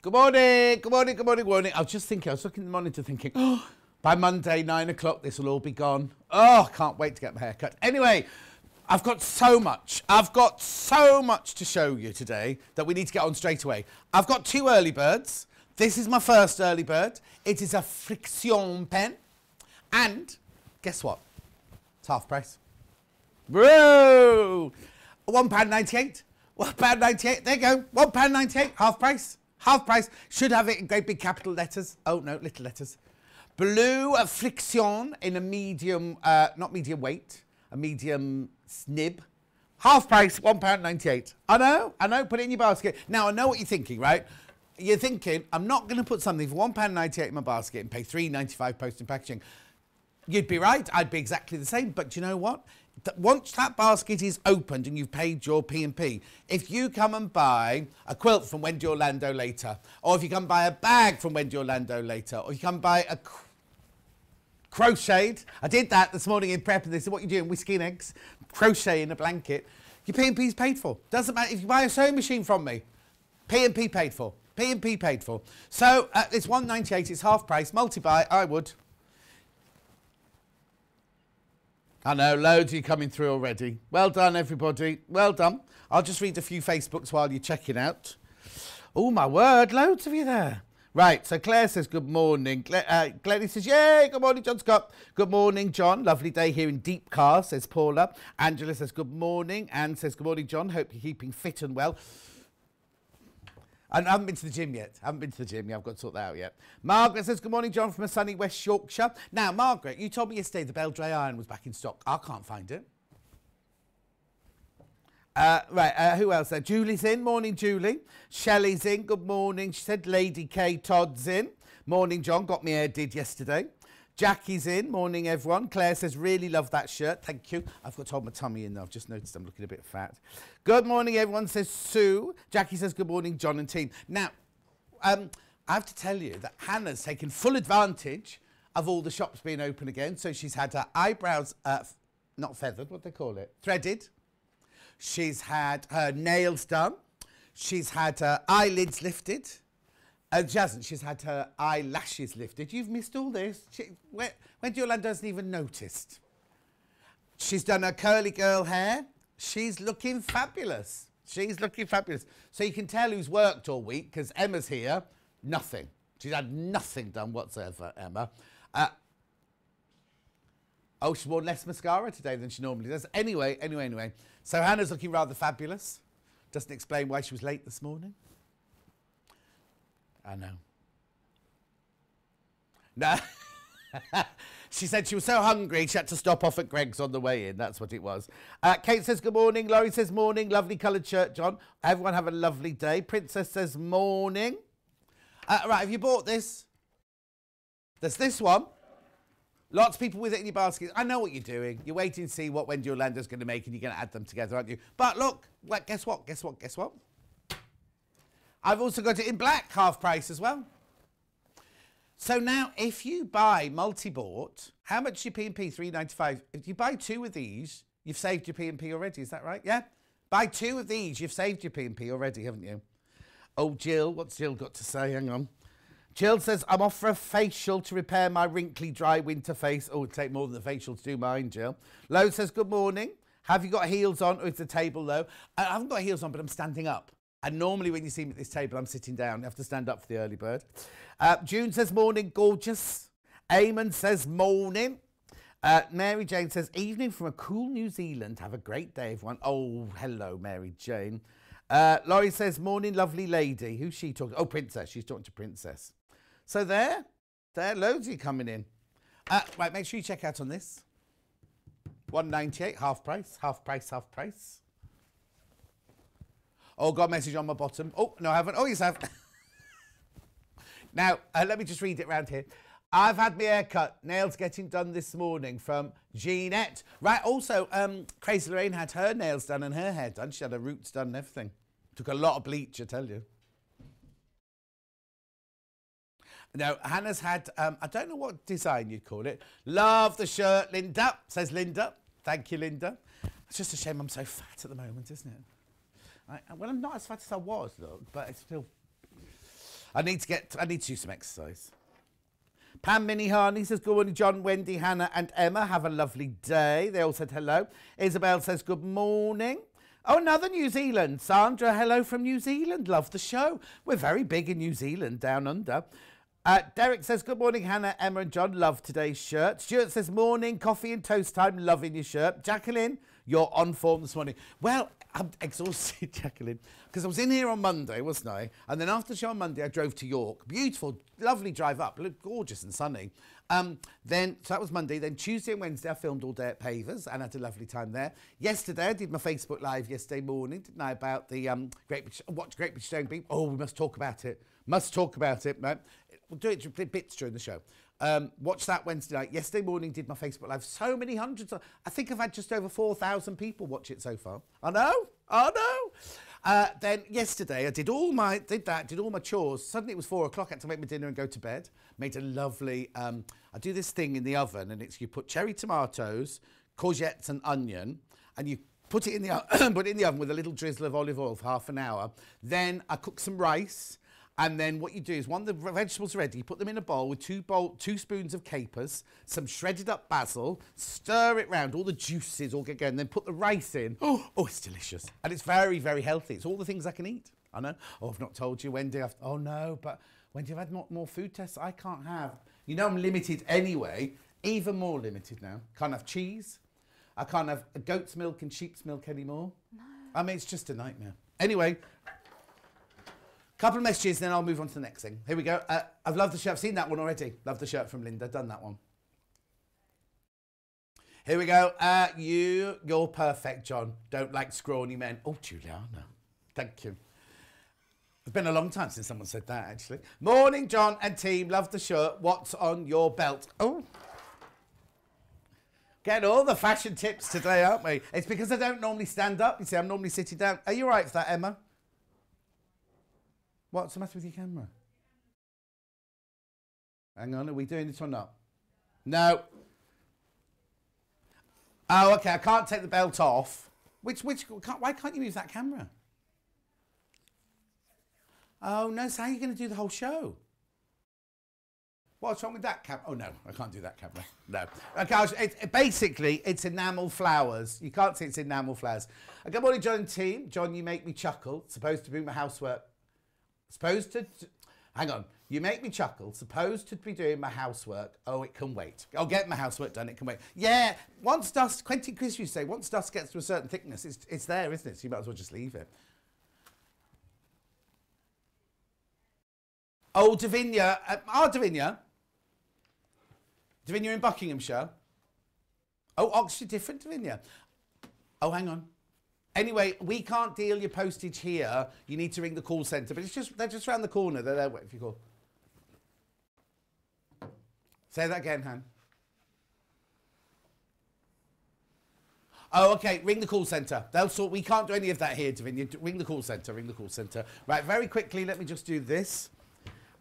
Good morning, good morning, good morning, good morning. I was just thinking, I was looking at the monitor thinking, oh, by Monday, 9 o'clock, this will all be gone. Oh, I can't wait to get my hair cut. Anyway, I've got so much to show you today that we need to get on straight away. I've got 2 early birds. This is my first early bird. It is a friction pen. And guess what? It's half price. Bro! £1.98. £1.98. There you go. £1.98. Half price. Half price. Should have it in great big capital letters. Oh, no, little letters. Blue friction in a medium, not medium weight, a medium snib. Half price, £1.98. I know, put it in your basket. Now, I know what you're thinking, right? You're thinking, I'm not going to put something for £1.98 in my basket and pay £3.95 post and packaging. You'd be right. I'd be exactly the same. But do you know what? Once that basket is opened and you've paid your P&P, if you come and buy a quilt from Wendy Orlando later, or if you come buy a bag from Wendy Orlando later, or you come buy a crocheted, I did that this morning in prep, and they said, what are you doing? Whiskey and eggs, crochet in a blanket. Your P&P's paid for. Doesn't matter if you buy a sewing machine from me. P&P paid for. P&P paid for. So it's £1.98. It's half price. Multi-buy. I would. I know, loads of you coming through already. Well done, everybody. Well done. I'll just read a few Facebooks while you're checking out. Oh, my word, loads of you there. Right, so Claire says good morning. Glennie says, yay, good morning, John Scott. Good morning, John. Lovely day here in Deep Car, says Paula. Angela says good morning. Anne says good morning, John. Hope you're keeping fit and well. I haven't been to the gym yet. I've got to sort that out yet. Margaret says, good morning, John, from a sunny West Yorkshire. Now, Margaret, you told me yesterday the Bell Dry Iron was back in stock. I can't find it. Who else there? Julie's in. Morning, Julie. Shelley's in. Good morning. She said Lady K. Todd's in. Morning, John. Got me hair did yesterday. Jackie's in. Morning, everyone. Claire says, really love that shirt. Thank you. I've got to hold my tummy in now. I've just noticed I'm looking a bit fat. Good morning, everyone, says Sue. Jackie says, good morning, John and team. Now, I have to tell you that Hannah's taken full advantage of all the shops being open again. So she's had her eyebrows, not feathered, what do they call it? Threaded. She's had her nails done. She's had her eyelids lifted. She hasn't. She's had her eyelashes lifted. You've missed all this. Wendy Orlando hasn't even noticed. She's done her curly girl hair. She's looking fabulous. She's looking fabulous. So you can tell who's worked all week because Emma's here. Nothing. She's had nothing done whatsoever, Emma. Oh, she wore less mascara today than she normally does. Anyway. So Hannah's looking rather fabulous. Doesn't explain why she was late this morning. I know. No. She said she was so hungry she had to stop off at Greg's on the way in. That's what it was. Kate says good morning. Laurie says morning. Lovely coloured shirt, John. Everyone have a lovely day. Princess says morning. Right, have you bought this? There's this one. Lots of people with it in your basket. I know what you're doing. You're waiting to see what Wendy Orlando's going to make and you're going to add them together, aren't you? But look, guess what? I've also got it in black, half price as well. So now, if you buy multi-bought, how much is your P&P? £3.95. If you buy 2 of these, you've saved your P&P already. Is that right? Yeah? Buy 2 of these, you've saved your P&P already, haven't you? Oh, Jill. What's Jill got to say? Hang on. Jill says, I'm off for a facial to repair my wrinkly, dry winter face. Oh, it'd take more than the facial to do mine, Jill. Lo says, good morning. Have you got heels on or is the table low? I haven't got heels on, but I'm standing up. And normally when you see me at this table, I'm sitting down. You have to stand up for the early bird. June says, morning, gorgeous. Eamon says, morning. Mary Jane says, evening from a cool New Zealand. Have a great day, everyone. Oh, hello, Mary Jane. Laurie says, morning, lovely lady. Who's she talking to? Oh, Princess. She's talking to Princess. So there, loads of you coming in. Right, make sure you check out on this. £1.98, half price, half price, half price. Oh, got a message on my bottom. Oh, no, I haven't. Oh, yes, I have. Now, let me just read it round here. I've had my hair cut. Nails getting done this morning from Jeanette. Right, also, Crazy Lorraine had her nails done and her hair done. She had her roots done and everything. Took a lot of bleach, I tell you. Now, Hannah's had, I don't know what design you'd call it. Love the shirt, Linda, says Linda. Thank you, Linda. It's just a shame I'm so fat at the moment, isn't it? Well, I'm not as fat as I was, look, but it's still... I need to do some exercise. Pam Minnie Harney says, good morning, John, Wendy, Hannah and Emma. Have a lovely day. They all said hello. Isabel says, good morning. Oh, another New Zealand. Sandra, hello from New Zealand. Love the show. We're very big in New Zealand, down under. Derek says, good morning, Hannah, Emma and John. Love today's shirt. Stuart says, morning, coffee and toast time. Loving your shirt. Jacqueline, you're on form this morning. Well, I'm exhausted, Jacqueline, because I was in here on Monday, wasn't I? And then after the show on Monday, I drove to York. Beautiful, lovely drive up. Looked gorgeous and sunny. So that was Monday. Then Tuesday and Wednesday, I filmed all day at Pavers and had a lovely time there. Yesterday, I did my Facebook Live yesterday morning, didn't I, about the Great British Stone Beat. Oh, we must talk about it. Must talk about it, right? We'll do it bits during the show. Watch that Wednesday night. Yesterday morning, did my Facebook Live. So many hundreds. I think I've had just over 4,000 people watch it so far. I know. Then yesterday, I did all my chores. Suddenly it was 4 o'clock. I had to make my dinner and go to bed. Made a lovely. I do this thing in the oven, and it's you put cherry tomatoes, courgettes, and onion, and you put it in the oven with a little drizzle of olive oil for half an hour. Then I cook some rice. And then what you do is, once the vegetables are ready, you put them in a bowl with 2 spoons of capers, some shredded up basil, stir it round, all the juices all get going, then put the rice in. Oh, it's delicious. And it's very, very healthy. It's all the things I can eat. I know. Oh, I've not told you, Wendy. Oh, no, but Wendy, I've had more food tests I can't have. You know I'm limited anyway, even more limited now. Can't have cheese. I can't have goat's milk and sheep's milk anymore. No. I mean, it's just a nightmare. Anyway. Couple of messages, then I'll move on to the next thing. Here we go. I've loved the shirt. I've seen that one already. Love the shirt from Linda. Done that one. Here we go. You're perfect, John. Don't like scrawny men. Oh, Juliana. Thank you. It's been a long time since someone said that, actually. Morning, John and team. Love the shirt. What's on your belt? Oh. Getting all the fashion tips today, aren't we? It's because I don't normally stand up. You see, I'm normally sitting down. Are you all right for that, Emma? What's the matter with your camera? Hang on, are we doing this or not? No. Oh, okay, I can't take the belt off. Why can't you use that camera? Oh, no, so how are you going to do the whole show? What's wrong with that camera? Oh, no, I can't do that camera. No. Okay, basically, it's enamel flowers. You can't see it's enamel flowers. Good morning, John and team. John, you make me chuckle. Supposed to be my housework. Hang on, you make me chuckle. Supposed to be doing my housework. Oh, it can wait. I'll get my housework done, it can wait. Yeah, once dust, Quentin Chris used to say, once dust gets to a certain thickness, it's there, isn't it? So you might as well just leave it. Oh, Davinia. Davinia. Davinia in Buckinghamshire. Oh, Oxford different, Davinia. Oh, hang on. Anyway, we can't deal your postage here. You need to ring the call centre. But they're just around the corner. They're there if you call. Say that again, Han. Oh, okay. Ring the call centre. They'll sort. We can't do any of that here, Davinia. Ring the call centre. Ring the call centre. Right, very quickly, let me just do this.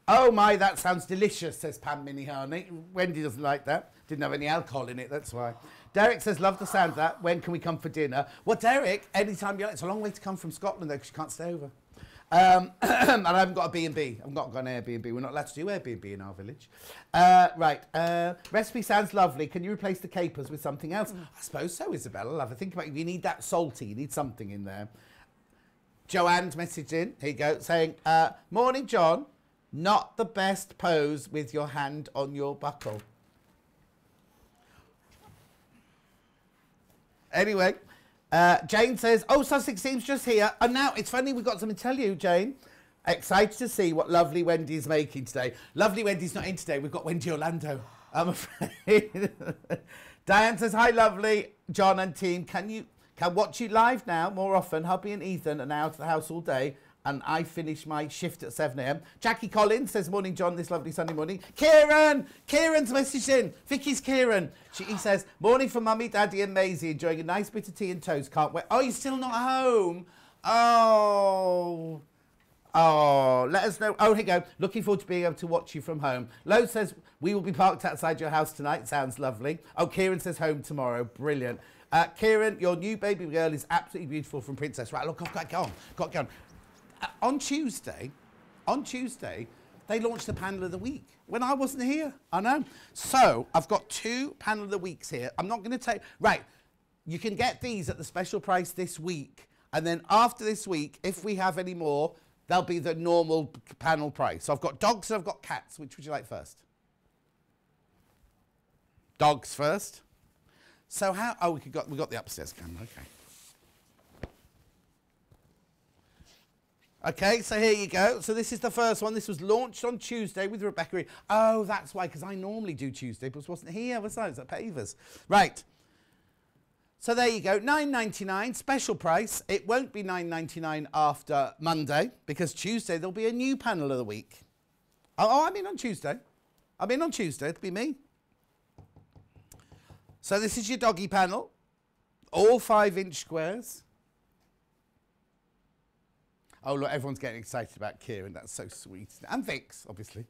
Oh my, that sounds delicious, says Pam Minnie Harney. Wendy doesn't like that. Didn't have any alcohol in it, that's why. Derek says, love the sound of that. When can we come for dinner? Well, Derek, anytime you like. It's a long way to come from Scotland, though, because you can't stay over. And I haven't got a B&B. I've not got an Airbnb. We're not allowed to do Airbnb in our village. Recipe sounds lovely. Can you replace the capers with something else? I suppose so, Isabella. I'll have a think about it. You need that salty. You need something in there. Joanne's messaged in. Here you go. Saying, morning, John. Not the best pose with your hand on your buckle. Anyway, Jane says, oh, Sussex team's just here. And now, it's funny, we've got something to tell you, Jane. Excited to see what lovely Wendy's making today. Lovely Wendy's not in today. We've got Wendy Orlando, I'm afraid. Diane says, hi, lovely John and team. Can watch you live now more often. Hubby and Ethan are now out of the house all day. And I finish my shift at 7 a.m. Jackie Collins says, morning, John, this lovely Sunday morning. Kieran's messaged in. Vicky's Kieran. He says, morning for Mummy, Daddy and Maisie, enjoying a nice bit of tea and toast. Can't wait. Oh, you're still not home? Oh, let us know. Oh, here you go. Looking forward to being able to watch you from home. Lo says, we will be parked outside your house tonight. Sounds lovely. Oh, Kieran says home tomorrow. Brilliant. Kieran, your new baby girl is absolutely beautiful from Princess. Right, look, I've got to go on. On Tuesday, They launched the panel of the week when I wasn't here. I know. So I've got 2 panel of the weeks here. I'm not going to take... Right. You can get these at the special price this week. And then after this week, if we have any more, they'll be the normal panel price. So I've got dogs and I've got cats. Which would you like first? Dogs first. So how... Oh, we got the upstairs camera. Okay. Okay, so here you go. So this is the first one. This was launched on Tuesday with Rebecca. Oh, that's why, because I normally do Tuesday, but wasn't here. Was I? It's at Pavers. Right. So there you go. $9.99 special price. It won't be $9.99 after Monday, because Tuesday there'll be a new panel of the week. Oh, I'm in on Tuesday. I'm in on Tuesday. It'll be me. So this is your doggy panel. All 5-inch squares. Oh, look, everyone's getting excited about Kieran. That's so sweet. And Vix, obviously.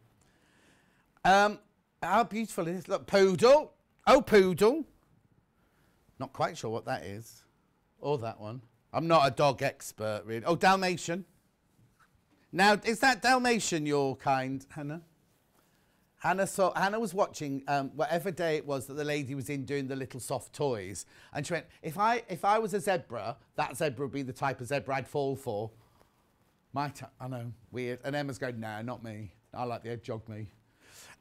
How beautiful it is. Look, poodle. Oh, poodle. Not quite sure what that is. Or that one. I'm not a dog expert, really. Oh, Dalmatian. Now, is that Dalmatian your kind, Hannah? Hannah was watching whatever day it was that the lady was in doing the little soft toys. And she went, if I was a zebra, that zebra would be the type of zebra I'd fall for. I know, weird. And Emma's going, nah, not me. I like the hedgehog me.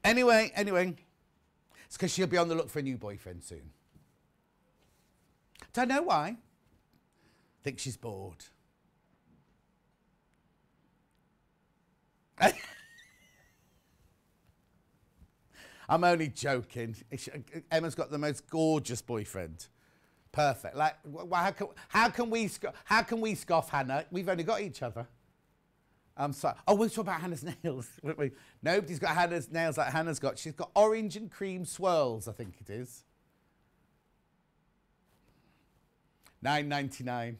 Anyway, it's because she'll be on the look for a new boyfriend soon. Don't know why. Think she's bored. I'm only joking. Emma's got the most gorgeous boyfriend. Perfect. Like, how can we scoff, Hannah? We've only got each other. I'm sorry. Oh, we'll talk about Hannah's nails. Nobody's got Hannah's nails like Hannah's got. She's got orange and cream swirls, I think it is. £9.99.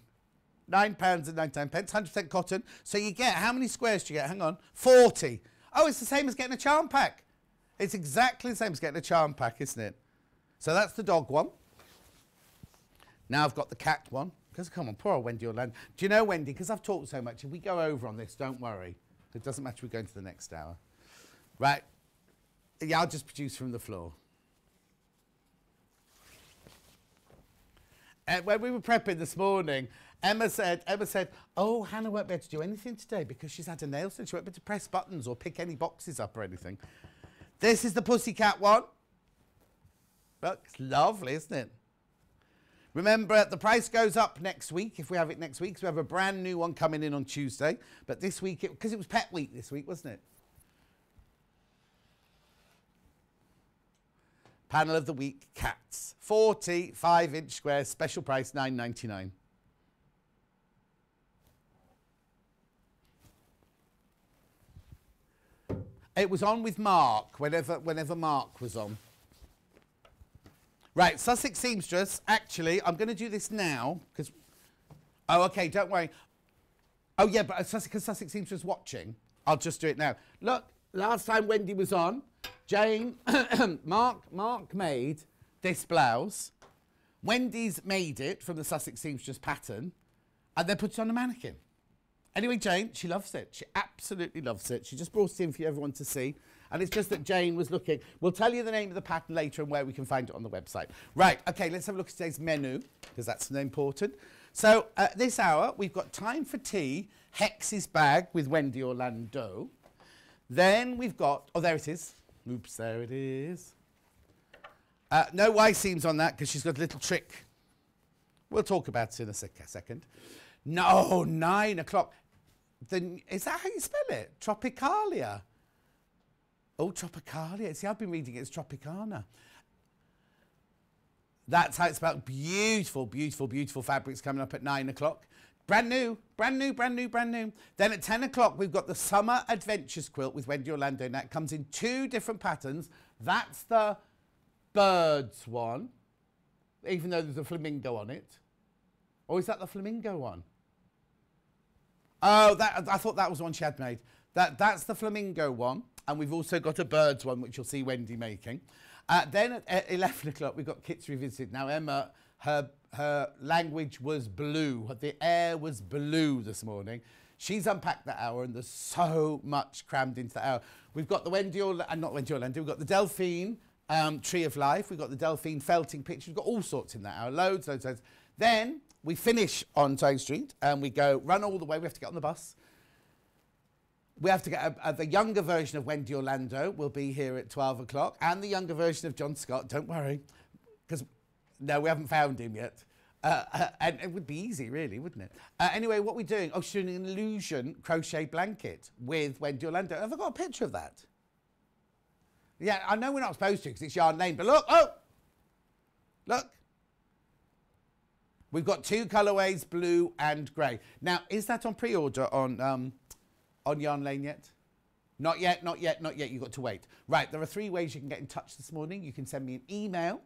£9.99, 100% cotton. So you get, how many squares do you get? Hang on. 40. Oh, it's the same as getting a charm pack. It's exactly the same as getting a charm pack, isn't it? So that's the dog one. Now I've got the cat one. Because, come on, poor old Wendy Orlando. Do you know, Wendy, because I've talked so much, if we go over on this, don't worry. It doesn't matter, we're going to the next hour. Right. Yeah, I'll just produce from the floor. When we were prepping this morning, Emma said, oh, Hannah won't be able to do anything today because she's had a nail surgery. She won't be able to press buttons or pick any boxes up or anything. This is the pussycat one. Look, it's lovely, isn't it? Remember, the price goes up next week, if we have it next week. So we have a brand new one coming in on Tuesday. But this week, because it was Pet Week this week, wasn't it? Panel of the week, cats. 40 5-inch squares, special price, $9.99. It was on with Mark, whenever Mark was on. Right, Sussex Seamstress, actually, I'm going to do this now, because... Oh, OK, don't worry. Oh, yeah, but because Sussex Seamstress watching, I'll just do it now. Look, last time Wendy was on, Jane, Mark made this blouse. Wendy's made it from the Sussex Seamstress pattern, and then put it on a mannequin. Anyway, Jane, she loves it. She absolutely loves it. She just brought it in for everyone to see. And it's just that Jane was looking. We'll tell you the name of the pattern later and where we can find it on the website. Right, OK, let's have a look at today's menu, because that's important. So this hour, we've got Time for Tea, Hexies bag with Wendy Orlando. Then we've got, oh, there it is. Oops, there it is. No Y seams on that, because she's got a little trick. We'll talk about it in a second. No, 9 o'clock. Is that how you spell it? Tropicalia. Oh, Tropicalia. See, I've been reading it as Tropicana. That's how it's spelled. Beautiful, beautiful, beautiful fabrics coming up at 9 o'clock. Brand new, brand new, brand new, brand new. Then at 10 o'clock, we've got the Summer Adventures quilt with Wendy Orlando. Now, it comes in 2 different patterns. That's the birds one, even though there's a flamingo on it. Or is that the flamingo one? Oh, I thought that was one she had made. That's the flamingo one. And we've also got a birds one, which you'll see Wendy making. Then at 11 o'clock, we've got Kits Revisited. Now, Emma, her language was blue. The air was blue this morning. She's unpacked that hour, and there's so much crammed into that hour. We've got the Wendy, not Wendy Orlando, we've got the Delphine Tree of Life, we've got the Delphine felting picture, we've got all sorts in that hour, loads. Then we finish on Sewing Street, and we go run all the way. We have to get on the bus. We have to get the younger version of Wendy Orlando will be here at 12 o'clock, and the younger version of John Scott, don't worry, because, no, we haven't found him yet. And it would be easy, really, wouldn't it? Anyway, what we're doing, she's doing an illusion crochet blanket with Wendy Orlando. Have I got a picture of that? Yeah, I know we're not supposed to because it's Yarn Lane, but look, look. We've got 2 colourways, blue and grey. Now, is that on pre-order on Yarn Lane yet? Not yet, not yet, not yet. You've got to wait. Right, there are 3 ways you can get in touch this morning. You can send me an email,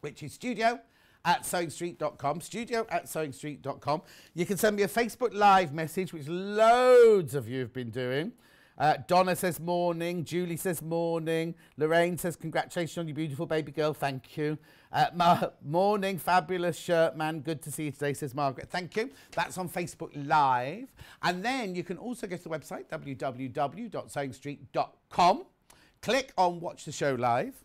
which is studio@sewingstreet.com, studio@sewingstreet.com. You can send me a Facebook Live message, which loads of you have been doing. Donna says morning, Julie says morning, Lorraine says congratulations on your beautiful baby girl, thank you. Morning, fabulous shirt man, good to see you today, says Margaret, thank you. That's on Facebook Live. And then you can also go to the website, www.sewingstreet.com, click on watch the show live.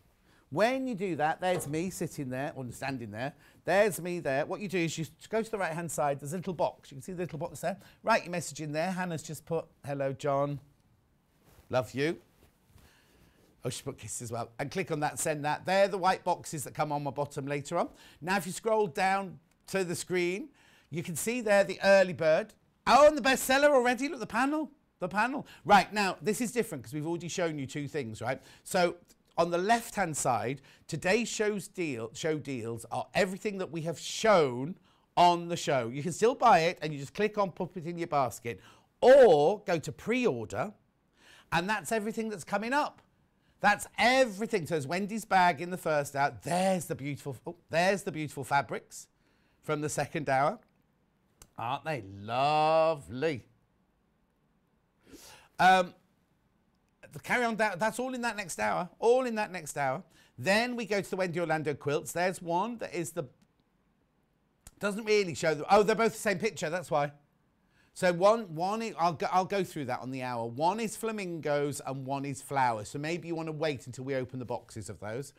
When you do that, there's me sitting there, or standing there. There's me there. What you do is you go to the right-hand side. There's a little box. You can see the little box there. Write your message in there. Hannah's just put, hello, John. Love you. Oh, she put kisses as well. And click on that, send that. They're the white boxes that come on my bottom later on. Now, if you scroll down to the screen, you can see there the early bird. Oh, and the bestseller already. Look, the panel. The panel. Right, now, this is different because we've already shown you 2 things, right? So, on the left-hand side, today's show deals are everything that we have shown on the show. You can still buy it, and you just click on put it in your basket, or go to pre-order, and that's everything that's coming up. That's everything. So there's Wendy's bag in the first hour. There's the beautiful fabrics from the second hour. Aren't they lovely? Carry on, that's all in that next hour, all in that next hour. Then we go to the Wendy Orlando quilts. There's one that is doesn't really show them. Oh, they're both the same picture, that's why. So one is, I'll go through that on the hour. One is flamingos and one is flowers. So maybe you want to wait until we open the boxes of those.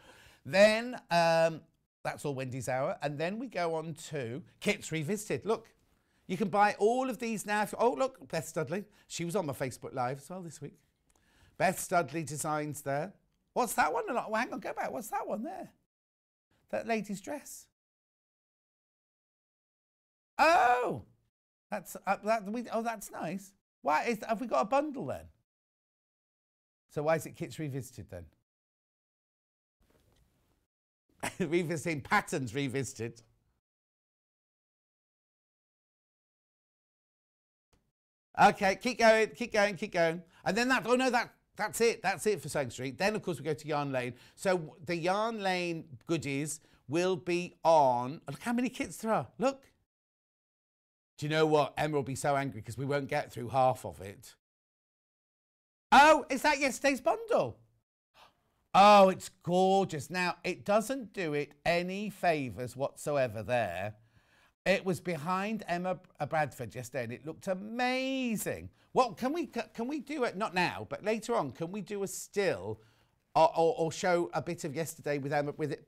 Then, that's all Wendy's hour. And then we go on to Kits Revisited. Look, you can buy all of these now. Oh, look, Beth Studley. She was on my Facebook Live as well this week. Beth Studley designs there. What's that one? Oh, hang on, go back. What's that one there? That lady's dress. Oh, that's that's nice. Have we got a bundle then? So why is it Kits Revisited then? Revisiting patterns revisited. Okay, keep going, keep going, keep going. And then that, oh no, that's it. That's it for Sewing Street. Then, of course, we go to Yarn Lane. So the Yarn Lane goodies will be on... Look how many kits there are. Look. Do you know what? Emma will be so angry because we won't get through half of it. Oh, is that yesterday's bundle? Oh, it's gorgeous. Now, it doesn't do it any favours whatsoever there. It was behind Emma Bradford yesterday, and it looked amazing. Well, can we do it? Not now, but later on. Can we do a still, or show a bit of yesterday with Emma with it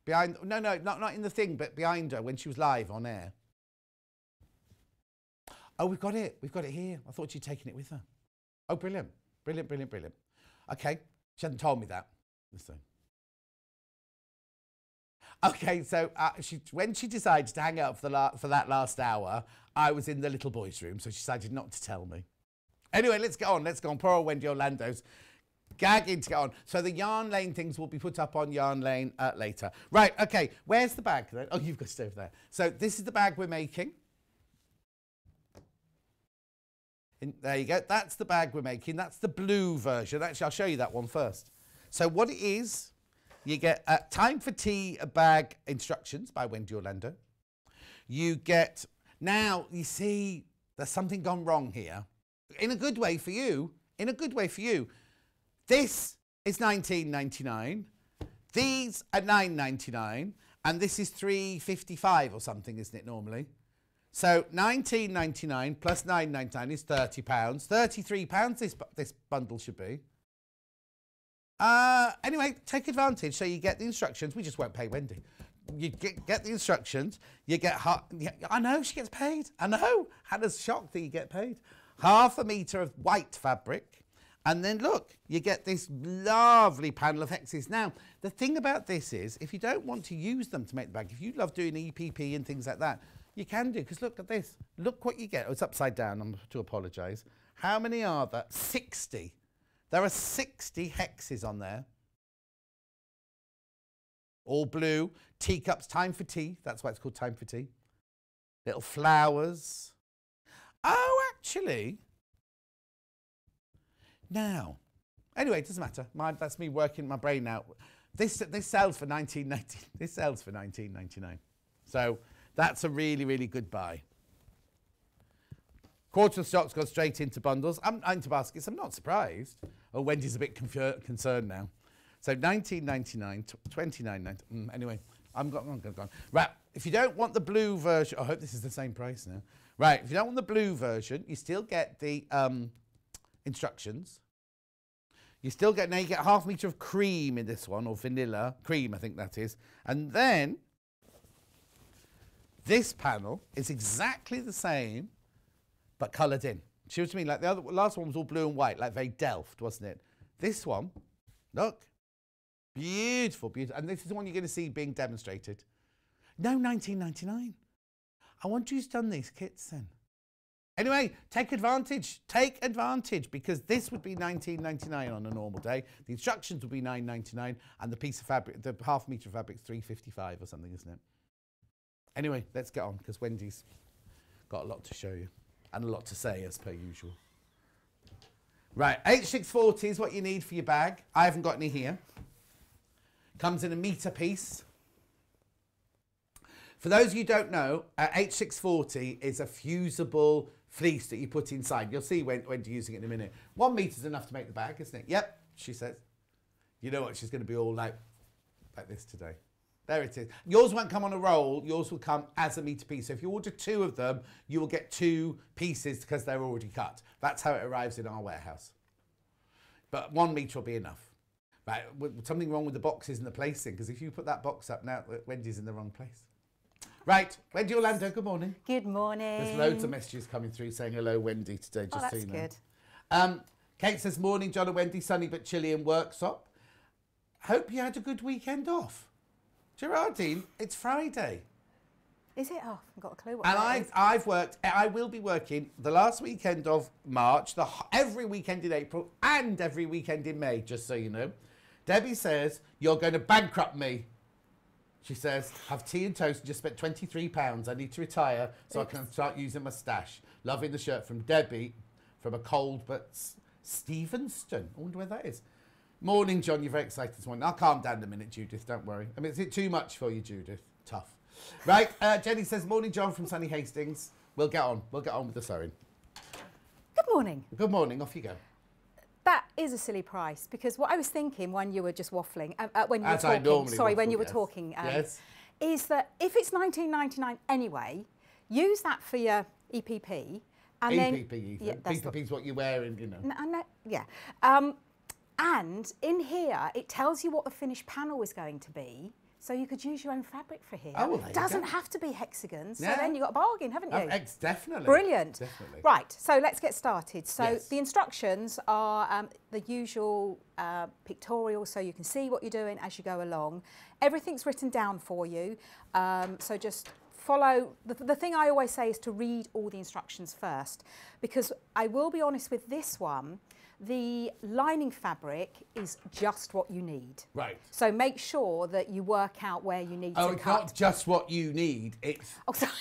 behind? No, not in the thing, but behind her when she was live on air. Oh, we've got it. We've got it here. I thought she'd taken it with her. Oh, brilliant, brilliant, brilliant, brilliant. Okay, she hadn't told me that. Listen. Okay, so when she decided to hang out for that last hour, I was in the little boy's room, so she decided not to tell me. Anyway, let's get on. Let's go on. Poor old Wendy Orlando's gagging to get on. So the Yarn Lane things will be put up on Yarn Lane later. Right, okay, where's the bag then? Oh, you've got it over there. So this is the bag we're making. There you go. That's the bag we're making. That's the blue version. Actually, I'll show you that one first. So what it is... You get Time for Tea bag instructions by Wendy Orlando. You get, now you see there's something gone wrong here. In a good way for you, in a good way for you. This is $19.99. These are $9.99. And this is $3.55 or something, isn't it normally? So £19.99 plus £9.99 is £30. £33 this bundle should be. Anyway, take advantage. So you get the instructions. We just won't pay Wendy. You get the instructions. You get I know she gets paid. I know. Hannah's shocked that you get paid. Half a metre of white fabric. And then look, you get this lovely panel of Hexies. Now, the thing about this is, if you don't want to use them to make the bag, if you love doing EPP and things like that, you can do, because look at this. Look what you get. Oh, it's upside down. I'm to apologise. How many are there? 60. There are 60 Hexies on there. All blue. Teacups, time for tea. That's why it's called time for tea. Little flowers. Oh, actually. Now. Anyway, it doesn't matter. That's me working my brain out. This sells for $19.90. This sells for $19.99. So that's a really, really good buy. Quarter of stock's gone straight into bundles. Into baskets. I'm not surprised. Oh, Wendy's a bit concerned now. So $19.99, $29.99. Anyway, I'm gone. Right, if you don't want the blue version, I hope this is the same price now. Right, if you don't want the blue version, you still get the instructions. You still get, now you get half a metre of cream in this one, or vanilla cream, I think that is. And then this panel is exactly the same, but coloured in. See what I mean? Like the last one was all blue and white, like very Delft, wasn't it? This one, look, beautiful, beautiful. And this is the one you're going to see being demonstrated. No, $19.99. I wonder who's done these kits then. Anyway, take advantage, because this would be $19.99 on a normal day. The instructions would be $9.99, and the piece of fabric, the half metre of fabric, is $3.55 or something, isn't it? Anyway, let's get on, because Wendy's got a lot to show you, and a lot to say, as per usual. Right, H640 is what you need for your bag. I haven't got any here. Comes in a metre piece. For those of you who don't know, H640 is a fusible fleece that you put inside. You'll see Wendy using it in a minute. 1 metre is enough to make the bag, isn't it? Yep, she says. You know what, she's going to be all like this today. There it is. Yours won't come on a roll. Yours will come as a metre piece. So if you order 2 of them, you will get 2 pieces because they're already cut. That's how it arrives in our warehouse. But 1 metre will be enough. Right, something wrong with the boxes and the placing, because if you put that box up now, Wendy's in the wrong place. Right, Wendy Orlando, good morning. Good morning. There's loads of messages coming through saying hello, Wendy, today, just so you know. That's good. Kate says, morning, John and Wendy, sunny but chilly in Worksop. Hope you had a good weekend off. Gerardine, it's Friday. Is it? Oh, I've got a clue what And I will be working the last weekend of March, every weekend in April, and every weekend in May, just so you know. Debbie says, you're going to bankrupt me. She says, have tea and toast and just spent £23. I need to retire so I can start using my stash. Loving the shirt from Debbie from a cold but Stevenston. I wonder where that is. Morning, John. You're very excited this morning. I'll calm down in a minute, Judith. Don't worry. I mean, is it too much for you, Judith? Tough. Right. Jenny says, morning, John from sunny Hastings. We'll get on. We'll get on with the sewing. Good morning. Good morning. Off you go. That is a silly price, because what I was thinking when you were just waffling, when you were As I talking, normally sorry, waffle, when you were yes. talking, Yes. is that if it's $19.99 anyway, use that for your EPP, and then EPP, even. yeah, EPP is what you're wearing, you know. Yeah. And in here, it tells you what the finished panel is going to be. So you could use your own fabric for here. Oh, well, there you doesn't go. have to be hexagons. Yeah. So then you've got a bargain, haven't you? Definitely. Brilliant. Definitely. Right, so let's get started. So Yes. the instructions are the usual pictorial, so you can see what you're doing as you go along. Everything's written down for you. So just follow. The thing I always say is to read all the instructions first, because I will be honest with this one, the lining fabric is just what you need. Right. So make sure that you work out where you need to Oh, it's cut. not just what you need. It's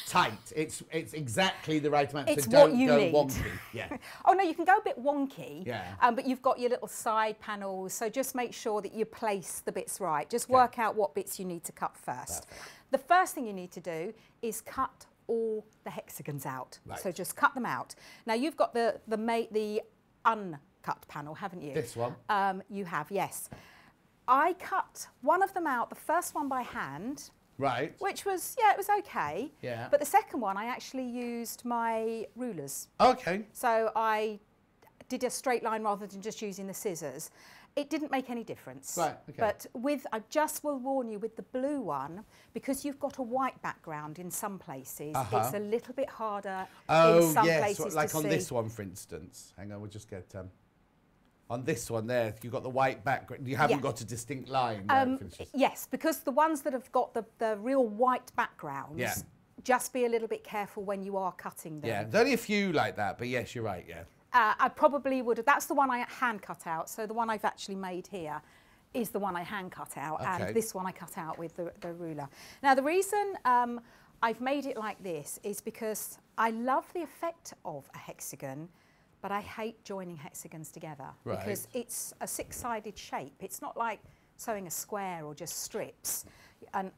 tight. It's exactly the right amount. It's so don't what you go need. wonky. Yeah. Oh no, you can go a bit wonky, Yeah. but you've got your little side panels, so just make sure that you place the bits right. Just work out what bits you need to cut first. Perfect. The first thing you need to do is cut all the hexagons out. Right. So just cut them out. Now you've got the uncut panel, haven't you? This one? You have, yes. I cut one of them out, the first one by hand, Right. Which was, yeah, it was okay. Yeah. But the second one, I actually used my rulers. Okay. So I did a straight line rather than just using the scissors. It didn't make any difference. Right, okay. But I just will warn you, with the blue one, because you've got a white background in some places, it's a little bit harder in some places like to on see. this one, for instance. Hang on, we'll just get... on this one there, you've got the white background. You haven't got a distinct line. Yes, because the ones that have got the real white backgrounds, just be a little bit careful when you are cutting them. Yeah, there's only a few like that, but yes, you're right, yeah. I probably would have, that's the one I hand cut out. So the one I've actually made here is the one I hand cut out. Okay. And this one I cut out with the ruler. Now the reason I've made it like this is because I love the effect of a hexagon, but I hate joining hexagons together. Right. Because it's a 6-sided shape. It's not like sewing a square or just strips. And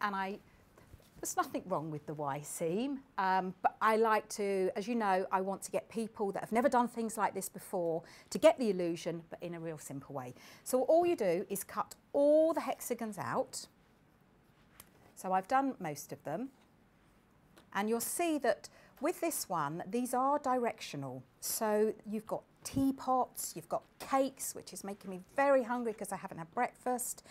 there's nothing wrong with the Y seam, but I like to, as you know, I want to get people that have never done things like this before to get the illusion, but in a real simple way. So all you do is cut all the hexagons out. So I've done most of them. And you'll see that with this one, these are directional. So you've got teapots, you've got cakes, which is making me very hungry because I haven't had breakfast.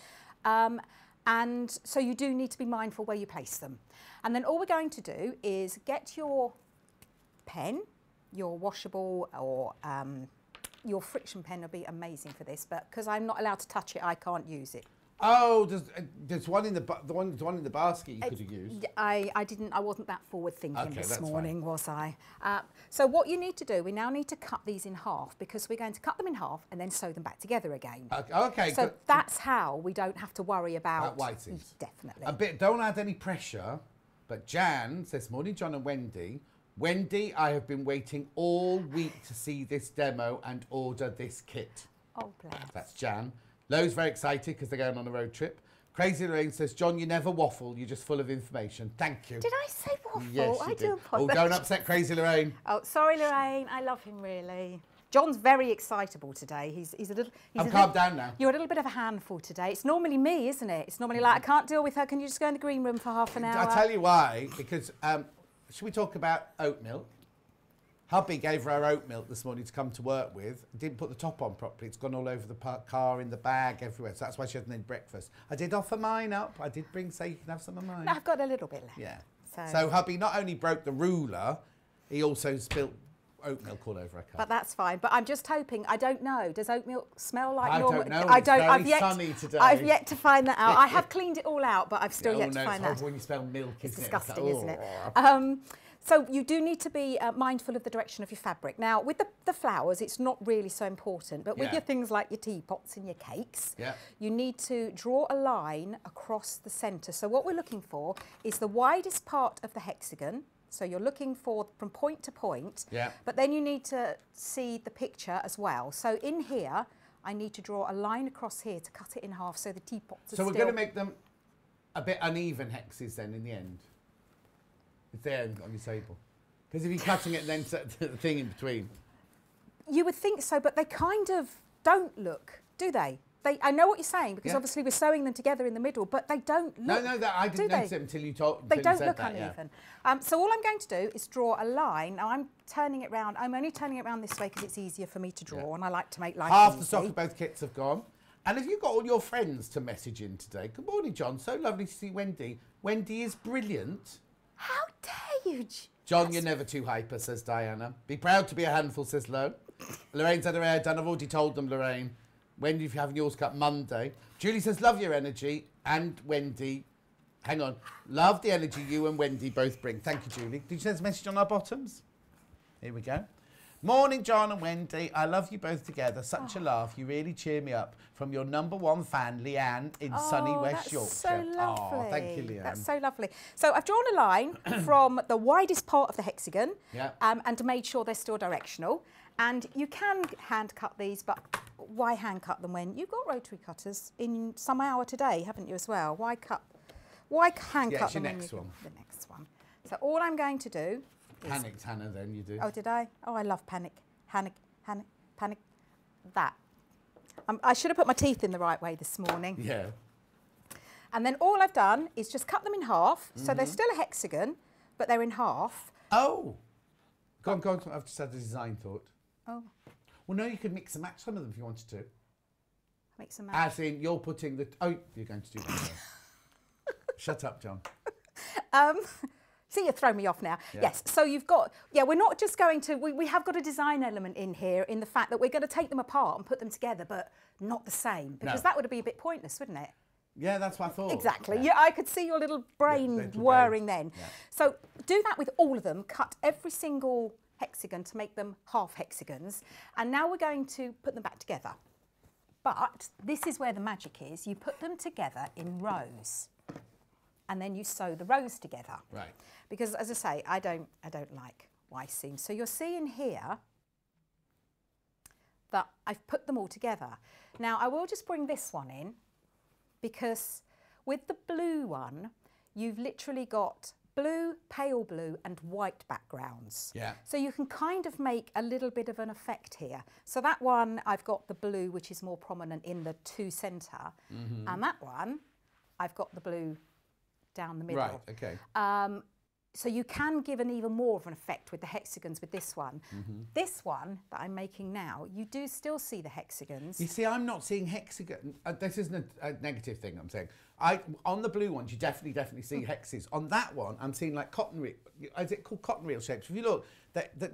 And so you do need to be mindful where you place them. And then all we're going to do is get your pen, your washable or your friction pen will be amazing for this, but because I'm not allowed to touch it, I can't use it. Oh, there's one in the one in the basket you could have used. I wasn't that forward thinking Okay, this morning, was I? So what you need to do, we now need to cut these in half because we're going to cut them in half and then sew them back together again. Okay. So that's how we don't have to worry about whitings. Definitely. Don't add any pressure. But Jan says, morning, John and Wendy. Wendy, I have been waiting all week to see this demo and order this kit. Oh, bless. That's Jan. Lo's very excited because they're going on a road trip. Crazy Lorraine says, John, you never waffle. You're just full of information. Thank you. Did I say waffle? Yes, you I did. do Oh, apologise. don't upset Crazy Lorraine. Oh, sorry, Lorraine. I love him, really. John's very excitable today. He's a little... I've calmed down now. You're a little bit of a handful today. It's normally me, isn't it? It's normally like, I can't deal with her. Can you just go in the green room for half an hour? I'll tell you why. Because, should we talk about oat milk? Hubby gave her our oat milk this morning to come to work with. Didn't put the top on properly. It's gone all over the car, in the bag, everywhere. So that's why she hasn't had breakfast. I did offer mine up. I did say you can have some of mine. No, I've got a little bit left. Yeah. So hubby not only broke the ruler, he also spilled oat milk all over her car. But that's fine. But I'm just hoping, I don't know, does oat milk smell like normal? I don't know. I don't. It's very sunny today. I've yet to find that out. I have cleaned it all out, but I've still yet to find it's that. horrible when you smell milk, It's isn't disgusting, it? isn't it? So you do need to be mindful of the direction of your fabric. Now, with the flowers, it's not really so important, but with your things like your teapots and your cakes, you need to draw a line across the centre. So what we're looking for is the widest part of the hexagon. So you're looking for from point to point, but then you need to see the picture as well. So in here, I need to draw a line across here to cut it in half so the teapots are So we're going to make them a bit uneven hexes then in the end? It's there on your table. Because if you're cutting it and then the thing in between. You would think so, but they kind of don't look, do they? I know what you're saying, because obviously we're sewing them together in the middle, but they don't look. No, I didn't notice it until you told. They don't look uneven. So all I'm going to do is draw a line. Now I'm turning it round. I'm only turning it round this way because it's easier for me to draw, and I like to make life Half easy. the stock of both kits have gone. And have you got all your friends to message in today? Good morning, John. So lovely to see Wendy. Wendy is brilliant. How dare you? John, you're never too hyper, says Diana. Be proud to be a handful, says Lo. Lorraine's had her hair done. I've already told them, Lorraine. Wendy, if you're having yours cut Monday. Julie says, love your energy. And Wendy, hang on. Love the energy you and Wendy both bring. Thank you, Julie. Did you send a message on our bottoms? Here we go. Morning, John and Wendy. I love you both together. Such a laugh. You really cheer me up. From your #1 fan, Leanne, in sunny West Yorkshire. So lovely. Oh, thank you, Leanne. That's so lovely. So I've drawn a line from the widest part of the hexagon and made sure they're still directional. And you can hand cut these, but why hand cut them when you've got rotary cutters in some hour today, haven't you, as well? Why hand cut them? The next one. The next one. So all I'm going to do is... Panicked, Hannah, then you do. Oh, did I? Oh, I love panic. Panic. That. I should have put my teeth in the right way this morning. Yeah. And then all I've done is just cut them in half. So they're still a hexagon, but they're in half. Oh. Go on. I've just had a design thought. Oh. Well, no, you could mix and match some of them if you wanted to. Mix and match. As in, you're putting the... Oh, you're going to do that. Shut up, John. See, you're throwing me off now. Yeah. Yes, so you've got... Yeah, we're not just going to... We have got a design element in here in the fact that we're going to take them apart and put them together, but not the same. Because that would be a bit pointless, wouldn't it? Yeah, that's what I thought. Exactly. Yeah, I could see your little brain whirring then. Yeah. So do that with all of them. Cut every single hexagon to make them half hexagons. And now we're going to put them back together. But this is where the magic is. You put them together in rows. And then you sew the rows together. Right. Because, as I say, I don't like Y seams. So you're seeing here that I've put them all together. Now, I will just bring this one in, because with the blue one, you've literally got blue, pale blue and white backgrounds. Yeah. So you can kind of make a little bit of an effect here. So that one, I've got the blue, which is more prominent in the two centre. And that one, I've got the blue down the middle. Right, okay. So you can give an even more of an effect with the hexagons with this one. This one that I'm making now, you do still see the hexagons. You see, I'm not seeing hexagon. This isn't a negative thing I'm saying. On the blue ones, you definitely see hexes. On that one, I'm seeing like cotton reel. Is it called cotton reel shapes? If you look,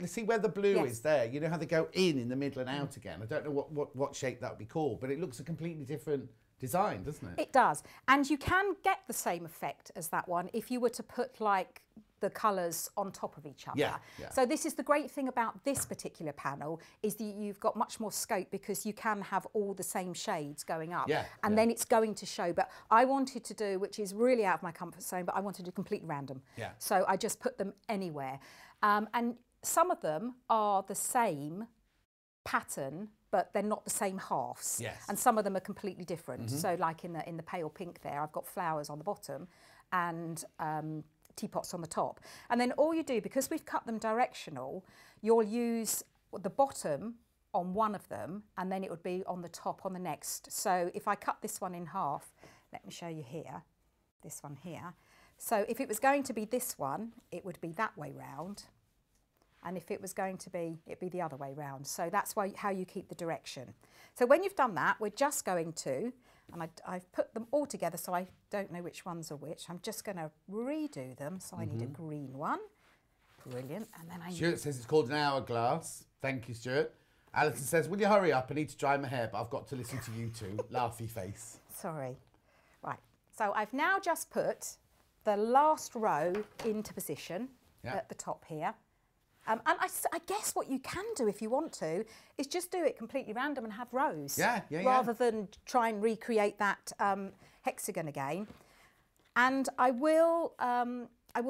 see where the blue is there. You know how they go in the middle and out again. I don't know what shape that would be called, but it looks a completely different design, doesn't it? It does. And you can get the same effect as that one if you were to put like the colours on top of each other. Yeah. So this is the great thing about this particular panel, is that you've got much more scope because you can have all the same shades going up. And then it's going to show. But I wanted to do, which is really out of my comfort zone, but I wanted to do completely random. So I just put them anywhere. And some of them are the same pattern, but they're not the same halves. And some of them are completely different. So like in the pale pink there, I've got flowers on the bottom and teapots on the top. And then all you do, because we've cut them directional, you'll use the bottom on one of them and then it would be on the top on the next. So if I cut this one in half, let me show you here, this one here. So if it was going to be this one, it would be that way round. And if it was going to be, it'd be the other way round. So that's how you keep the direction. So when you've done that, we're just going to, and I've put them all together so I don't know which ones are which. I'm just going to redo them. So I need a green one. Brilliant. And then Stuart says it's called an hourglass. Thank you, Stuart. Alison says, will you hurry up? I need to dry my hair, but I've got to listen to you two. Laughy face. Sorry. Right. So I've now just put the last row into position at the top here. And I guess what you can do if you want to is just do it completely random and have rows. Rather than try and recreate that hexagon again. And I will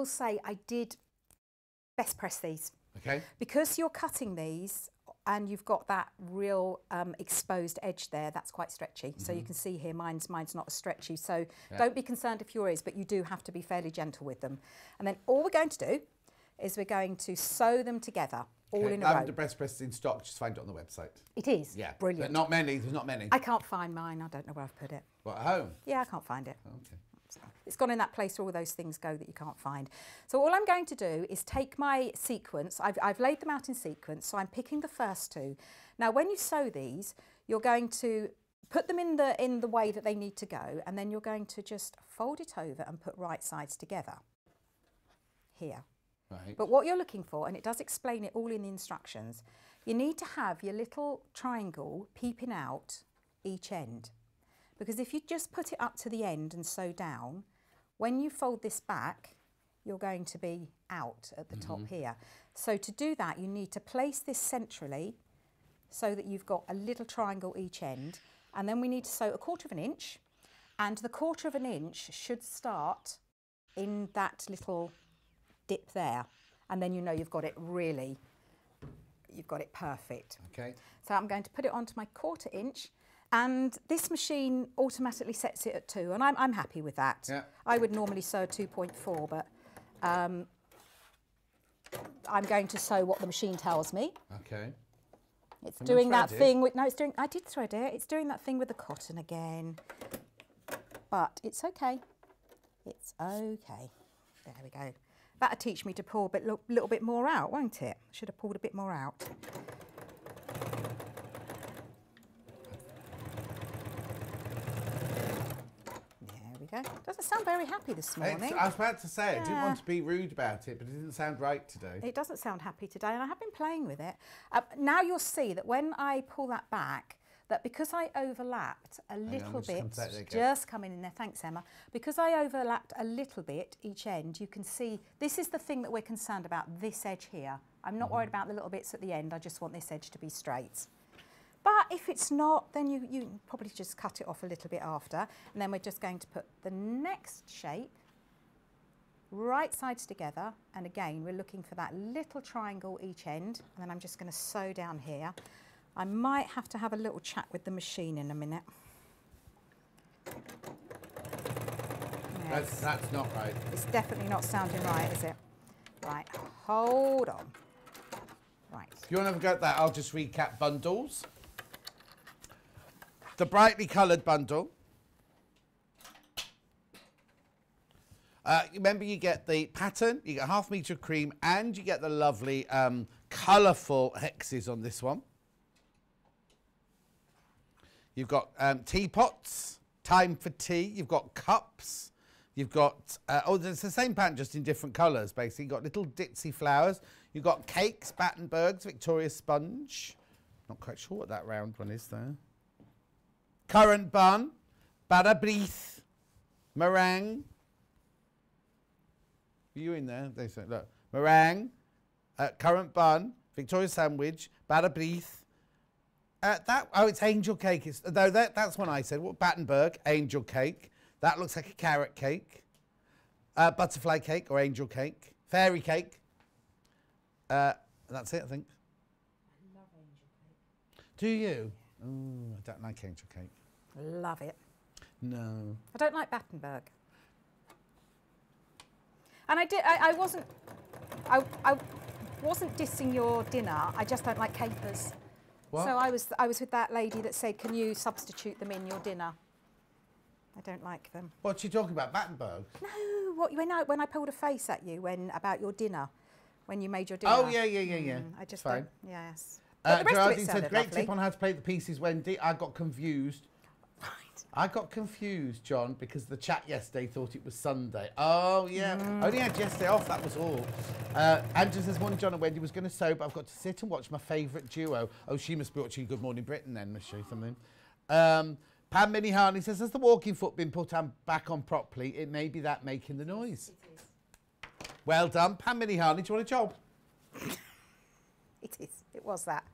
say I did best press these. Okay. Because you're cutting these and you've got that real exposed edge there, that's quite stretchy. So you can see here, mine's not as stretchy. So don't be concerned if yours is, but you do have to be fairly gentle with them. And then all we're going to do is we're going to sew them together all in a row. The breast press is in stock, just find it on the website. It is? Yeah. Brilliant. But not many, there's not many. I can't find mine, I don't know where I've put it. What, at home? Yeah, I can't find it. Okay. It's gone in that place where all those things go that you can't find. So all I'm going to do is take my sequence, I've laid them out in sequence, so I'm picking the first two. Now when you sew these, you're going to put them in the way that they need to go, and then you're going to just fold it over and put right sides together. Here. Right. But what you're looking for, and it does explain it all in the instructions, you need to have your little triangle peeping out each end. Because if you just put it up to the end and sew down, when you fold this back, you're going to be out at the top here. So to do that, you need to place this centrally so that you've got a little triangle each end. And then we need to sew 1/4 inch, and the 1/4 inch should start in that little dip there, and then you know you've got it perfect. Okay. So I'm going to put it onto my 1/4 inch, and this machine automatically sets it at 2, and I'm happy with that. Yeah. I would normally sew 2.4, but I'm going to sew what the machine tells me. Okay. It's doing that thing with, no, it's doing, I did thread it, it's doing that thing with the cotton again. but it's okay. It's okay. There we go. That'll teach me to pull a little bit more out, won't it? Should have pulled a bit more out. There we go. Doesn't sound very happy this morning. I was about to say, I didn't want to be rude about it, but it didn't sound right today. It doesn't sound happy today, and I have been playing with it. Now you'll see that when I pull that back, that because I overlapped a little bit, just coming in there, thanks Emma, because I overlapped a little bit each end, you can see this is the thing that we're concerned about, this edge here. I'm not worried about the little bits at the end, I just want this edge to be straight. But if it's not, then you probably just cut it off a little bit after, and then we're just going to put the next shape right sides together, and again we're looking for that little triangle each end, and then I'm just going to sew down here. I might have to have a little chat with the machine in a minute. Yes. That's not right. It's definitely not sounding right, is it? Right, hold on. Right. If you want to have a go at that, I'll just recap bundles. The brightly coloured bundle. Remember, you get the pattern, you get 1/2 metre of cream, and you get the lovely colourful Hexies on this one. You've got teapots, time for tea. You've got cups. You've got, it's the same pattern, just in different colours, basically. You've got little ditzy flowers. You've got cakes, Battenbergs, Victoria sponge. Not quite sure what that round one is, though. Currant bun, Badabrith, meringue. Are you in there? They say, look, meringue, currant bun, Victoria sandwich, Badabrith. It's angel cake. That's one I said. What, Battenberg, angel cake. That looks like a carrot cake. Butterfly cake or angel cake. Fairy cake. That's it, I think. I love angel cake. Do you? Oh, I don't like angel cake. Love it. No. I don't like Battenberg. And I wasn't dissing your dinner. I just don't like capers. What? So I was with that lady that said, can you substitute them in your dinner? I don't like them. What's she talking about? Battenberg? No, when I pulled a face at you about your dinner, when you made your dinner. Oh, yeah. I just fine. Yes. Geraldine said, great tip on how to play the pieces, Wendy. I got confused. Right. I got confused, John, because the chat yesterday thought it was Sunday. Oh, yeah. I only had yesterday off, that was all. Andrew says, morning, John and Wendy. Was going to sew, but I've got to sit and watch my favourite duo. Oh, she must be watching Good Morning Britain then, must she, something. Pam Minnie Harney says, has the walking foot been put back on properly? It may be that making the noise. It is. Well done. Pam Minnie Harney, do you want a job? It is. It was that.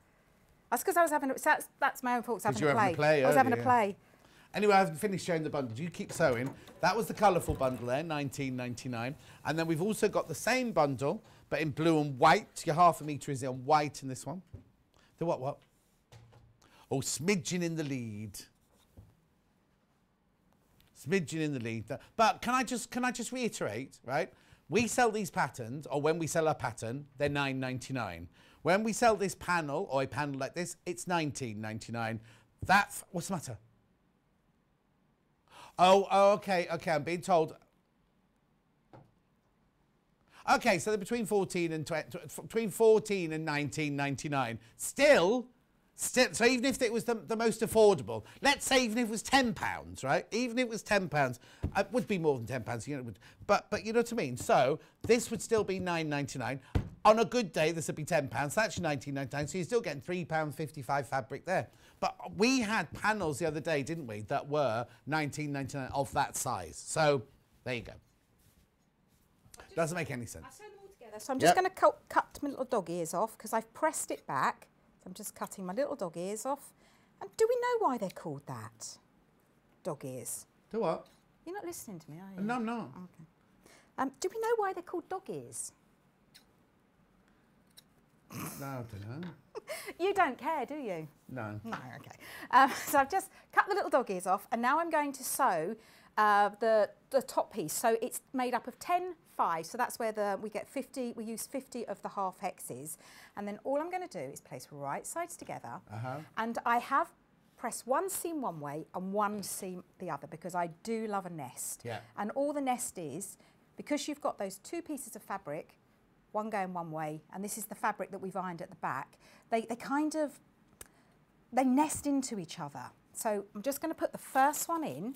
That's because I was having that's my own fault. I was having a play. I was having a play. Anyway, I haven't finished showing the bundles. You keep sewing. That was the colourful bundle there, $19.99. And then we've also got the same bundle, but in blue and white. Your 1/2 metre is on white in this one. The what? Oh, smidgen in the lead. Smidgen in the lead. But can I just reiterate, right? We sell these patterns, or when we sell a pattern, they're $9.99. When we sell this panel, or a panel like this, it's $19.99. What's the matter? Oh, okay, I'm being told. Okay, so they're between 14 and $19.99. Still, so even if it was the most affordable, let's say even if it was £10, right? Even if it was £10, it would be more than £10, you know. But you know what I mean. So this would still be $9.99. On a good day, this would be £10. That's $19.99. So you're still getting £3.55 fabric there. But we had panels the other day, didn't we, that were $19.99 of that size. So there you go. Doesn't make any sense. I sew them all together. So I'm just going to cut my little dog ears off because I've pressed it back. So I'm just cutting my little dog ears off. And do we know why they're called that? Dog ears. Do what? You're not listening to me, are you? No, I'm not. Okay. Do we know why they're called dog ears? No, I don't know. You don't care, do you? No. No, okay. So I've just cut the little dog ears off, and now I'm going to sew the top piece. So it's made up of 10 5, so that's where we get 50. We use 50 of the 1/2 hexes, and then all I'm going to do is place right sides together, and I have press one seam one way and one seam the other, because I do love a nest. Yeah. And all the nest is, because you've got those two pieces of fabric, one going one way, and this is the fabric that we've ironed at the back, they nest into each other. So I'm just going to put the first one in,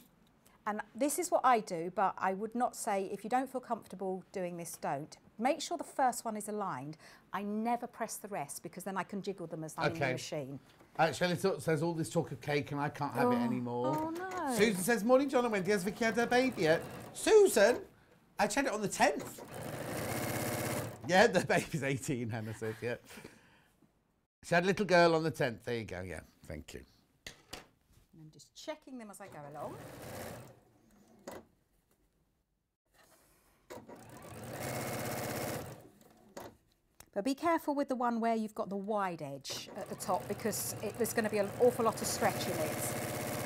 and this is what I do, but I would not say, if you don't feel comfortable doing this, don't. Make sure the first one is aligned. I never press the rest, because then I can jiggle them as I'm in the machine. Actually, it says all this talk of cake and I can't have it anymore. Oh no. Susan says, morning John and Wendy, has Vicky had her baby yet? Susan, I checked it on the 10th. Yeah, the baby's 18, Hannah said, yeah. She had a little girl on the 10th. There you go, yeah, thank you. I'm just checking them as I go along. But be careful with the one where you've got the wide edge at the top, because there's going to be an awful lot of stretch in it.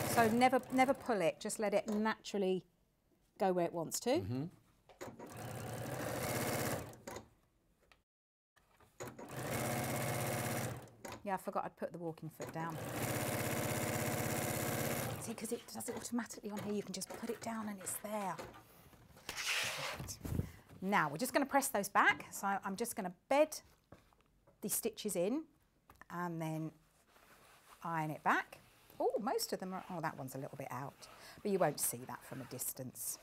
So never pull it, just let it naturally go where it wants to. Mm-hmm. Yeah, I forgot I'd put the walking foot down. See, because it does it automatically on here, you can just put it down and it's there. Right. Now, we're just going to press those back. So I'm just going to bed the stitches in and then iron it back. Oh, most of them are, oh, that one's a little bit out, but you won't see that from a distance.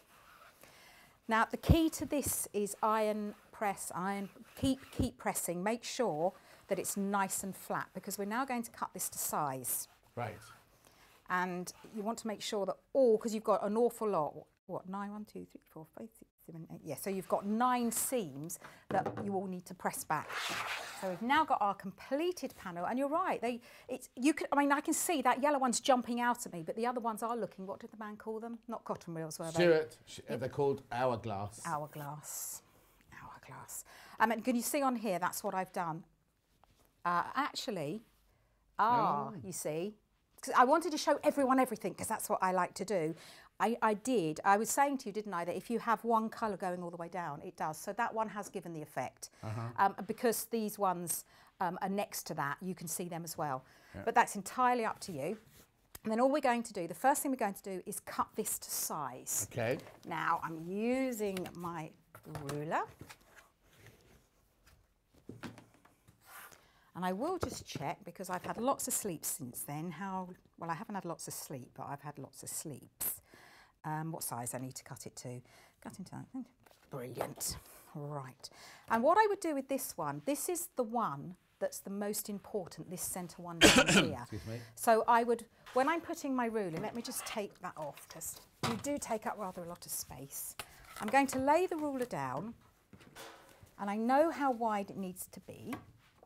Now, the key to this is iron, press, iron, keep pressing. Make sure that it's nice and flat, because we're now going to cut this to size. Right. And you want to make sure that all, because you've got an awful lot, what, 9, 1, 2, 3, 4, 5, 6, 7, 8, yeah, so you've got 9 seams that you all need to press back. So we've now got our completed panel, and you're right, I can see that yellow one's jumping out at me, but the other ones are looking, what did the man call them? Not cotton reels, were they? Stuart, they're called hourglass. Hourglass. Hourglass. And can you see on here, that's what I've done. You see, because I wanted to show everyone everything, because that's what I like to do. I was saying to you, didn't I, that if you have one colour going all the way down, it does. So that one has given the effect. Because these ones are next to that, you can see them as well. Yeah. But that's entirely up to you. And then all we're going to do, the first thing we're going to do is cut this to size. Okay. Now, I'm using my ruler. And I will just check, because I've had lots of sleep since then, well, I haven't had lots of sleep, but I've had lots of sleeps. What size I need to cut it to. Cut into that. Brilliant. Right. And what I would do with this one, this is the one that's the most important, this centre one down here. Excuse me. So I would, when I'm putting my ruler, let me just take that off, because you do take up rather a lot of space. I'm going to lay the ruler down, and I know how wide it needs to be.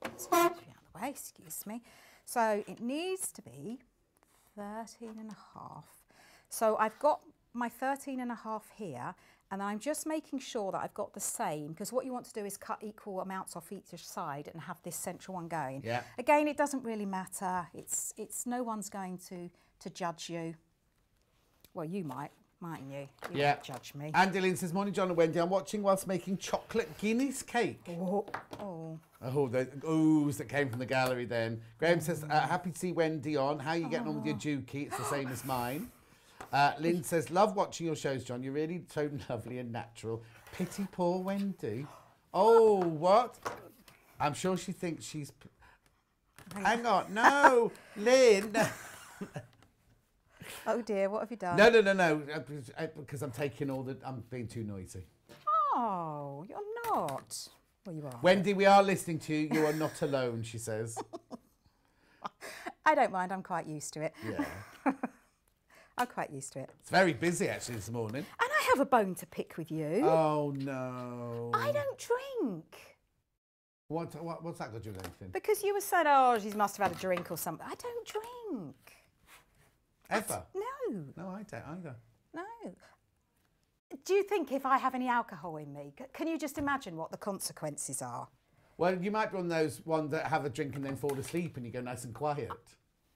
Let's move it out of the way, excuse me. So it needs to be 13.5. So I've got my 13.5 here, and I'm just making sure that I've got the same, because what you want to do is cut equal amounts off each side and have this central one going. Yeah. Again, it doesn't really matter. It's no one's going to judge you. Well, you mightn't you? You Yeah. might judge me. Andy Lynn says, morning John and Wendy, I'm watching whilst making chocolate Guinness cake. Oh. Oh, the oohs that came from the gallery then. Graham says, happy to see Wendy on. How are you getting on with your dookie? It's the same as mine. Lynn says, love watching your shows, John. You're really so lovely and natural. Pity poor Wendy. Oh, what? I'm sure she thinks she's... Hang on. No, Lynn. Oh dear, what have you done? No. Because I'm being too noisy. Oh, you're not. Well, you are. Wendy, we are listening to you. You are not alone, she says. I don't mind. I'm quite used to it. Yeah. I'm quite used to it. It's very busy, actually, this morning. And I have a bone to pick with you. Oh, no. I don't drink. What's that got to do with anything? Because you were saying, oh, she must have had a drink or something. I don't drink. Ever? No. No, I don't either. No. Do you think if I have any alcohol in me, can you just imagine what the consequences are? Well, you might be one of those ones that have a drink and then fall asleep and you go nice and quiet,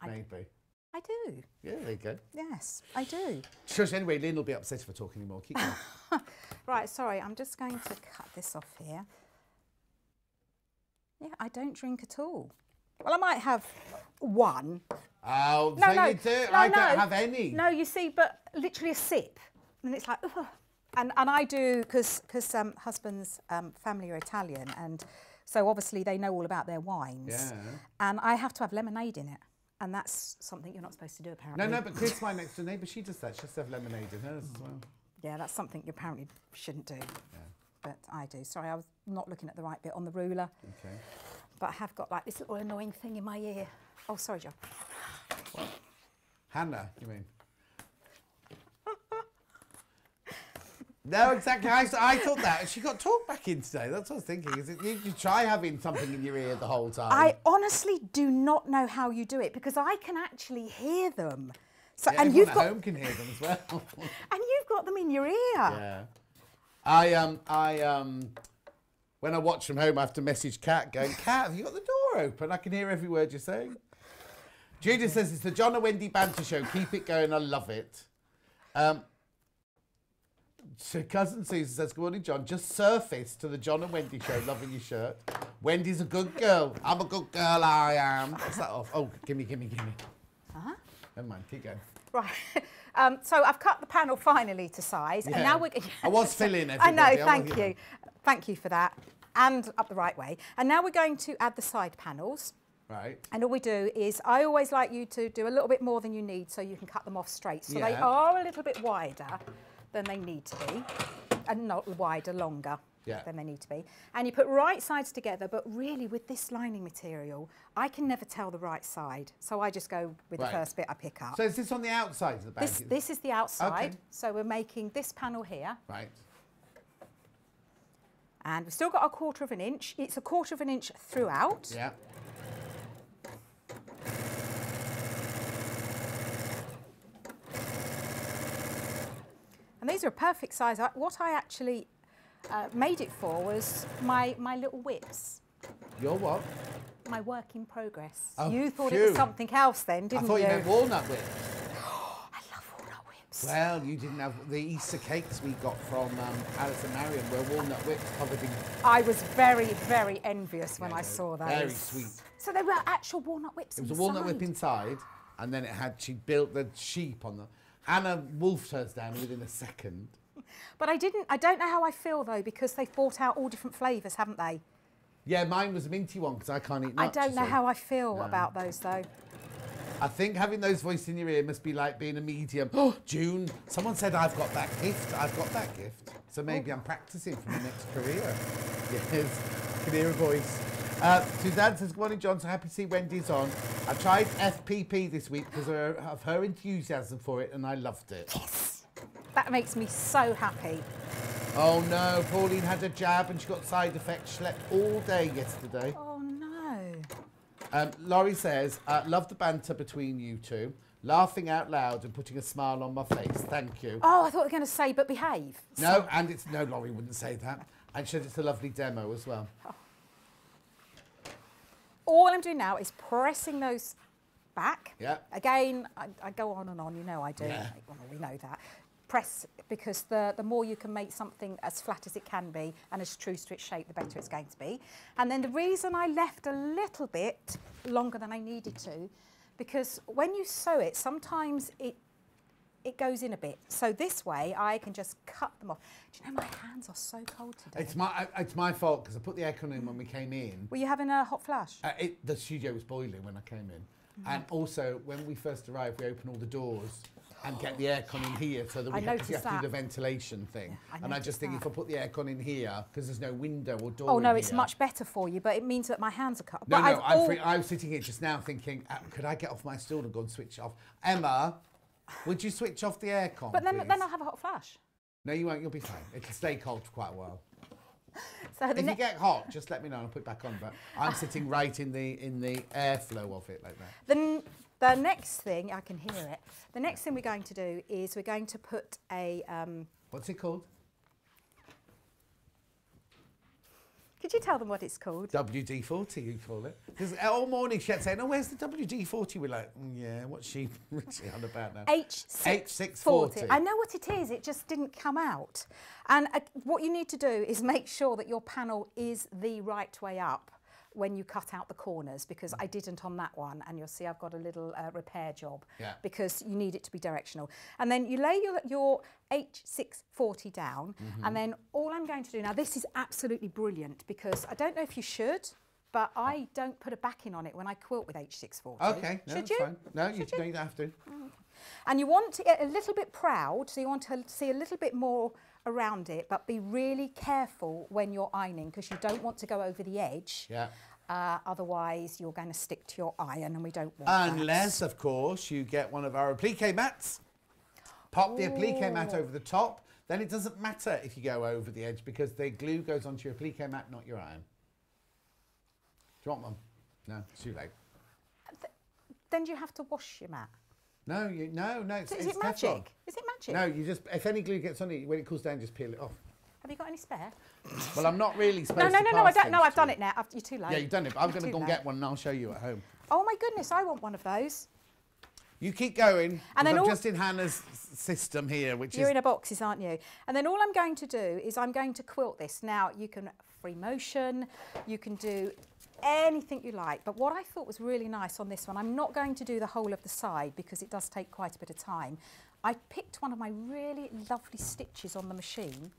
maybe. I do. Yeah, there you go. Yes, I do. Shush, anyway, Lynn will be upset if I talk anymore. Keep going. Right, sorry, I'm just going to cut this off here. Yeah, I don't drink at all. Well, I might have one. Oh, No, so no, you do? no, I no. don't have any. No, you see, but literally a sip. And it's like, ugh. And I do, because husband's family are Italian, and so obviously they know all about their wines. Yeah. And I have to have lemonade in it. And that's something you're not supposed to do, apparently. No, but Chris, my next door neighbour, she does that. She has to have lemonade in hers as well. Yeah, that's something you apparently shouldn't do. Yeah. But I do. Sorry, I was not looking at the right bit on the ruler. Okay. But I have got like this little annoying thing in my ear. Oh, sorry, John. What? Hannah, you mean? No, exactly. I thought that. She got talk back in today. That's what I was thinking. Is it, you try having something in your ear the whole time. I honestly do not know how you do it because I can actually hear them. So, yeah, and everyone you've at got home can hear them as well. and you've got them in your ear. Yeah. When I watch from home, I have to message Kat going, Kat, have you got the door open? I can hear every word you're saying. Judith says, it's the John and Wendy banter show. Keep it going. I love it. So Cousin Susan says, good morning, John. Just surfaced to the John and Wendy show. Loving your shirt. Wendy's a good girl. I'm a good girl, I am. What's that off? Oh, gimme. Uh-huh. Never mind, keep going. Right. So I've cut the panel finally to size. Yeah. And now we're... I was filling everybody. I know, thank you. Thank you for that. And up the right way. And now we're going to add the side panels. Right. And all we do is, I always like you to do a little bit more than you need so you can cut them off straight. So they are a little bit wider than they need to be, and not wider, longer than they need to be. And you put right sides together, but really with this lining material, I can never tell the right side. So I just go with the first bit I pick up. So is this on the outside of the bag? This is the outside. Okay. So we're making this panel here. Right. And we've still got a 1/4 of an inch. It's a 1/4 of an inch throughout. Yeah. And these are a perfect size. What I actually made it for was my little whips. Your what? My work in progress. Oh, you thought it was something else then, didn't you? I thought you meant walnut whips. I love walnut whips. Well, you didn't have the Easter cakes we got from Alice and Marion were walnut whips covered in... I was very, very envious when I saw those. Very sweet. So they were actual walnut whips. It was a walnut whip inside, and then she built the sheep on the... Hannah wolfed hers down within a second. But I don't know how I feel though, because they've brought out all different flavours, haven't they? Yeah, mine was a minty one because I can't eat nuts. I don't know how I feel about those though. I think having those voices in your ear must be like being a medium. Oh, June, someone said I've got that gift. I've got that gift. So maybe I'm practicing for my next career. Yes, I can hear a voice. Suzanne says, good morning, John. So happy to see Wendy's on. I tried FPP this week because of her enthusiasm for it, and I loved it. Yes. That makes me so happy. Oh, no. Pauline had a jab and she got side effects. She slept all day yesterday. Oh, no. Laurie says, love the banter between you two. Laughing out loud and putting a smile on my face. Thank you. Oh, I thought you were going to say, but behave. No, and it's... No, Laurie wouldn't say that. And she said it's a lovely demo as well. Oh. All I'm doing now is pressing those back. Yeah. Again, I go on and on, you know I do. Yeah. Well, we know that. Press, because the more you can make something as flat as it can be and as true to its shape, the better it's going to be. And then the reason I left a little bit longer than I needed to, because when you sew it, sometimes it goes in a bit. So this way, I can just cut them off. Do you know, my hands are so cold today. It's my fault because I put the aircon in when we came in. Were you having a hot flash? The studio was boiling when I came in. And also, when we first arrived, we opened all the doors and get the aircon in here so that we have to do the ventilation thing. Yeah, and I just think if I put the aircon in here, because there's no window or door Oh, no, in it's here, much better for you, but it means that my hands are cut. No, but I was sitting here just now thinking, could I get off my stool and go and switch off? Emma, would you switch off the aircon, But then please? I'll have a hot flash. No, you won't. You'll be fine. It'll stay cold for quite a while. So if you get hot, just let me know and I'll put it back on. But I'm sitting right in the airflow of it like that. The next thing, I can hear it, the next thing we're going to do is we're going to put a... What's it called? Could you tell them what it's called? WD-40, you call it. Because all morning she had saying, oh, where's the WD-40? We're like, yeah, what's she on about now? H640. I know what it is, it just didn't come out. And what you need to do is make sure that your panel is the right way up when you cut out the corners, because I didn't on that one, and you'll see I've got a little repair job, because you need it to be directional. And then you lay your H640 down, and then all I'm going to do now, this is absolutely brilliant, because I don't know if you should, but I don't put a backing on it when I quilt with H640. Okay, no, should that's you? fine. No, you don't have to. And you want to get a little bit proud, so you want to see a little bit more around it, but be really careful when you're ironing, because you don't want to go over the edge. Yeah. Otherwise, you're going to stick to your iron, and we don't want that. Unless, of course, you get one of our applique mats. Pop the applique mat over the top. Then it doesn't matter if you go over the edge, because the glue goes onto your applique mat, not your iron. Do you want one? No, it's too late. Then do you have to wash your mat? No, no. Is it magic? Teflon. Is it magic? No, you just, if any glue gets on it, when it cools down, just peel it off. Have you got any spare? Well, I'm not really supposed to. No, I don't. No, I've done you. it now. You're too late. Yeah, you've done it, but I'm going to go and get one and I'll show you at home. Oh my goodness, I want one of those. You keep going, and then I'm just in Hannah's system here, which you're in a boxes, aren't you? And then all I'm going to do is I'm going to quilt this. Now, you can free motion, you can do anything you like, but what I thought was really nice on this one, I'm not going to do the whole of the side because it does take quite a bit of time. I picked one of my really lovely stitches on the machine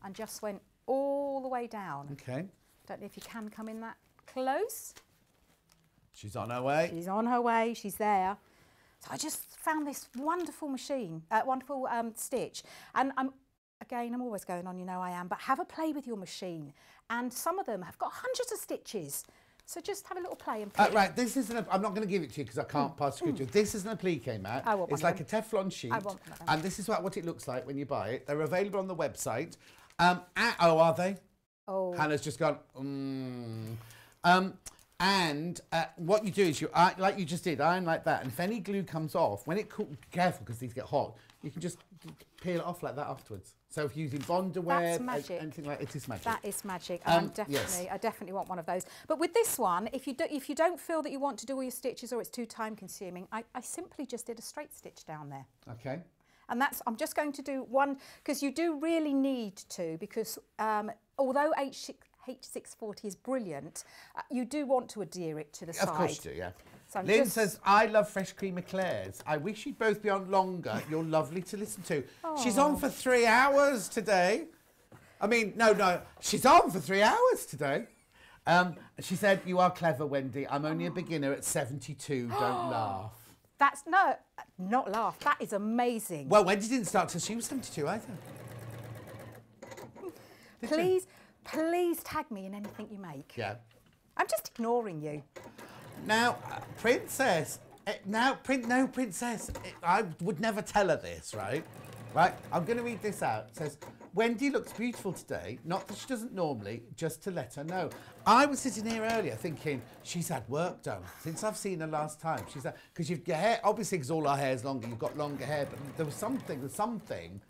and just went all the way down. Okay. Don't know if you can come in that close. She's on her way. She's on her way, she's there. So I just found this wonderful machine, wonderful stitch. And I'm always going on, you know I am, but have a play with your machine. And some of them have got hundreds of stitches. So just have a little play and pick. Right, this isn't, I'm not going to give it to you because I can't pass it to you. This is an applique mat. I want it's one like a Teflon sheet. I want one of them. And this is what it looks like when you buy it. They're available on the website. Oh, are they? Oh. Hannah's just gone, and what you do is you, like you just did, iron like that. And if any glue comes off, when it careful because these get hot, you can just peel it off like that afterwards. So if you're using Bondaware, anything like it is magic. That is magic. I definitely want one of those. But with this one, if you don't feel that you want to do all your stitches or it's too time consuming, I simply just did a straight stitch down there. Okay. And I'm just going to do one, because you do really need to, because although H640 is brilliant, you do want to adhere it to the side. Of course you do, yeah. So Lynn says, I love fresh cream eclairs. I wish you'd both be on longer. You're lovely to listen to. Oh. She's on for 3 hours today. I mean, no, she's on for 3 hours today. She said, you are clever, Wendy. I'm only a beginner at 72. Don't laugh. That's, not laugh. That is amazing. Well, Wendy didn't start till she was 72 either. Please tag me in anything you make. Yeah. I'm just ignoring you. Now, Princess, Princess, I would never tell her this, right? Right, I'm going to read this out. It says, Wendy looks beautiful today, not that she doesn't normally, just to let her know. I was sitting here earlier thinking, she's had work done. Since I've seen her last time, she's had, because your hair, obviously because all our hair is longer, you've got longer hair, but there's something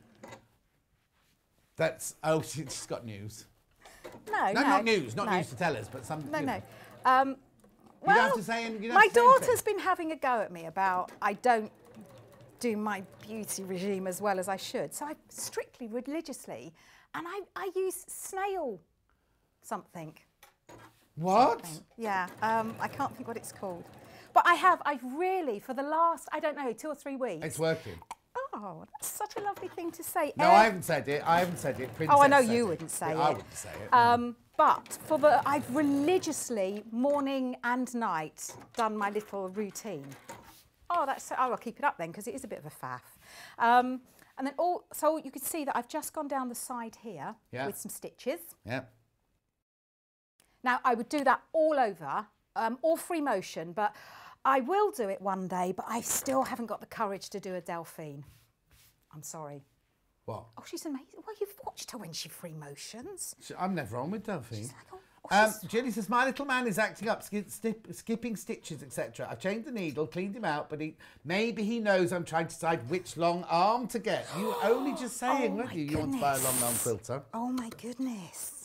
that's, oh, she's got news. No, not news to tell us, but something. No. You don't have to say anything. My daughter's been having a go at me about I don't do my beauty regime as well as I should. So I strictly, religiously, and I use snail something. What? Something. Yeah, I can't think what it's called. But I've really, for the last, I don't know, 2 or 3 weeks. It's working. Oh, that's such a lovely thing to say. No, I haven't said it. Princess I know you wouldn't say it. I wouldn't say it. But I've religiously, morning and night, done my little routine. Oh, I'll keep it up then, because it is a bit of a faff. And then so you can see that I've just gone down the side here with some stitches. Yeah. Now, I would do that all over, all free motion, but I will do it one day, but I still haven't got the courage to do a Delphine. I'm sorry. What? Oh, she's amazing. Well, you've watched her when she free motions. I'm never on with Delphine. She's like, Julie says, my little man is acting up, skipping stitches, etc. I've changed the needle, cleaned him out, but maybe he knows I'm trying to decide which long arm to get. You were only just saying, weren't you? You want to buy a long arm quilter. Oh, my goodness.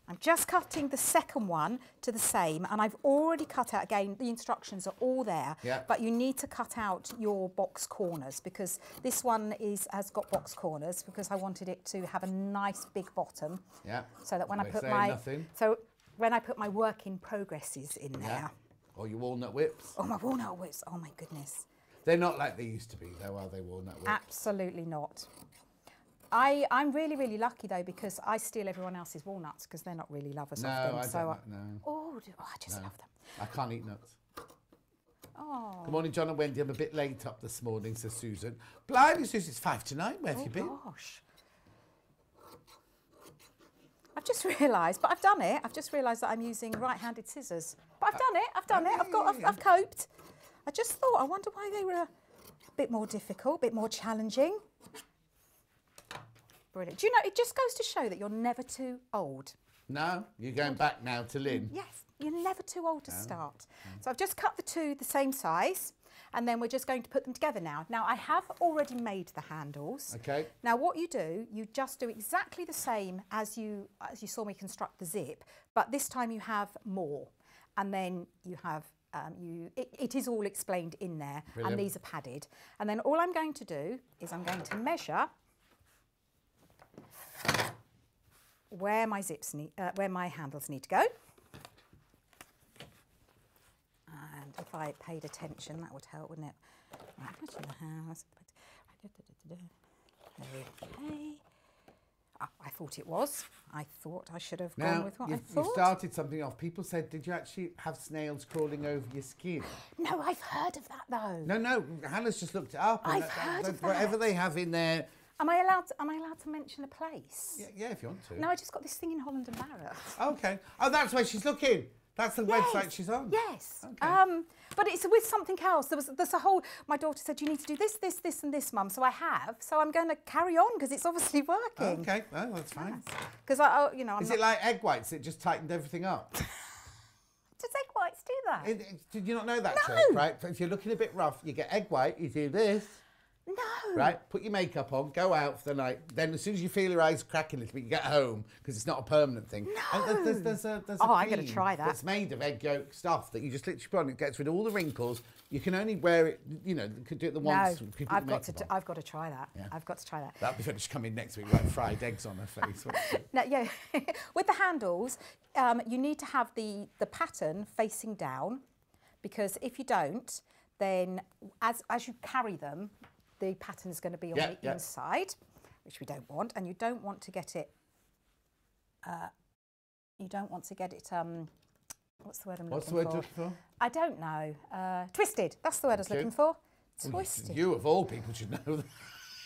I'm just cutting the second one to the same, and I've already cut out, again, the instructions are all there, but you need to cut out your box corners, because this one has got box corners, because I wanted it to have a nice big bottom. Yeah. So that when I put nothing. So when I put my work in progresses in there. Yeah. Or your walnut whips. Oh, my walnut whips. Oh, my goodness. They're not like they used to be, though, are they, walnut whips? Absolutely not. I'm really, really lucky, though, because I steal everyone else's walnuts because they're not really lovers of them. I so don't know. Oh, I just love them. I can't eat nuts. Oh. Good morning, John and Wendy. I'm a bit late up this morning, says Susan. Blimey, Susan, it's 5 to 9. Where have you been? Gosh. I've just realised, but I've done it. I've just realised that I'm using right-handed scissors. But I've done it. I've done it. I've coped. I just thought, I wonder why they were a bit more difficult, a bit more challenging. Brilliant. Do you know, it just goes to show that you're never too old. No, you're going back now to Lynn. Yes, you're never too old to start. So I've just cut the two the same size, and then we're just going to put them together now. Now, I have already made the handles. Okay. Now, what you do, you just do exactly the same as you saw me construct the zip, but this time you have more. And then you have, it is all explained in there. Brilliant. And these are padded. And then all I'm going to do is I'm going to measure where my where my handles need to go. And if I paid attention, that would help, wouldn't it? Right, okay. Oh, I thought it was. I thought I should have gone with what I thought. You started something off. People said, did you actually have snails crawling over your skin? No, I've heard of that though. No. Hannah's just looked it up. I've heard of that. Whatever they have in there. Am I allowed to mention a place? Yeah, if you want to. No, I just got this thing in Holland and Barrett. Okay. Oh, that's where she's looking. That's the website she's on. Yes. Okay. But it's with something else. There's a whole. My daughter said you need to do this, and this, Mum. So I have. So I'm going to carry on because it's obviously working. Okay. Oh, that's fine. Because Is it like egg whites? It just tightened everything up. Does egg whites do that? Did you not know that? No. Trick, right. If you're looking a bit rough, you get egg white. You do this. No. Right, put your makeup on, go out for the night. Then as soon as you feel your eyes cracking a little bit, you get home because it's not a permanent thing. No. And there's a I'm cream going to try that. That's made of egg yolk stuff that you just literally put on. It gets rid of all the wrinkles. You can only wear it, you could do it the once. No, I've got to try that. Yeah. I've got to try that. That'll be finished coming next week, like fried eggs on her face. No, yeah. With the handles, you need to have the pattern facing down because if you don't, then as you carry them, the pattern is going to be on the inside, which we don't want, and you don't want to get it. What's the word I'm looking for? What's the word you're looking for? I don't know. Twisted. That's the word I was looking for. Twisted. You of all people should know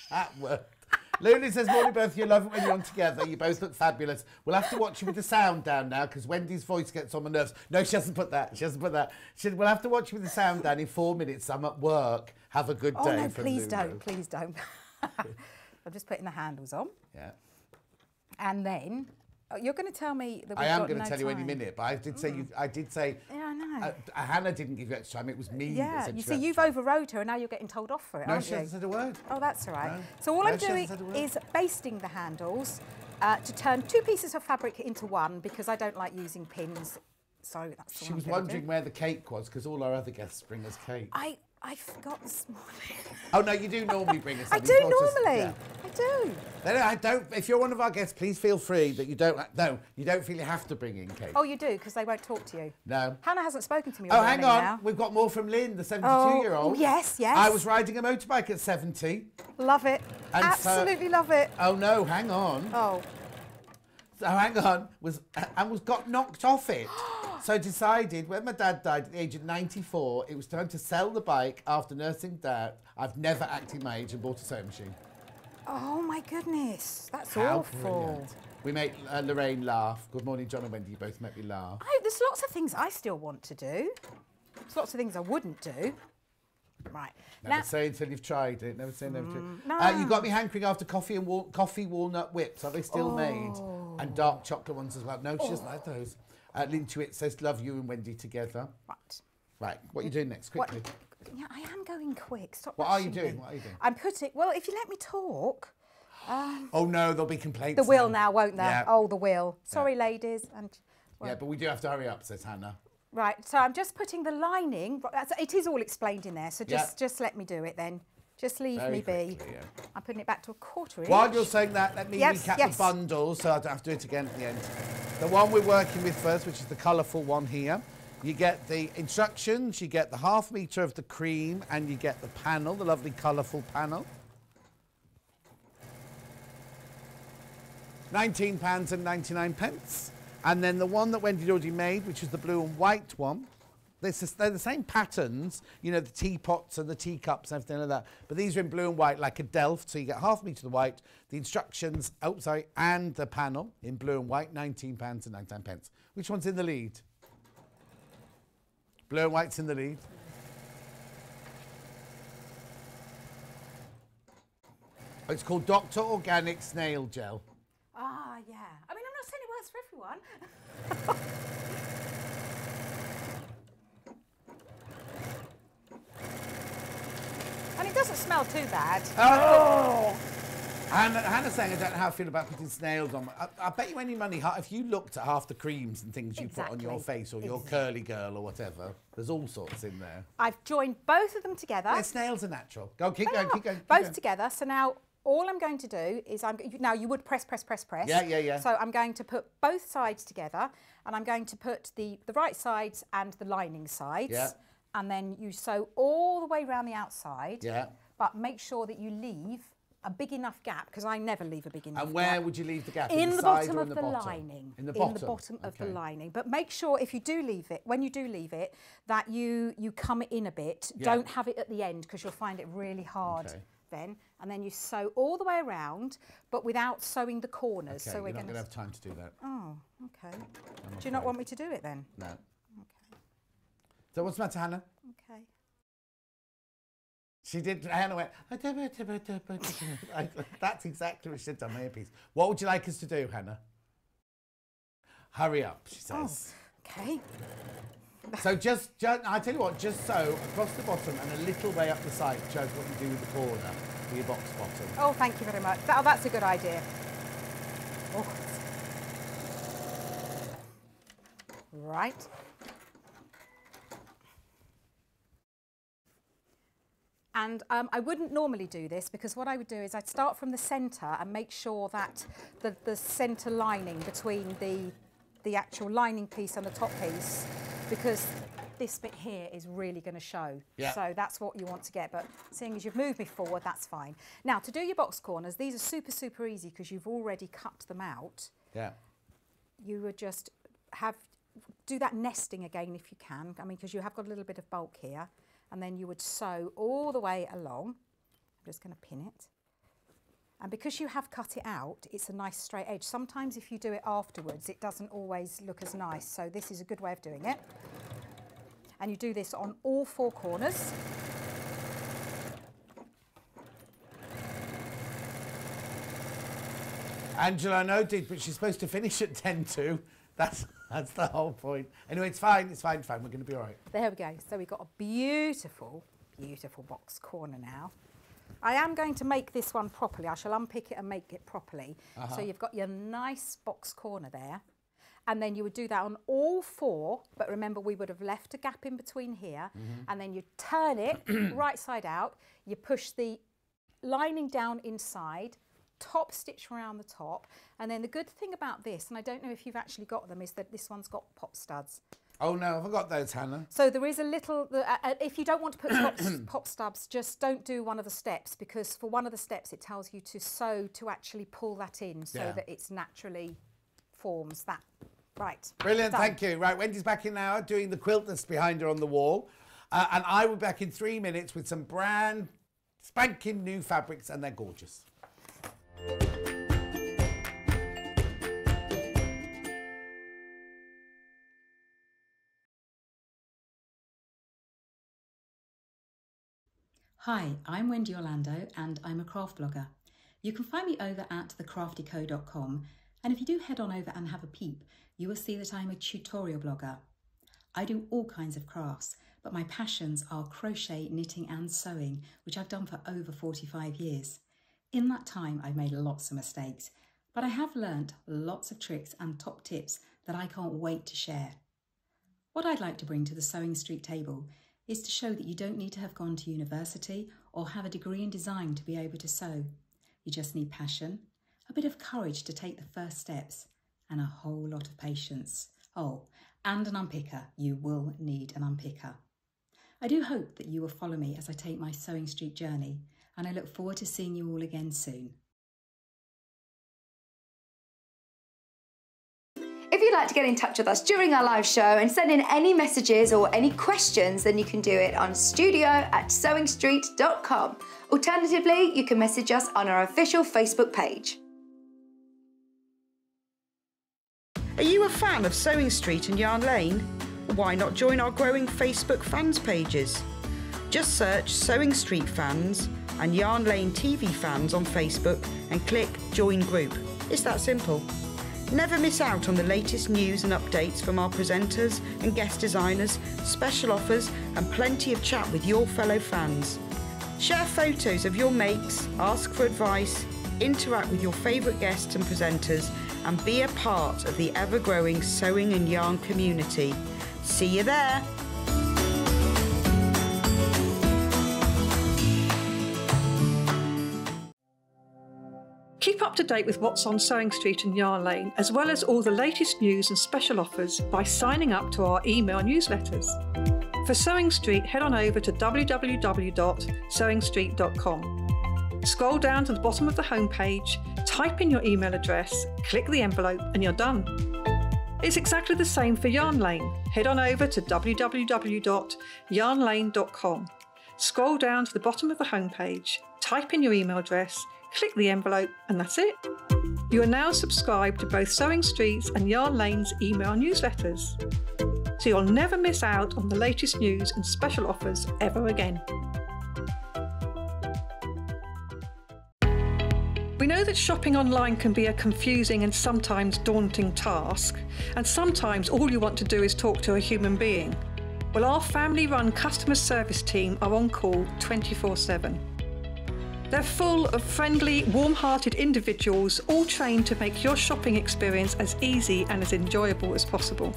that word. Lily says, morning both, you love it when you're on together. You both look fabulous. We'll have to watch you with the sound down now because Wendy's voice gets on my nerves. No, she hasn't put that. We'll have to watch you with the sound down in 4 minutes. I'm at work. Have a good day. Oh, no, from please Lulu. don't. Please don't. I'm just putting the handles on. Yeah. And then, you're going to tell me that we've I am got going to no tell you any time. minute, but I did say. Yeah, I know. Hannah didn't give you extra time. It was me. Yeah, that said you she see, had you've time. overrode her and now you're getting told off for it, No, aren't she you? hasn't said a word. Oh, that's all right. No. So all I'm she doing hasn't said a word. is basting the handles to turn 2 pieces of fabric into one because I don't like using pins. So that's She was wondering where the cake was because all our other guests bring us cake. I forgot this morning. Oh no, you do normally bring us. I do normally. I do. No, I don't. If you're one of our guests, please feel free that you don't. No, you don't feel you have to bring in cake. Oh, you do because they won't talk to you. No. Hannah hasn't spoken to me. All hang on. now. We've got more from Lynn, the 72-year-old. Oh, yes. I was riding a motorbike at 70. Love it. And absolutely love it. Oh no, hang on. Oh. So hang on, got knocked off it. So I decided when my dad died at the age of 94, it was time to sell the bike after nursing Dad. I've never acted my age and bought a sewing machine. Oh my goodness, that's How awful. Brilliant. We made Lorraine laugh. Good morning, John and Wendy. You both make me laugh. There's lots of things I still want to do. There's lots of things I wouldn't do. Right. Never say until you've tried it. Never say never. No. You got me hankering after coffee walnut whips. Are they still made? And dark chocolate ones as well. No, she doesn't like those. Lintuit says, love you and Wendy together. Right. Right. What are you doing next? Quickly. Yeah, I am going quick. Stop. What are you rushing doing? me. What are you doing? I'm putting. Well, if you let me talk. Oh no, there'll be complaints. The will now, won't there? Yeah. Oh, the will. Sorry, ladies. And yeah, but we do have to hurry up, says Hannah. Right. So I'm just putting the lining. It is all explained in there. So just let me do it then. Just leave Very me quickly, be. yeah. I'm putting it back to a 1/4 inch. While you're saying that, let me Yes, recap yes. the bundle so I don't have to do it again at the end. the one we're working with first, which is the colourful one here. You get the instructions, you get the ½ metre of the cream, and you get the panel, the lovely colourful panel. £19.99. And then the one that Wendy'd already made, which is the blue and white one. They're the same patterns, you know, the teapots and the teacups and everything like that. But these are in blue and white, like a Delft. So you get ½ metre of the white, the instructions, and the panel in blue and white, £19.99. Which one's in the lead? Blue and white's in the lead. It's called Dr. Organic Snail Gel. Ah, yeah. I mean, I'm not saying it works for everyone. And it doesn't smell too bad. Oh! Hannah's saying, I don't know how I feel about putting snails on. I bet you any money, if you looked at half the creams and things you put on your face or your curly girl or whatever, there's all sorts in there. I've joined both of them together. Yeah, snails are natural. Go, keep going, keep going. Both together. So now all I'm going to do is, now you would press. Yeah. So I'm going to put both sides together, and I'm going to put the right sides and the lining sides. Yeah. And then you sew all the way around the outside. Yeah. But make sure that you leave a big enough gap, because I never leave a big enough gap. And where would you leave the gap? In the side bottom or of in the bottom? lining. In the bottom? In the bottom of the lining. But make sure if you do leave it, when you do leave it, that you come in a bit. Yeah. Don't have it at the end, because you'll find it really hard then. And then you sew all the way around, but without sewing the corners. Okay, So we're not going to have time to do that. Oh, okay. Do you not want me to do it then? No. Okay. So what's the matter, Hannah? Okay. She did, Hannah went, that's exactly what she did on my earpiece. What would you like us to do, Hannah? Hurry up, she says. Oh, okay. So just, I tell you what, just sew across the bottom and a little way up the side shows what you do with the corner for your box bottom. Oh, thank you very much. That's a good idea. Oh. Right. And I wouldn't normally do this, because what I would do is I'd start from the centre and make sure that the centre lining between the actual lining piece and the top piece, because this bit here is really going to show. Yeah. So that's what you want to get. But seeing as you've moved me forward, that's fine. Now, to do your box corners, these are super, super easy because you've already cut them out. Yeah. You would just do that nesting again if you can. I mean, because you have got a little bit of bulk here. And then you would sew all the way along. I'm just going to pin it. And because you have cut it out, it's a nice straight edge. Sometimes if you do it afterwards, it doesn't always look as nice. So this is a good way of doing it. And you do this on all 4 corners. Angela, I know, but she's supposed to finish at 10 to. That's the whole point. Anyway, it's fine. We're going to be all right. There we go. So we've got a beautiful, beautiful box corner now. I am going to make this one properly. I shall unpick it and make it properly. So you've got your nice box corner there. And then you would do that on all 4. But remember, we would have left a gap in between here. And then you turn it right side out. You push the lining down inside, top stitch around the top. And then the good thing about this, and I don't know if you've actually got them, is that this one's got pop studs. Oh no, I forgot those, Hannah. So there is a little, if you don't want to put pop stubs, just don't do one of the steps, because for one of the steps it tells you to sew to actually pull that in so that it's naturally forms that. Right. Brilliant, done. thank you. Right, Wendy's back in now doing the quilt that's behind her on the wall. And I will be back in 3 minutes with some brand spanking new fabrics, and they're gorgeous. Hi, I'm Wendy Orlando and I'm a craft blogger. You can find me over at thecraftyco.com, and if you do head on over and have a peep, you will see that I'm a tutorial blogger. I do all kinds of crafts, but my passions are crochet, knitting and sewing, which I've done for over 45 years. In that time, I've made lots of mistakes, but I have learnt lots of tricks and top tips that I can't wait to share. What I'd like to bring to the Sewing Street table is to show that you don't need to have gone to university or have a degree in design to be able to sew. You just need passion, a bit of courage to take the first steps, and a whole lot of patience. Oh, and an unpicker. You will need an unpicker. I do hope that you will follow me as I take my Sewing Street journey, and I look forward to seeing you all again soon. If you'd like to get in touch with us during our live show and send in any messages or any questions, then you can do it on studio@sewingstreet.com. Alternatively, you can message us on our official Facebook page. Are you a fan of Sewing Street and Yarn Lane? Why not join our growing Facebook fans pages? Just search Sewing Street Fans and Yarn Lane TV Fans on Facebook and click Join Group. It's that simple. Never miss out on the latest news and updates from our presenters and guest designers, special offers and plenty of chat with your fellow fans. Share photos of your makes, ask for advice, interact with your favourite guests and presenters and be a part of the ever-growing sewing and yarn community. See you there! Keep up to date with what's on Sewing Street and Yarn Lane, as well as all the latest news and special offers by signing up to our email newsletters. For Sewing Street, head on over to www.sewingstreet.com. Scroll down to the bottom of the homepage, type in your email address, click the envelope, and you're done. It's exactly the same for Yarn Lane. Head on over to www.yarnlane.com. Scroll down to the bottom of the homepage, type in your email address, click the envelope, and that's it. You are now subscribed to both Sewing Street's and Yarn Lane's email newsletters, so you'll never miss out on the latest news and special offers ever again. We know that shopping online can be a confusing and sometimes daunting task, and sometimes all you want to do is talk to a human being. Well, our family-run customer service team are on call 24/7. They're full of friendly, warm-hearted individuals, all trained to make your shopping experience as easy and as enjoyable as possible.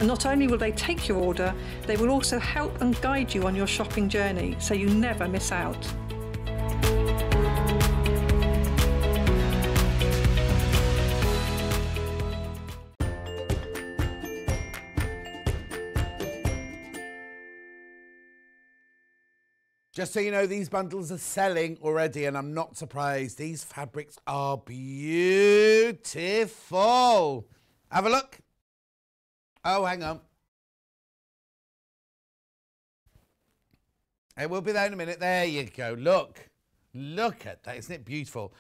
And not only will they take your order, they will also help and guide you on your shopping journey, so you never miss out. Just so you know, these bundles are selling already, and I'm not surprised. These fabrics are beautiful. Have a look. Oh, hang on. It will be there in a minute. There you go. Look. Look at that. Isn't it beautiful?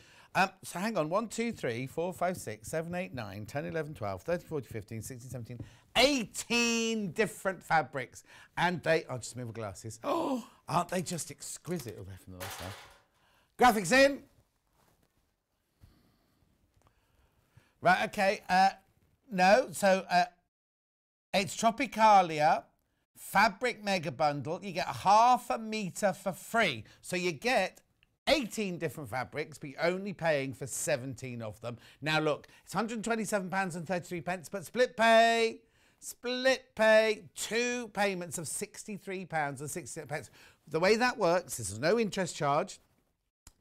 So hang on. 1, 2, 3, 4, 5, 6, 7, 8, 9, 10, 11, 12, 13, 14, 15, 16, 17, 18 different fabrics. And they... I'll just move my glasses. Oh, aren't they just exquisite? Oh, they're from the last time. Graphics in. Right, okay. No, so it's Tropicalia Fabric Mega Bundle. You get 1/2 metre for free. So you get 18 different fabrics, but you're only paying for 17 of them. Now look, it's £127.33, but split pay, 2 payments of £63.68. The way that works, there's no interest charge.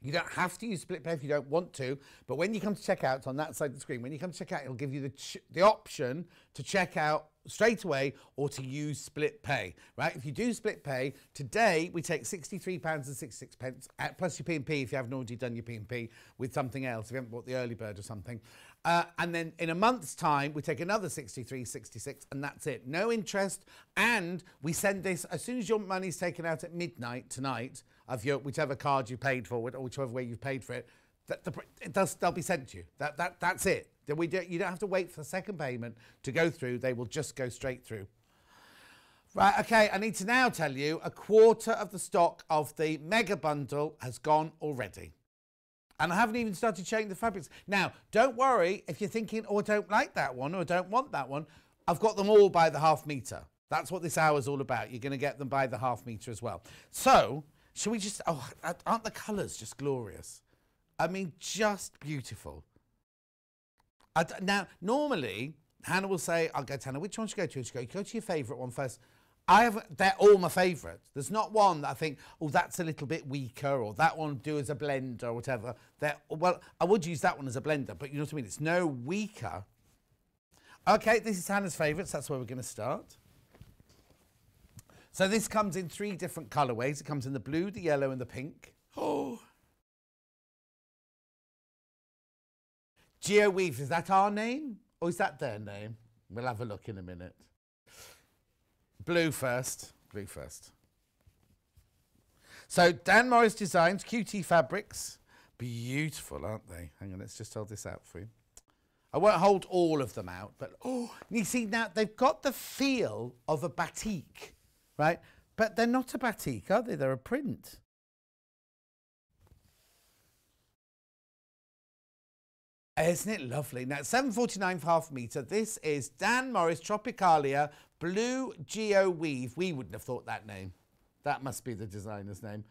You don't have to use split pay if you don't want to, but when you come to check out, it's on that side of the screen, when you come to check out, it'll give you the option to check out straight away or to use split pay, right? If you do split pay, today we take £63.66 plus your P&P if you haven't already done your P&P with something else, if you haven't bought the early bird or something. And then in a month's time, we take another £63.66 and that's it. No interest. And we send this, as soon as your money's taken out at midnight tonight, of your whichever card you paid for, or whichever way you've paid for it, they'll be sent to you. That's it. You don't have to wait for the second payment to go through. They will just go straight through. Right, okay, I need to now tell you 1/4 of the stock of the mega bundle has gone already. And I haven't even started showing the fabrics. Now, don't worry if you're thinking, oh, I don't like that one or I don't want that one. I've got them all by the 1/2 metre. That's what this hour is all about. You're going to get them by the 1/2 metre as well. So, shall we just... Oh, aren't the colours just glorious? I mean, just beautiful. Now, normally, Hannah will say, I'll go to Hannah, which one should you go to? She'll go to your favourite one first. They're all my favourites. There's not one that I think, oh, that's a little bit weaker, or that one do as a blend or whatever. Well, I would use that one as a blender, but you know what I mean? It's no weaker Okay, this is Hannah's favourites. That's where we're going to start. So this comes in 3 different colourways. It comes in the blue, the yellow and the pink. Oh. GeoWeave, is that our name or is that their name? We'll have a look in a minute. Blue first. Blue first. So Dan Morris Designs, QT Fabrics. Beautiful, aren't they? Hang on, let's just hold this out for you. I won't hold all of them out, but oh, you see now they've got the feel of a batik, right? But they're not a batik, are they? They're a print. Isn't it lovely? Now, $7.49 for half a metre. This is Dan Morris Tropicalia Blue Geo Weave. We wouldn't have thought that name. That must be the designer's name.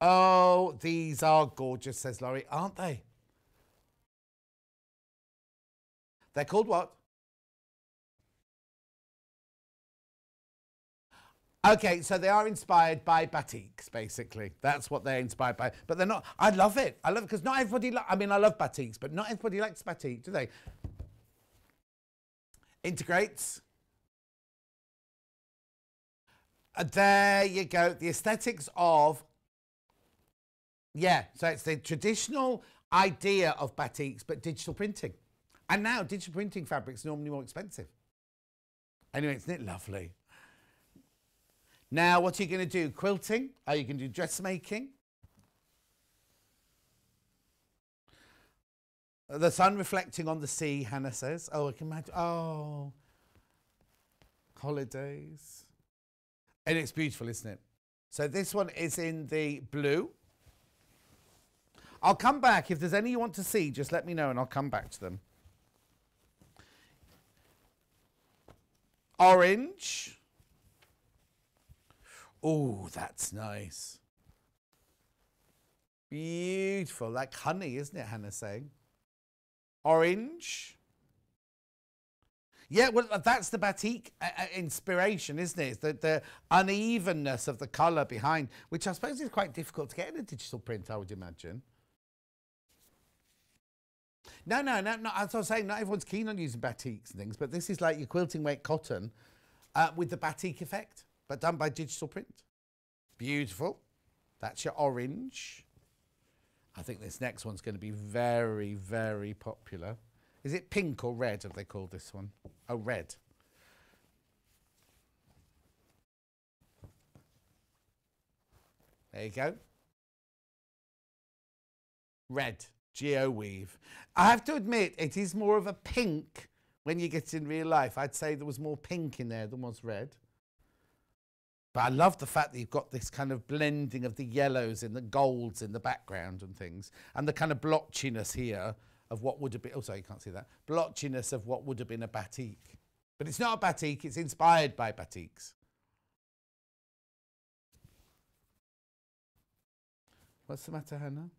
Oh, these are gorgeous, says Laurie, aren't they? They're called what? Okay, so they are inspired by batiks, basically. That's what they're inspired by. But they're not. I love it. I love it because not everybody. I mean, I love batiks, but not everybody likes batik, do they? Integrates. There you go. The aesthetics of. Yeah, so it's the traditional idea of batiks, but digital printing. And now digital printing fabric's normally more expensive. Anyway, isn't it lovely? Now, what are you going to do? Quilting? Are you going to do dressmaking? The sun reflecting on the sea, Hannah says. Oh, I can imagine. Oh, holidays. And it's beautiful, isn't it? So this one is in the blue. I'll come back. If there's any you want to see, just let me know and I'll come back to them. Orange. Oh, that's nice. Beautiful. Like honey, isn't it, Hannah saying? Orange. Yeah, well, that's the batik inspiration, isn't it? It's the unevenness of the colour behind, which I suppose is quite difficult to get in a digital print, I would imagine. No. As I was saying, not everyone's keen on using batiks and things, but this is like your quilting weight cotton with the batik effect, but done by digital print. Beautiful. That's your orange. I think this next one's going to be very, very popular. Is it pink or red, have they called this one? Oh, red. There you go. Red. Geo Weave. I have to admit, it is more of a pink when you get in real life. I'd say there was more pink in there than was red. But I love the fact that you've got this kind of blending of the yellows and the golds in the background and things, and the kind of blotchiness here of what would have been, oh sorry, you can't see that, blotchiness of what would have been a batik. But it's not a batik, it's inspired by batiks. What's the matter, Hannah?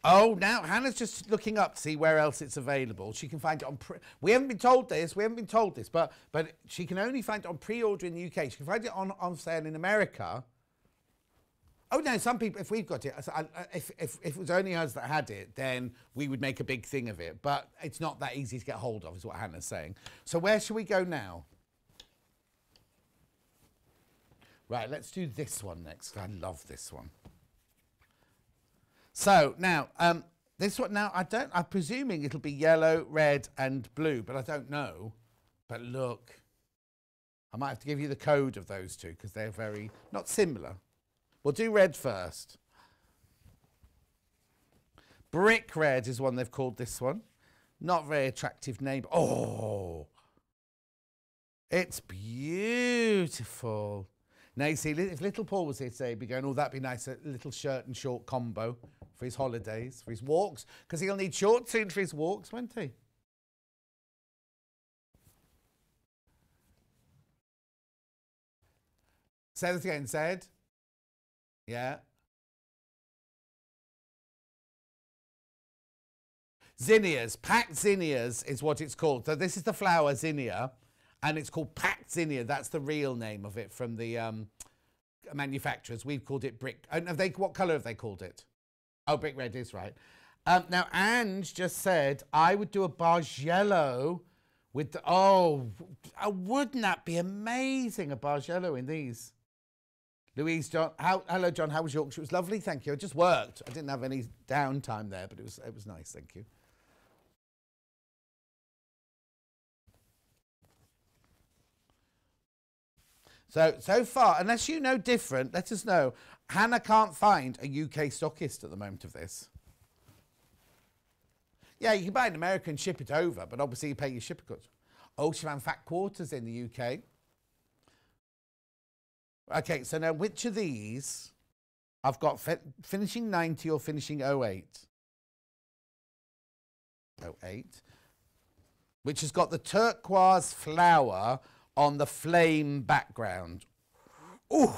Oh, now Hannah's just looking up to see where else it's available. She can find it on we haven't been told this, but she can only find it on pre-order in the UK. She can find it on sale in America. Oh no, some people, if we've got it, if it was only us that had it, then we would make a big thing of it. But it's not that easy to get hold of, is what Hannah's saying. So where should we go now? Right, let's do this one next. I love this one. So now, this one now, I'm presuming it'll be yellow, red and blue, but I don't know. But look, I might have to give you the code of those two because they're very, not similar. We'll do red first. Brick red is one they've called this one. Not very attractive name. Oh, it's beautiful. Now, you see, if little Paul was here today, he'd be going, oh, that'd be nice, a little shirt and short combo for his holidays, for his walks, because he'll need shorts soon for his walks, won't he? Say that again, Zed. Yeah. Zinnias, packed zinnias is what it's called. So this is the flower zinnia, and it's called packed zinnia. That's the real name of it from the manufacturers. We've called it brick. And have they, what colour have they called it? Oh, brick red is right. Now, Ange just said, I would do a barge yellow with the, oh, wouldn't that be amazing, a barge yellow in these? Louise, John, hello, John, how was Yorkshire? It was lovely, thank you. It just worked. I didn't have any downtime there, but it was nice, thank you. So far, unless you know different, let us know. Hannah can't find a UK stockist at the moment of this. Yeah, you can buy it in America and ship it over, but obviously you pay your shipping costs. Oh, she found fat quarters in the UK. Okay, so now which of these I've got finishing 90 or finishing 08? 08. Which has got the turquoise flower on the flame background. Ooh.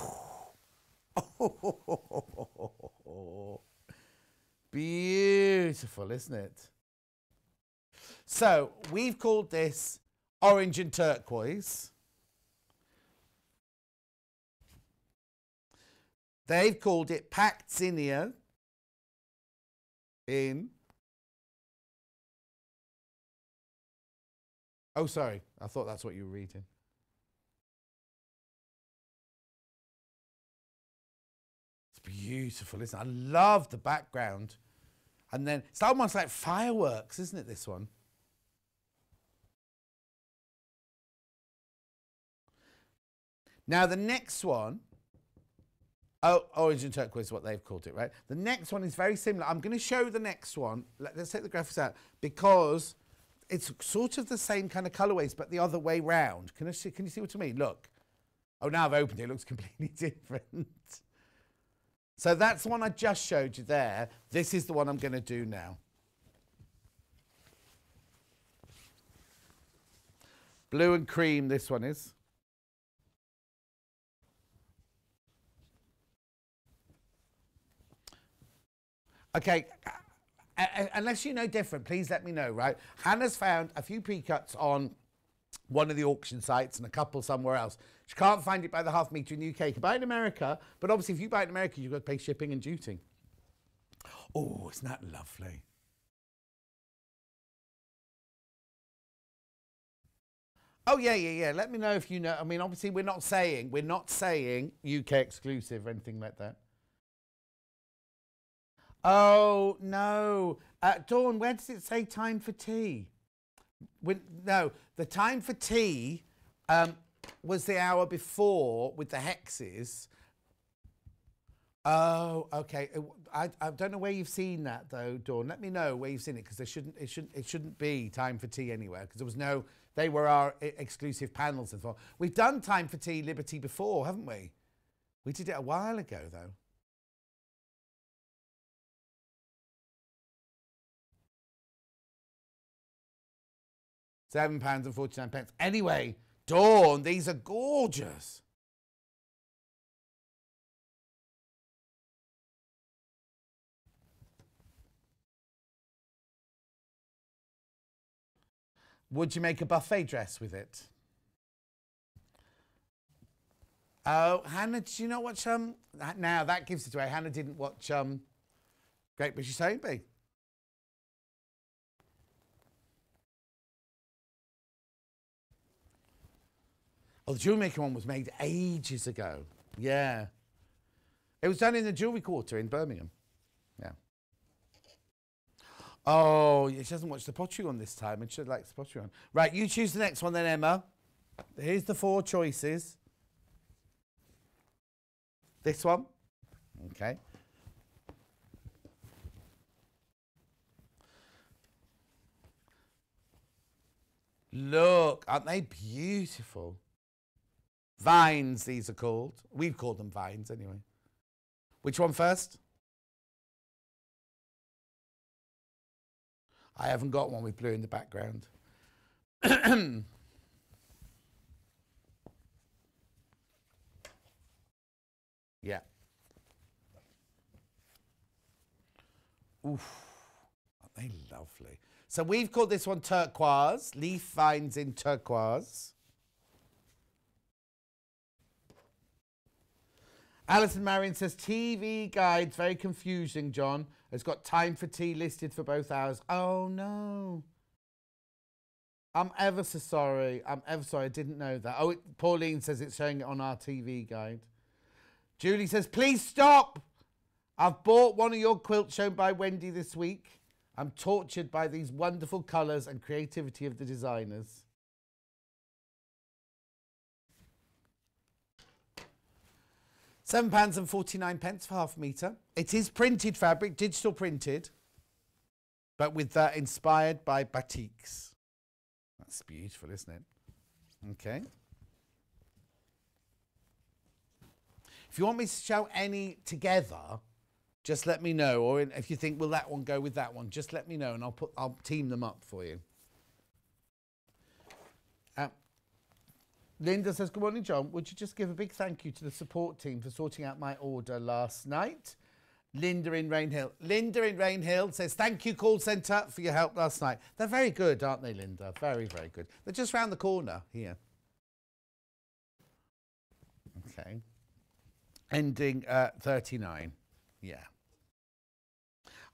Oh, beautiful, isn't it? So we've called this orange and turquoise. They've called it packed zinnia in. Oh, sorry. I thought that's what you were reading. It's beautiful, isn't it? I love the background. And then it's almost like fireworks, isn't it, this one? Now, the next one, oh, orange and turquoise is what they've called it, right? The next one is very similar. I'm going to show the next one. Let's take the graphics out because it's sort of the same kind of colourways, but the other way round. Can you see what I mean? Look. Oh, now I've opened it. It looks completely different. So that's the one I just showed you there. This is the one I'm going to do now. Blue and cream, this one is. Okay, unless you know different, please let me know, right? Hannah's found a few pre-cuts on one of the auction sites and a couple somewhere else. She can't find it by the half metre in the UK. You can buy it in America, but obviously if you buy it in America, you've got to pay shipping and duty. Oh, isn't that lovely? Oh, yeah. Let me know if you know. I mean, obviously we're not saying UK exclusive or anything like that. Oh, no. Dawn, where does it say time for tea? No, the time for tea was the hour before with the Hexies. Oh, okay. I don't know where you've seen that though, Dawn. Let me know where you've seen it because it shouldn't be time for tea anywhere because there was no. They were our exclusive panels and so on. We've done time for tea Liberty before, haven't we? We did it a while ago though. £7.49. Anyway, Dawn, these are gorgeous. Would you make a buffet dress with it? Oh, Hannah, did you not watch now that gives it away. Hannah didn't watch Great British Sewing Bee. Oh, the jewellery making one was made ages ago. Yeah. It was done in the jewellery quarter in Birmingham. Yeah. Oh, she hasn't watched the pottery one this time and she likes the pottery one. Right, you choose the next one then, Emma. Here's the 4 choices. This one. Okay. Look, aren't they beautiful? Vines, these are called. We've called them vines anyway. Which one first? I haven't got one with blue in the background. Yeah. Oof. Aren't they lovely? So we've called this one turquoise. Leaf vines in turquoise. Alison Marion says, TV guides, very confusing, John. Has got time for tea listed for both hours. Oh, no. I'm ever so sorry. I'm ever sorry. I didn't know that. Oh, Pauline says it's showing it on our TV guide. Julie says, please stop. I've bought one of your quilts shown by Wendy this week. I'm tortured by these wonderful colours and creativity of the designers. £7.49 for half a metre. It is printed fabric, digital printed, but with that inspired by batiks. That's beautiful, isn't it? Okay. If you want me to show any together, just let me know. Or if you think, will that one go with that one, just let me know and I'll team them up for you. Linda says, good morning, John. Would you just give a big thank you to the support team for sorting out my order last night? Linda in Rainhill. Linda in Rainhill says, thank you, call centre, for your help last night. They're very good, aren't they, Linda? Very, very good. They're just round the corner here. Okay. Ending 39. Yeah.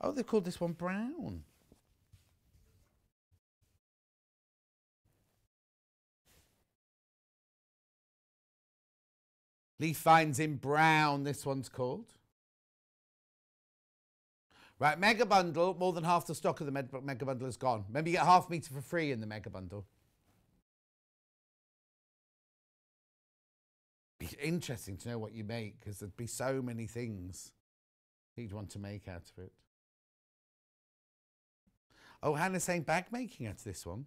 Oh, they called this one brown. Leaf Vines in brown, this one's called. Right, Mega Bundle, more than half the stock of the Mega Bundle is gone. Remember, you get half metre for free in the Mega Bundle. It's interesting to know what you make, because there'd be so many things you'd want to make out of it. Oh, Hannah's saying bag making out of this one.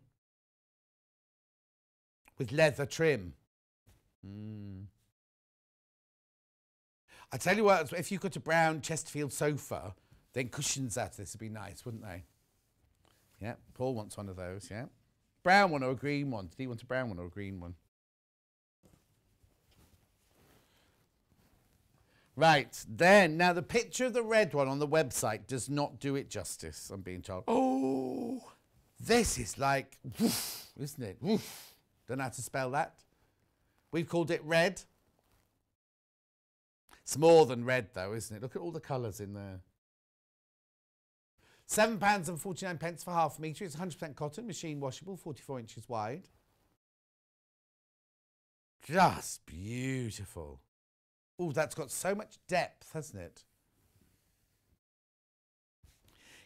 With leather trim. I tell you what, if you got a brown Chesterfield sofa, then cushions out of this would be nice, wouldn't they? Yeah, Paul wants one of those, yeah. Brown one or a green one? Did he want a brown one or a green one? Right, then, now the picture of the red one on the website does not do it justice, I'm being told. Oh, this is like, woof, isn't it? Woof. Don't know how to spell that. We've called it red. It's more than red, though, isn't it? Look at all the colours in there. £7.49 for half a metre. It's 100% cotton, machine washable, 44 inches wide. Just beautiful. Oh, that's got so much depth, hasn't it?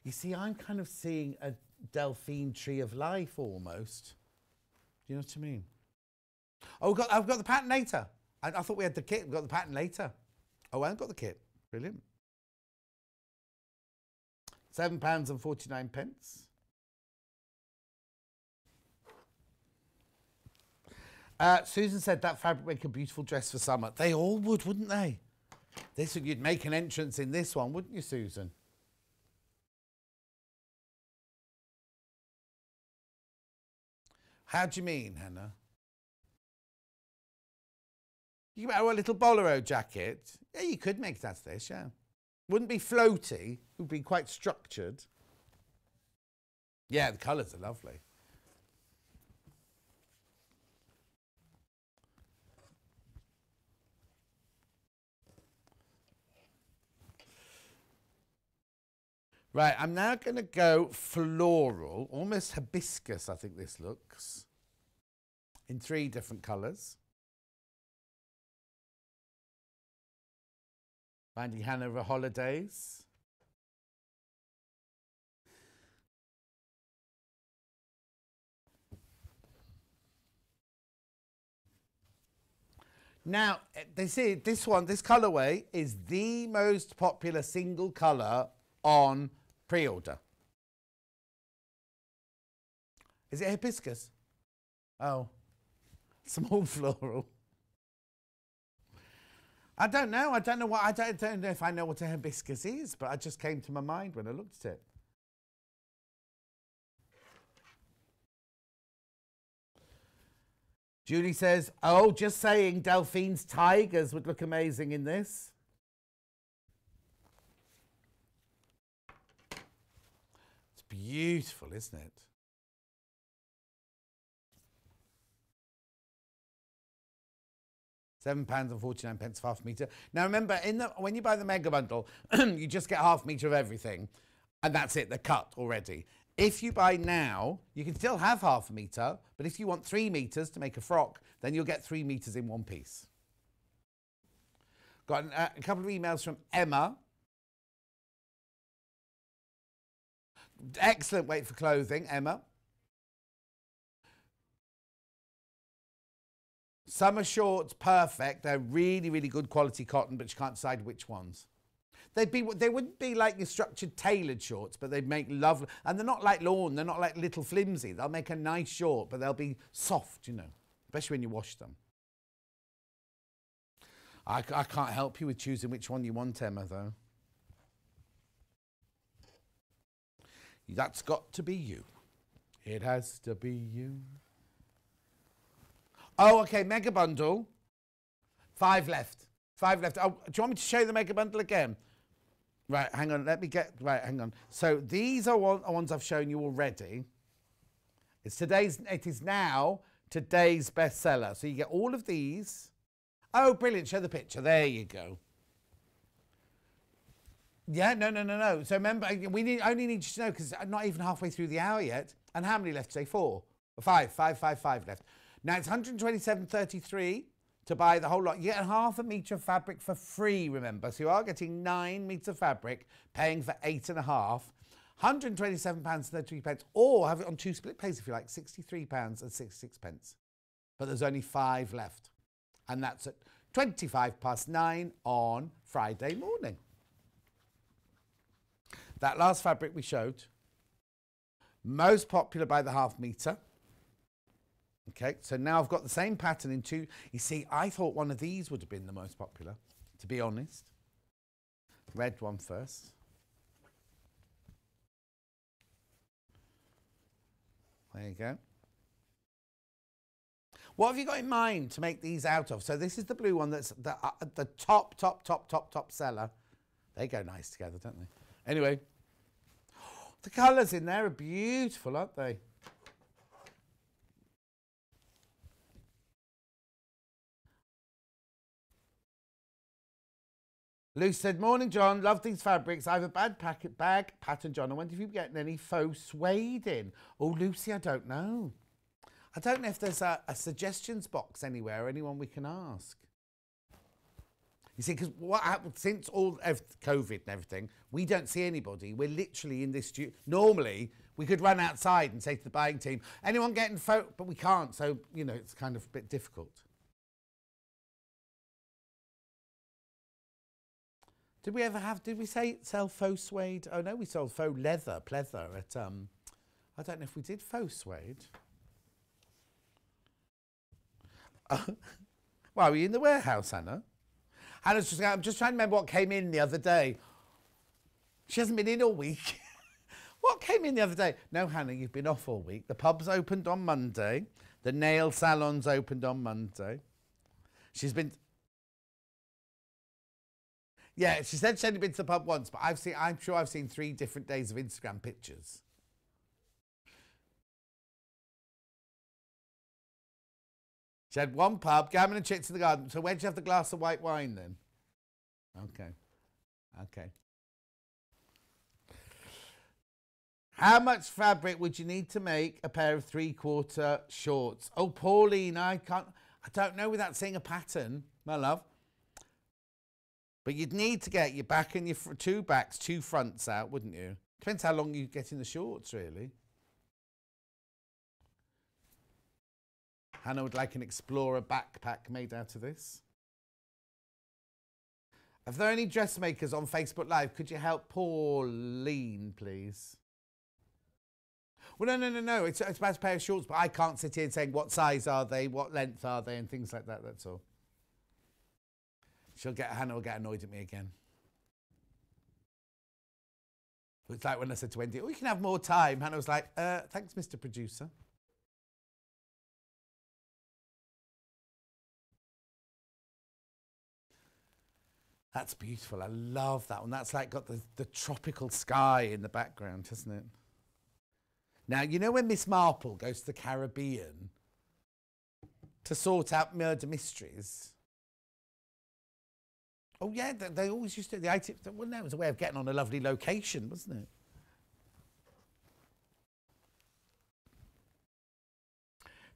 You see, I'm kind of seeing a Delphine tree of life almost. Do you know what I mean? Oh, I've got the pattern later. I thought we had the kit. We've got the pattern later. Oh, I haven't got the kit. Brilliant. £7.49. Susan said that fabric would make a beautiful dress for summer. They all would, wouldn't they? This would, you'd make an entrance in this one, wouldn't you, Susan? How do you mean, Hannah? You could wear a little bolero jacket. Yeah, you could make that this, yeah. Wouldn't be floaty. It would be quite structured. Yeah, the colours are lovely. Right, I'm now going to go floral, almost hibiscus, I think this looks, in 3 different colours. Finding Hanover Holidays. Now, this colourway is the most popular single colour on pre-order. Is it hibiscus? Oh, small floral. I don't know. I don't know if I know what a hibiscus is, but it just came to my mind when I looked at it. Julie says, oh, just saying Delphine's tigers would look amazing in this. It's beautiful, isn't it? £7.49 for half a metre. Now remember, when you buy the mega bundle, you just get half a metre of everything, and that's it, they're cut already. If you buy now, you can still have half a metre, but if you want 3 metres to make a frock, then you'll get 3 metres in one piece. Got a couple of emails from Emma. Excellent weight for clothing, Emma. Summer shorts, perfect. They're really, really good quality cotton, but you can't decide which ones. They wouldn't be like your structured tailored shorts, but they'd make lovely, and they're not like lawn, they're not like little flimsy. They'll make a nice short, but they'll be soft, you know, especially when you wash them. I can't help you with choosing which one you want, Emma, though. That's got to be you. It has to be you. Oh, okay, mega bundle. 5 left. 5 left. Oh, do you want me to show you the mega bundle again? Right, hang on. Hang on. So these are ones I've shown you already. It is now today's bestseller. So you get all of these. Oh, brilliant. Show the picture. There you go. Yeah, no. So remember, we only need you to know, because I'm not even halfway through the hour yet. And how many left today? 4 or 5 left. Now it's 127.33 to buy the whole lot. You get half a metre of fabric for free, remember. So you are getting 9 metres of fabric, paying for 8.5. £127.33, or have it on 2 split pays if you like, £63.66. But there's only 5 left. And that's at 9:25 on Friday morning. That last fabric we showed, most popular by the half metre. Okay, so now I've got the same pattern in 2. You see, I thought one of these would have been the most popular, to be honest. Red one first. There you go. What have you got in mind to make these out of? So this is the blue one that's the top seller. They go nice together, don't they? Anyway, the colours in there are beautiful, aren't they? Luce said, morning, John. Love these fabrics. I have a bag pattern, John. I wonder if you're getting any faux suede in. Oh, Lucy, I don't know. I don't know if there's a suggestions box anywhere, anyone we can ask. You see, because what happened since all COVID and everything, we don't see anybody. We're literally in this studio. Normally, we could run outside and say to the buying team, anyone getting faux? But we can't, so, you know, it's kind of a bit difficult. Did we sell faux suede? Oh no, we sold faux leather, pleather at, I don't know if we did faux suede. Why, were you in the warehouse, Hannah? I'm just trying to remember what came in the other day. She hasn't been in all week. What came in the other day? No, Hannah, you've been off all week. The pub's opened on Monday. The nail salon's opened on Monday. She's been... Yeah, she said she'd only been to the pub once, but I'm sure I've seen 3 different days of Instagram pictures. She had 1 pub, gammon and chits in the garden. So where'd you have the glass of white wine then? Okay. How much fabric would you need to make a pair of 3/4 shorts? Oh, Pauline, I don't know without seeing a pattern, my love. But you'd need to get your back and your 2 backs, 2 fronts out, wouldn't you? Depends how long you get in the shorts, really. Hannah would like an Explorer backpack made out of this. If there are any dressmakers on Facebook Live, could you help Pauline, please? Well, no. It's about a pair of shorts, but I can't sit here and saying what size are they, what length are they, and things like that, that's all. Hannah will get annoyed at me again. It's like when I said to Wendy, oh, you can have more time. Hannah was like, thanks, Mr. Producer. That's beautiful. I love that one. That's like got the tropical sky in the background, hasn't it? Now, you know when Miss Marple goes to the Caribbean to sort out murder mysteries? Oh, yeah, they always used to, the IT, well, no, it was a way of getting on a lovely location, wasn't it?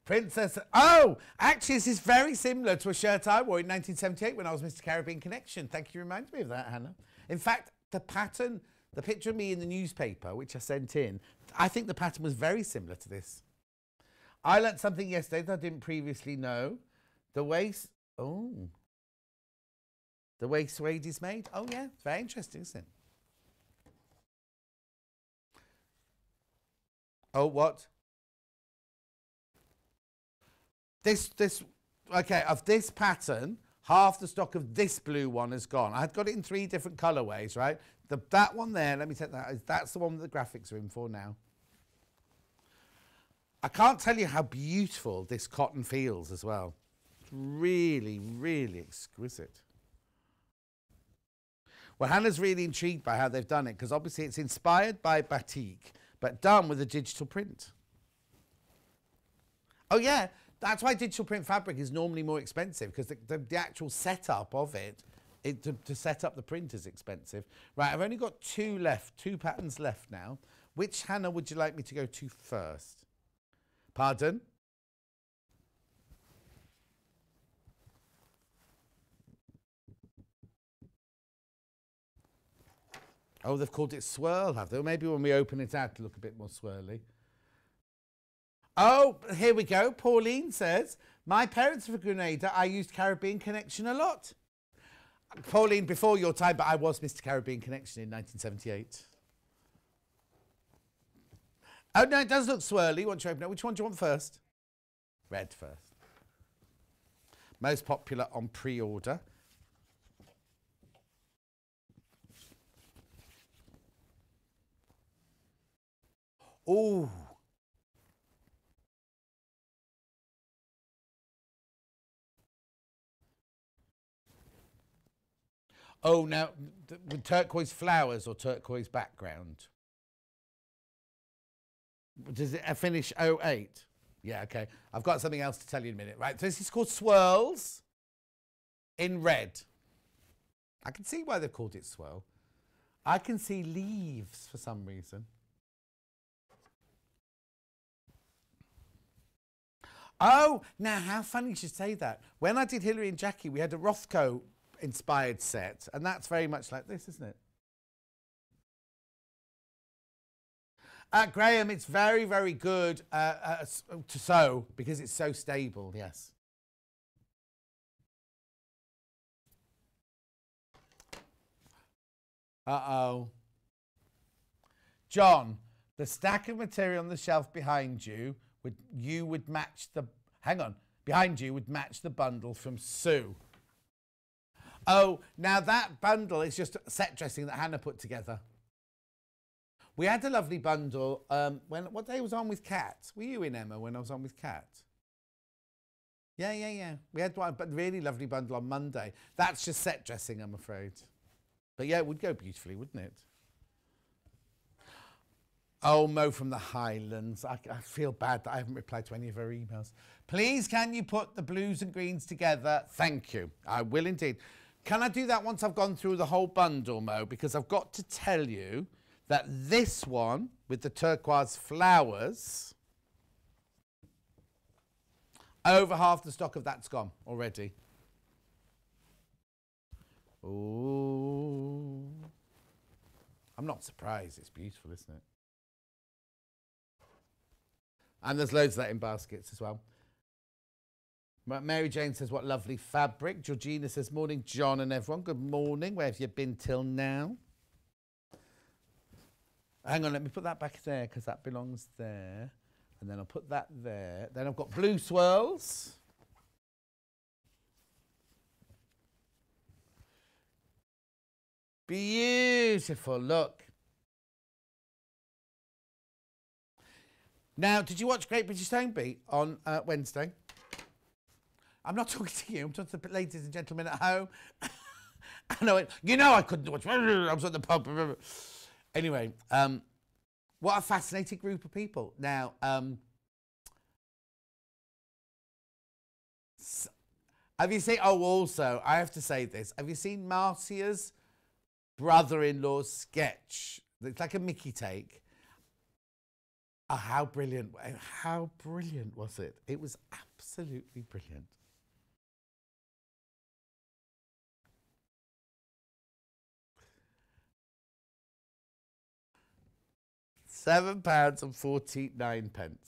Princess, oh, actually, this is very similar to a shirt I wore in 1978 when I was Mr. Caribbean Connection. Thank you, reminded me of that, Hannah. In fact, the pattern, the picture of me in the newspaper, which I sent in, I think the pattern was very similar to this. I learnt something yesterday that I didn't previously know. The waist, oh. The way suede is made? Oh, yeah. It's very interesting, isn't it? Oh, what? Okay, of this pattern, half the stock of this blue one has gone. I had got it in 3 different colourways, right? That one there, let me take that. That's the one that the graphics are in for now. I can't tell you how beautiful this cotton feels as well. It's really, really exquisite. Well, Hannah's really intrigued by how they've done it because obviously it's inspired by batik, but done with a digital print. Oh, yeah, that's why digital print fabric is normally more expensive because the actual setup of it, to set up the print is expensive. Right, I've only got 2 left, 2 patterns left now. Which Hannah would you like me to go to first? Pardon? Oh, they've called it swirl, have they? Or maybe when we open it out to look a bit more swirly. Oh, here we go. Pauline says, my parents are from Grenada. I used Caribbean Connection a lot. Pauline, before your time, but I was Mr. Caribbean Connection in 1978. Oh, no, it does look swirly once you open it. Which one do you want first? Red first. Most popular on pre-order. Oh. Oh, now, with turquoise flowers or turquoise background? Does it finish 08? Yeah, okay. I've got something else to tell you in a minute. Right, so this is called swirls in red. I can see why they've called it swirl. I can see leaves for some reason. Oh, now how funny you should say that. When I did Hilary and Jackie, we had a Rothko inspired set, and that's very much like this, isn't it? Graham, it's very, very good to sew because it's so stable, yes. Uh-oh. John, the stack of material on the shelf behind you would match the... Hang on. Behind you would match the bundle from Sue. Oh, now that bundle is just set dressing that Hannah put together. We had a lovely bundle. What day was on with Kat? Were you in, Emma, when I was on with Kat? Yeah. We had one, but really lovely bundle on Monday. That's just set dressing, I'm afraid. But yeah, it would go beautifully, wouldn't it? Oh, Mo from the Highlands. I feel bad that I haven't replied to any of her emails. Please, can you put the blues and greens together? Thank you. I will indeed. Can I do that once I've gone through the whole bundle, Mo? Because I've got to tell you that this one with the turquoise flowers, over half the stock of that's gone already. Ooh. I'm not surprised. It's beautiful, isn't it? And there's loads of that in baskets as well. Mary Jane says, what lovely fabric. Georgina says, morning, John and everyone. Good morning. Where have you been till now? Hang on, let me put that back there because that belongs there. And then I'll put that there. Then I've got blue swirls. Beautiful, look. Now, did you watch Great British Stone Beat on Wednesday? I'm not talking to you, I'm talking to the ladies and gentlemen at home. And I went, you know I couldn't watch, I was at the pub. Anyway, what a fascinating group of people. Now, Have you seen, oh, also, I have to say this. Have you seen Marcia's brother-in-law's sketch? It's like a Mickey take. Oh, how brilliant was it? It was absolutely brilliant. £7.49.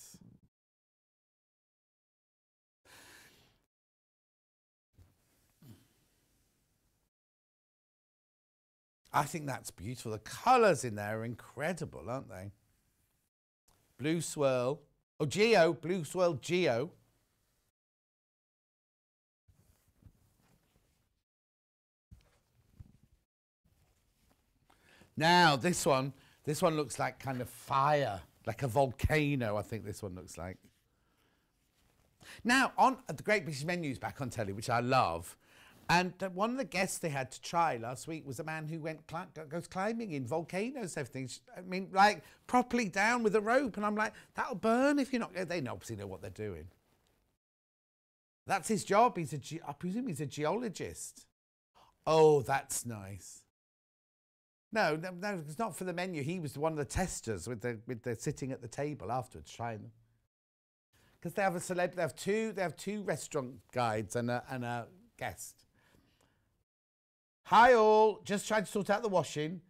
I think that's beautiful. The colours in there are incredible, aren't they? Blue swirl. Oh, Geo. Blue swirl Geo. Now, this one looks like kind of fire, like a volcano, I think this one looks like. Now, on the Great British Menu's back on telly, which I love, and one of the guests they had to try last week was a man who goes climbing in volcanoes, everything. I mean, like, properly down with a rope. And I'm like, that'll burn if you're not... They obviously know what they're doing. That's his job. I presume he's a geologist. Oh, that's nice. No, it's not for the menu. He was one of the testers with the sitting at the table afterwards trying them. Because they have a celeb, they have two restaurant guides and a guest. Hi all, just trying to sort out the washing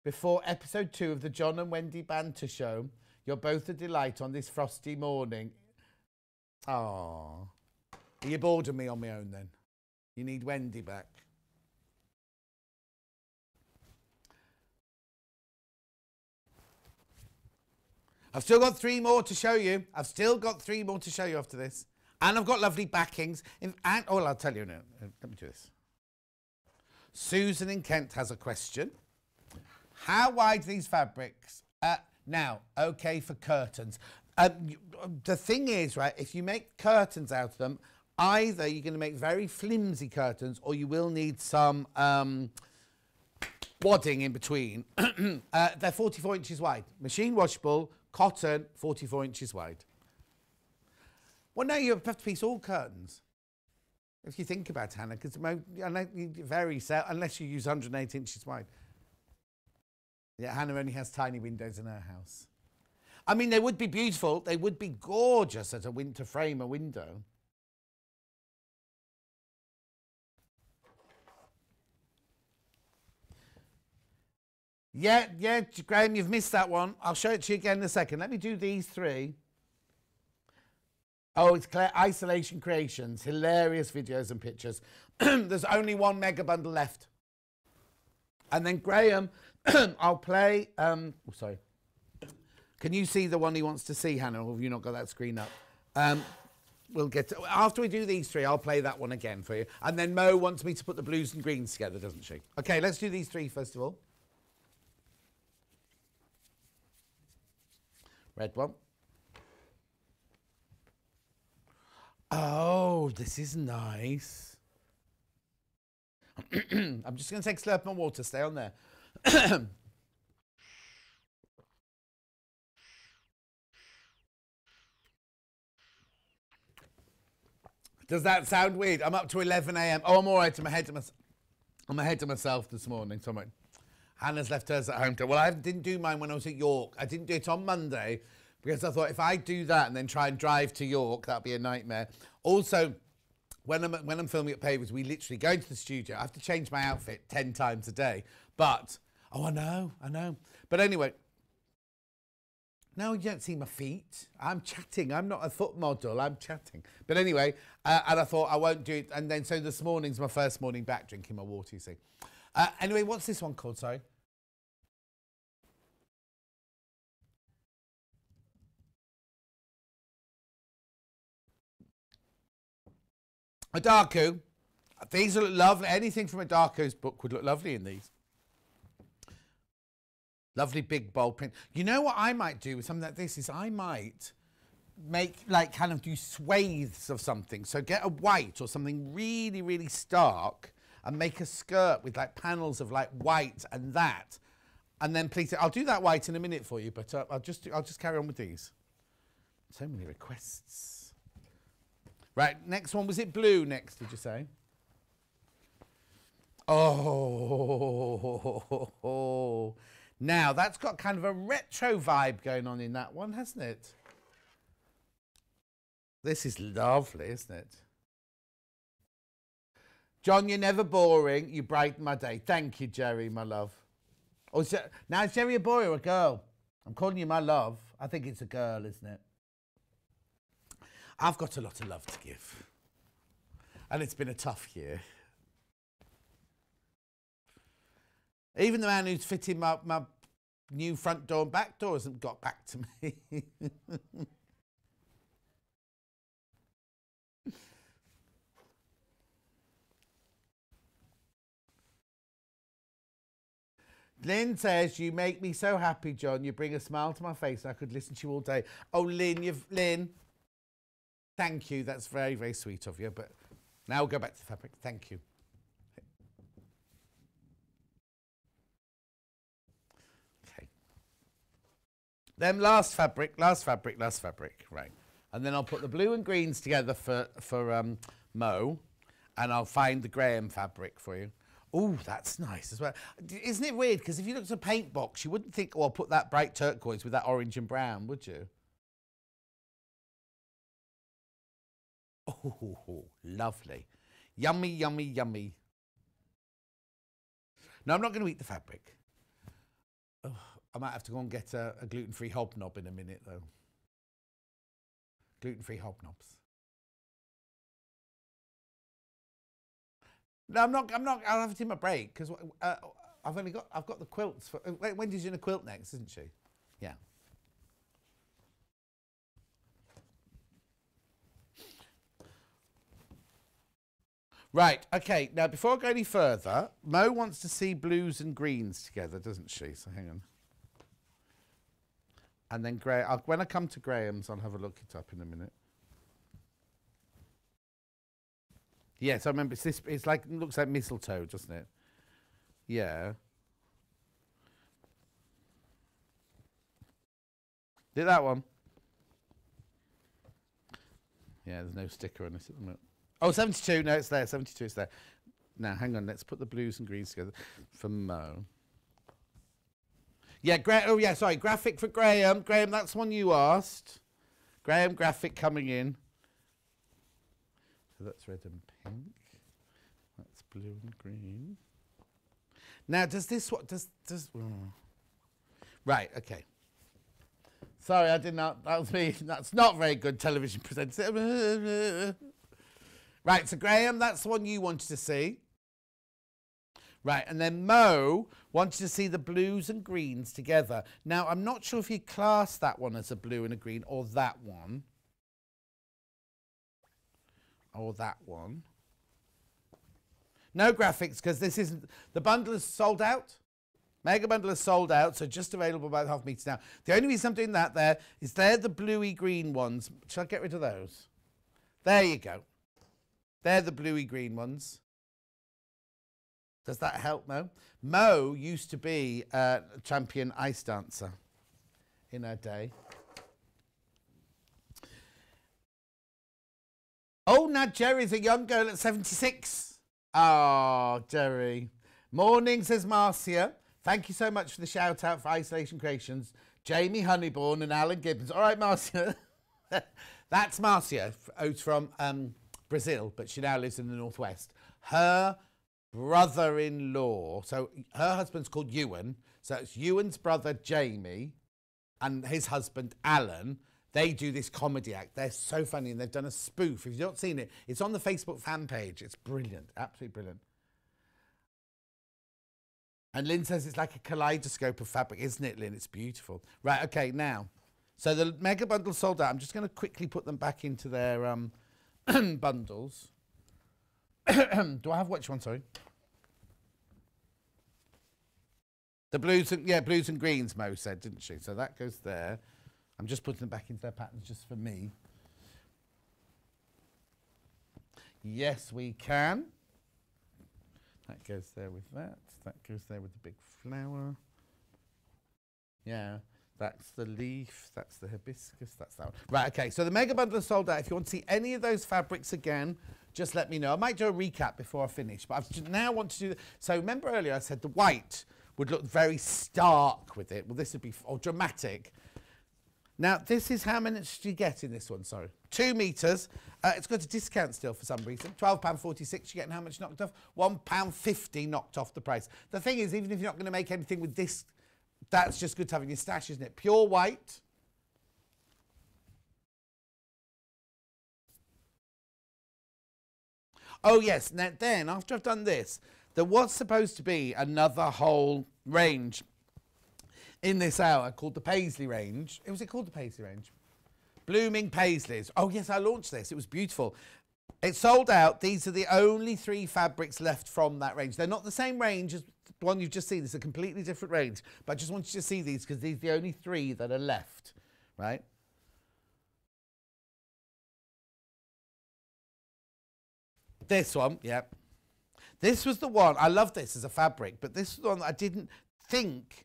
before episode 2 of the John and Wendy banter show. You're both a delight on this frosty morning. Oh, are you bored of me on my own then? You need Wendy back. I've still got 3 more to show you. I've still got 3 more to show you after this. And I've got lovely backings. Oh, I'll tell you now. Let me do this. Susan in Kent has a question. How wide are these fabrics? Now, okay for curtains. The thing is, right, if you make curtains out of them, either you're going to make very flimsy curtains or you will need some wadding in between. They're 44 inches wide. Machine washable, cotton, 44 inches wide. Well, no, you have to piece all curtains. If you think about it, Hannah, because unless you use 108 inches wide. Yeah, Hannah only has tiny windows in her house. I mean, they would be beautiful. They would be gorgeous as to frame a window. Yeah, Graham, you've missed that one. I'll show it to you again in a second. Let me do these 3. Oh, it's Claire Isolation Creations. Hilarious videos and pictures. There's only 1 mega bundle left. And then Graham, I'll play... oh, sorry. Can you see the one he wants to see, Hannah, or have you not got that screen up? We'll get to, after we do these 3, I'll play that one again for you. And then Mo wants me to put the blues and greens together, doesn't she? Okay, let's do these 3 first of all. Red one. Oh, this is nice. I'm just going to take a slurp of my water. Stay on there. Does that sound weird? I'm up to 11 a.m. Oh, I'm all right. I'm ahead of myself this morning. So Hannah's left hers at home. Well, I didn't do mine when I was at York. I didn't do it on Monday because I thought if I do that and then try and drive to York, that'd be a nightmare. Also, when I'm filming at Pavers, we literally go into the studio. I have to change my outfit 10 times a day. But, oh, I know. But anyway, no, you don't see my feet. I'm chatting. I'm not a foot model. I'm chatting. But anyway, and I thought I won't do it. And then so this morning's my first morning back drinking my water, you see. Anyway, what's this one called, sorry? A Darku. These look lovely. Anything from a Darku's book would look lovely in these. Lovely big bold print. You know what I might do with something like this is I might make, like, kind of do swathes of something. So get a white or something really, really stark and make a skirt with, like, panels of, like, white and that. And then please, I'll do that white in a minute for you, but I'll just carry on with these. So many requests. Right, next one, was it blue next, did you say? Oh, now that's got kind of a retro vibe going on in that one, hasn't it? This is lovely, isn't it? John, you're never boring. You brighten my day. Thank you, Jerry, my love. Oh, now is Jerry a boy or a girl? I'm calling you my love. I think it's a girl, isn't it? I've got a lot of love to give. And it's been a tough year. Even the man who's fitting my new front door and back door hasn't got back to me. Lynn says, you make me so happy, John. You bring a smile to my face. I could listen to you all day. Oh, Lynn, thank you. That's very, very sweet of you. But now we'll go back to the fabric. Thank you. Okay. Then last fabric. Right. And then I'll put the blue and greens together for Mo. And I'll find the Graham fabric for you. Oh, that's nice as well. Isn't it weird? Because if you looked at a paint box, you wouldn't think, oh, I'll put that bright turquoise with that orange and brown, would you? Oh, lovely. Yummy, yummy, yummy. No, I'm not going to eat the fabric. Oh, I might have to go and get a gluten-free hobnob in a minute, though. Gluten-free hobnobs. No, I'm not. I'll have it in my break because I've got the quilts. Wendy's doing a quilt next, isn't she? Yeah. Right. Okay. Now, before I go any further, Mo wants to see blues and greens together, doesn't she? So hang on. And then when I come to Graham's, I'll have a look it up in a minute. Yes, I remember. It's like, it looks like mistletoe, doesn't it? Yeah. Did that one? Yeah, there's no sticker on it at the moment. Oh, 72. No, it's there. 72 is there. Now, hang on. Let's put the blues and greens together for Mo. Yeah, oh, yeah, sorry. Graphic for Graham. Graham, that's one you asked. Graham, graphic coming in. So that's red and pink. That's blue and green. Now, does this what does right? Okay. Sorry, I did not. That was me. That's not very good television presenter. Right. So Graham, that's the one you wanted to see. Right, and then Mo wanted to see the blues and greens together. Now, I'm not sure if you class that one as a blue and a green or that one. Or that one. No graphics because this isn't... The bundle is sold out. Mega bundle is sold out, so just available about half meters now. The only reason I'm doing that there is they're the bluey green ones. Shall I get rid of those? There you go. They're the bluey green ones. Does that help, Mo? Mo used to be a champion ice dancer in her day. Oh, now Jerry's a young girl at 76. Oh, Jerry. Morning, says Marcia. Thank you so much for the shout out for Isolation Creations. Jamie Honeyborn and Alan Gibbons. All right, Marcia. That's Marcia, who's from Brazil, but she now lives in the Northwest. Her brother-in-law, so her husband's called Ewan, so it's Ewan's brother, Jamie, and his husband, Alan. They do this comedy act. They're so funny, and they've done a spoof. If you've not seen it, it's on the Facebook fan page. It's brilliant, absolutely brilliant. And Lynn says it's like a kaleidoscope of fabric, isn't it, Lynn? It's beautiful. Right, okay, now. So the mega bundle sold out. I'm just going to quickly put them back into their bundles. Do I have which one, sorry? The blues and, yeah, blues and greens, Mo said, didn't she? So that goes there. I'm just putting them back into their patterns just for me. Yes, we can. That goes there with that. That goes there with the big flower. Yeah. That's the leaf, that's the hibiscus, that's that one. Right, okay, so the mega bundle is sold out. If you want to see any of those fabrics again, just let me know. I might do a recap before I finish, but I now want to do... So remember earlier I said the white would look very stark with it. Well, this would be... or dramatic. Now, this is how much do you get in this one, sorry. 2 metres. It's got a discount still for some reason. £12.46, you're getting how much knocked off? £1.50 knocked off the price. The thing is, even if you're not going to make anything with this... That's just good to have in your stash, isn't it? Pure white. Oh, yes. Now, then, after I've done this, there was supposed to be another whole range in this hour called the Paisley range. Was it called the Paisley range? Blooming Paisleys. Oh, yes, I launched this. It was beautiful. It sold out. These are the only 3 fabrics left from that range. They're not the same range as the one you've just seen. It's a completely different range. But I just want you to see these because these are the only 3 that are left, right? This one, yeah. This was the one. I love this as a fabric, but this was the one that I didn't think.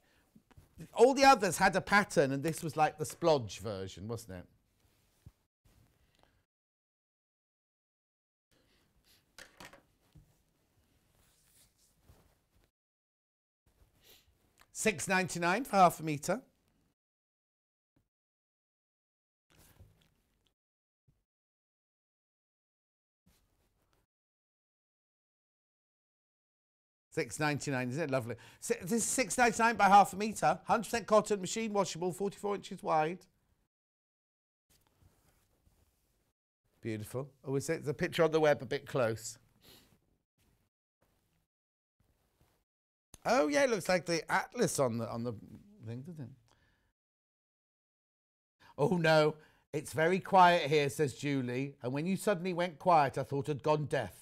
All the others had a pattern, and this was like the splodge version, wasn't it? £6.99 for half a metre. £6.99, isn't it lovely? This is £6.99 by half a metre. 100% cotton, machine washable, 44 inches wide. Beautiful. Oh, is it? The picture on the web a bit close. Oh yeah, it looks like the atlas on the thing, doesn't it? Oh no, it's very quiet here, says Julie. And when you suddenly went quiet, I thought I'd gone deaf.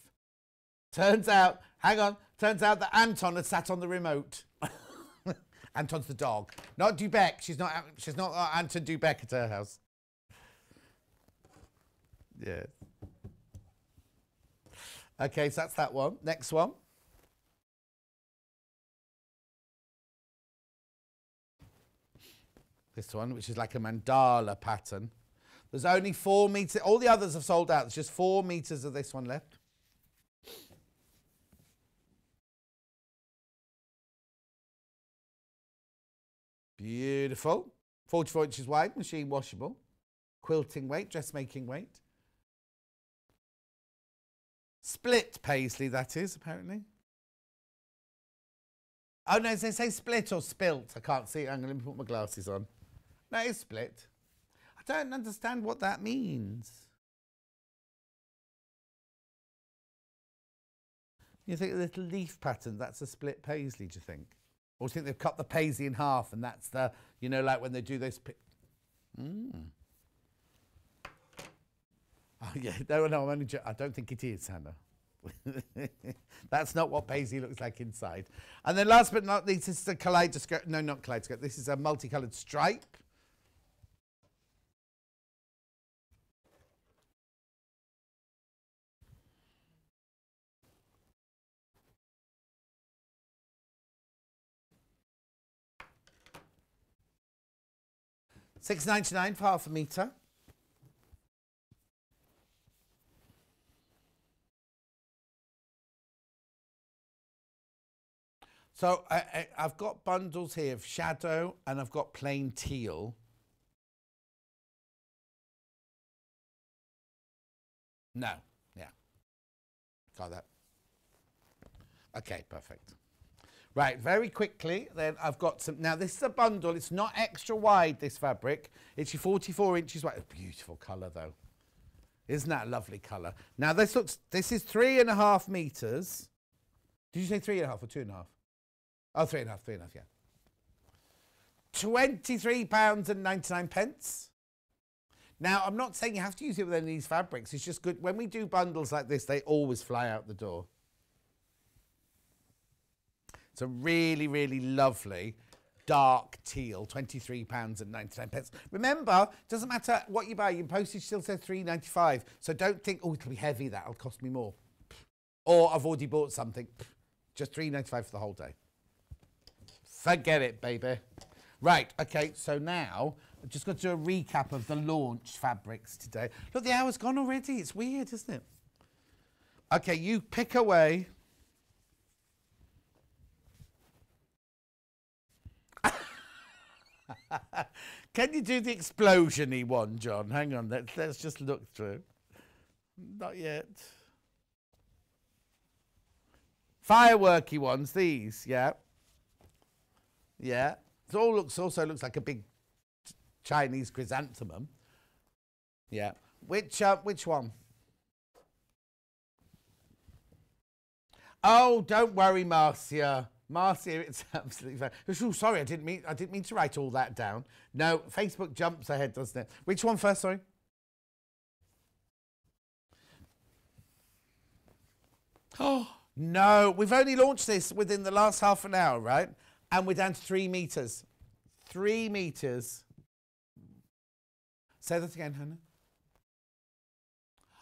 Turns out, hang on, turns out that Anton had sat on the remote. Anton's the dog, not Dubeck. She's not Anton Dubeck at her house. Yeah. Okay, so that's that one. Next one. This one, which is like a mandala pattern. There's only 4 metres. All the others have sold out. There's just 4 metres of this one left. Beautiful. 44 inches wide, machine washable. Quilting weight, dressmaking weight. Split paisley, that is, apparently. Oh, no, they say split or spilt. I can't see it. I'm going to put my glasses on. No, it's split. I don't understand what that means. You think a little leaf pattern, that's a split paisley, do you think? Or do you think they've cut the paisley in half and that's the, you know, like when they do those... Oh, yeah, no, I'm only I don't think it is, Hannah. That's not what paisley looks like inside. And then last but not least, this is a kaleidoscope. No, not kaleidoscope. This is a multicoloured stripe. £6.99 for half a metre. So I've got bundles here of shadow and I've got plain teal. No, yeah. Got that. Okay, perfect. Right, very quickly, then I've got some... Now, this is a bundle. It's not extra wide, this fabric. It's your 44 inches wide. A beautiful colour, though. Isn't that a lovely colour? Now, this is 3.5 metres. Did you say 3.5 or 2.5? Oh, 3.5, yeah. £23.99. Now, I'm not saying you have to use it with any of these fabrics. It's just good. When we do bundles like this, they always fly out the door. It's a really, really lovely dark teal, £23.99. Remember, it doesn't matter what you buy, your postage still says £3.95. So don't think, oh, it'll be heavy, that'll cost me more. Or I've already bought something. Just £3.95 for the whole day. Forget it, baby. Right, okay, so now I've just got to do a recap of the launch fabrics today. Look, the hour's gone already. It's weird, isn't it? Okay, you pick away. Can you do the explosion-y one, John? Hang on, let's just look through. Not yet. Fireworky ones, these, yeah. Yeah. It also looks like a big Chinese chrysanthemum. Yeah. Which one? Oh, don't worry, Marcia. Marcia, it's absolutely fine. Oh, sorry, I didn't mean to write all that down. No, Facebook jumps ahead, doesn't it? Which one first, sorry? Oh, no, we've only launched this within the last half an hour, right? And we're down to 3 meters. 3 meters. Say that again, Hannah.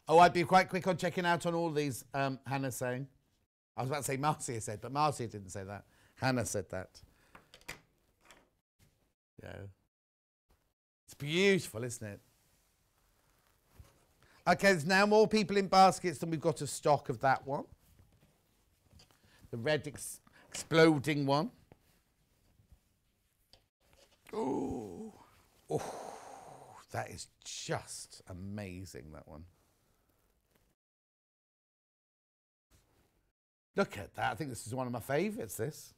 Oh, I'd be quite quick on checking out on all these, Hannah's saying. I was about to say Marcia said, but Marcia didn't say that. Hannah said that. Yeah. It's beautiful, isn't it? Okay, there's now more people in baskets than we've got a stock of that one. The red exploding one. Oh, that is just amazing, that one. Look at that. I think this is one of my favourites, this.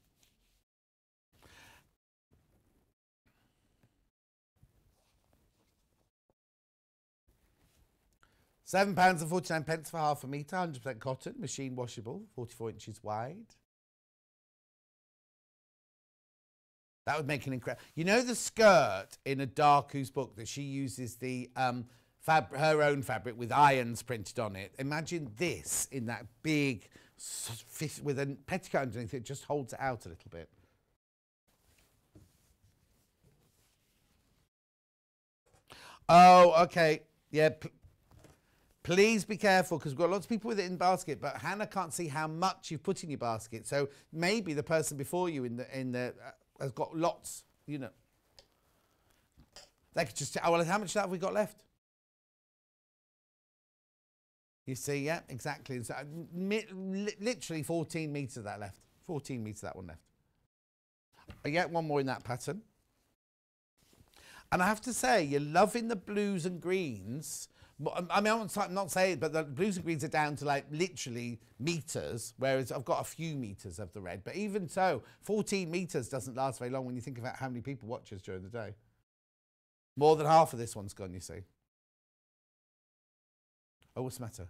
£7.49 for half a metre, 100% cotton, machine washable, 44 inches wide. That would make an incredible... You know the skirt in a Darku's book that she uses the her own fabric with irons printed on it? Imagine this in that big... with a petticoat underneath it, just holds it out a little bit. Oh, okay. Yeah, please be careful because we've got lots of people with it in basket, but Hannah can't see how much you've put in your basket. So maybe the person before you in the has got lots, you know. They could just say, oh, well, how much have we got left? You see, yeah, exactly. So, literally 14 metres of that left. 14 metres that one left. I get one more in that pattern. And I have to say, you're loving the blues and greens. I mean, I'm not saying it, but the blues and greens are down to like literally metres, whereas I've got a few metres of the red. But even so, 14 metres doesn't last very long when you think about how many people watch us during the day. More than half of this one's gone, you see. Oh, what's the matter?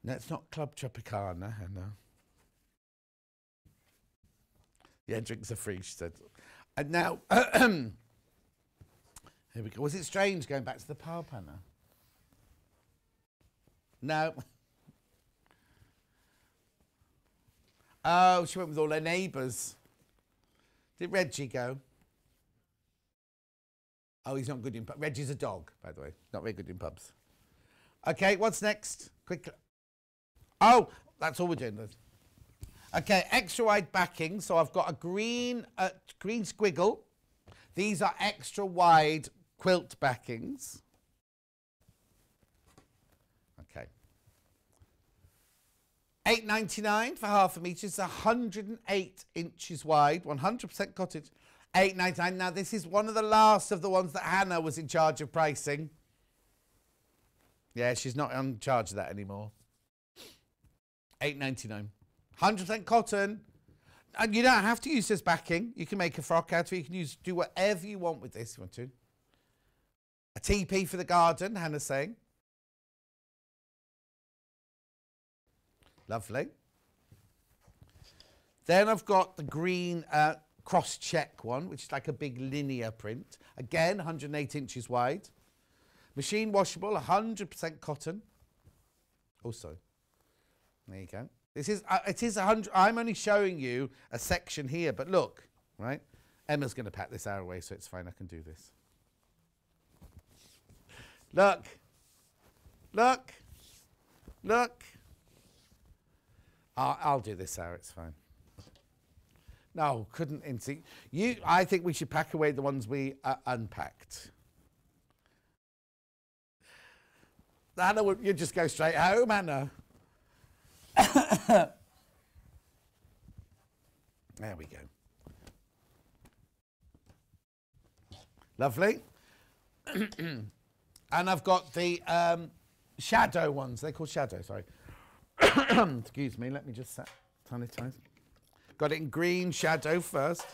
No, it's not Club Tropicana, no. Yeah, drinks are free, she said. And now, here we go. Was it strange going back to the pub, Hannah? No. Oh, she went with all her neighbours. Did Reggie go? Oh, he's not good in pubs. Reggie's a dog, by the way. Not very good in pubs. Okay, what's next? Quick. Oh, that's all we're doing. Okay, extra wide backing. So I've got a green squiggle. These are extra wide quilt backings. Okay. £8.99 for half a metre. It's 108 inches wide, 100% cottage. £8.99. Now, this is one of the last of the ones that Hannah was in charge of pricing. Yeah, she's not in charge of that anymore. £8.99. 100% cotton. And you don't have to use this backing. You can make a frock out of it. You can do whatever you want with this if you want to. A TP for the garden, Hannah's saying. Lovely. Then I've got the green cross-check one, which is like a big linear print. Again, 108 inches wide. Machine washable, 100% cotton. Also, there you go. This is, it is 100, I'm only showing you a section here, but look, right? Emma's going to pack this our way, so it's fine, I can do this. Look. Look. Look. I'll do this, Sarah. It's fine. No, couldn't insist. I think we should pack away the ones we unpacked. Hannah, you just go straight home, Hannah. There we go. Lovely. And I've got the shadow ones. They're called shadow, sorry. Excuse me, let me just sanitize. Got it in green shadow first.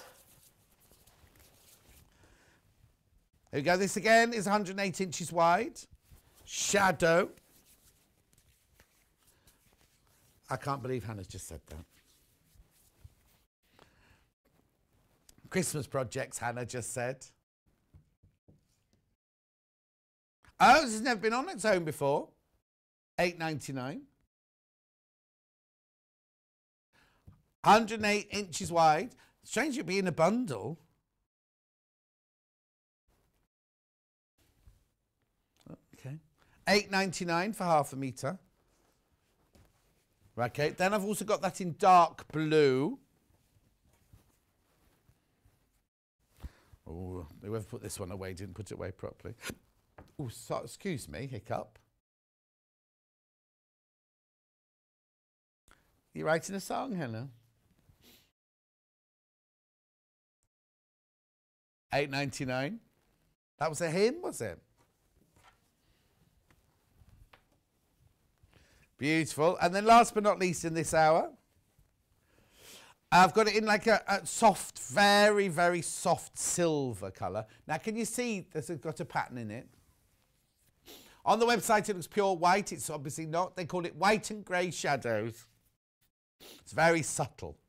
Here we go. This again is 108 inches wide. Shadow. I can't believe Hannah's just said that. Christmas projects, Hannah just said. Oh, this has never been on its own before. $8.99. 108 inches wide. Strange it'd be in a bundle. Okay. $8.99 for half a metre. Okay, then I've also got that in dark blue. Oh, whoever put this one away didn't put it away properly. Oh, so, excuse me, hiccup. You writing a song, Hannah? $8.99. That was a hymn, was it? Beautiful. And then last but not least in this hour, I've got it in like a soft, very, very soft silver colour. Now, can you see there's got a pattern in it? On the website, it looks pure white. It's obviously not. They call it white and grey shadows. It's very subtle.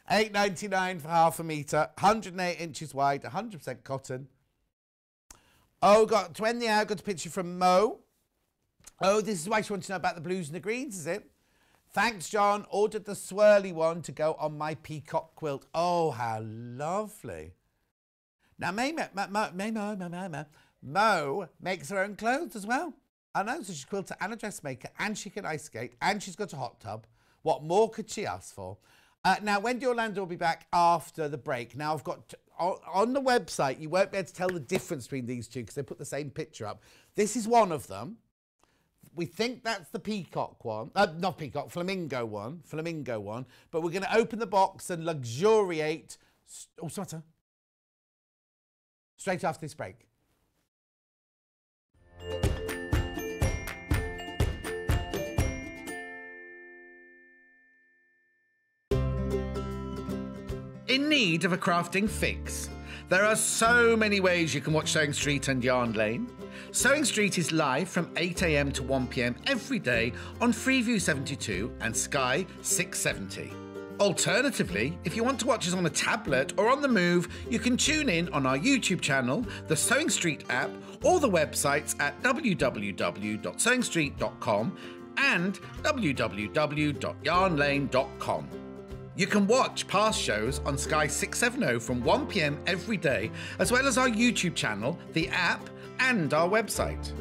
$8.99 for half a metre, 108 inches wide, 100% cotton. Oh, got Wendy, I got a picture from Mo. Oh, this is why she wants to know about the blues and the greens, is it? Thanks, John. Ordered the swirly one to go on my peacock quilt. Oh, how lovely. Now, Mo makes her own clothes as well. I know, so she's a quilter and a dressmaker, and she can ice skate, and she's got a hot tub. What more could she ask for? Now, Wendy Orlando will be back after the break. Now, I've got, on the website, you won't be able to tell the difference between these two because they put the same picture up. This is one of them. We think that's the peacock one. Not peacock, flamingo one. Flamingo one. But we're going to open the box and luxuriate. Oh, sorry. Straight after this break. In need of a crafting fix? There are so many ways you can watch Sewing Street and Yarn Lane. Sewing Street is live from 8 AM to 1 PM every day on Freeview 72 and Sky 670. Alternatively, if you want to watch us on a tablet or on the move, you can tune in on our YouTube channel, the Sewing Street app, or the websites at www.sewingstreet.com and www.yarnlane.com. You can watch past shows on Sky 670 from 1 PM every day, as well as our YouTube channel, the app, and our website.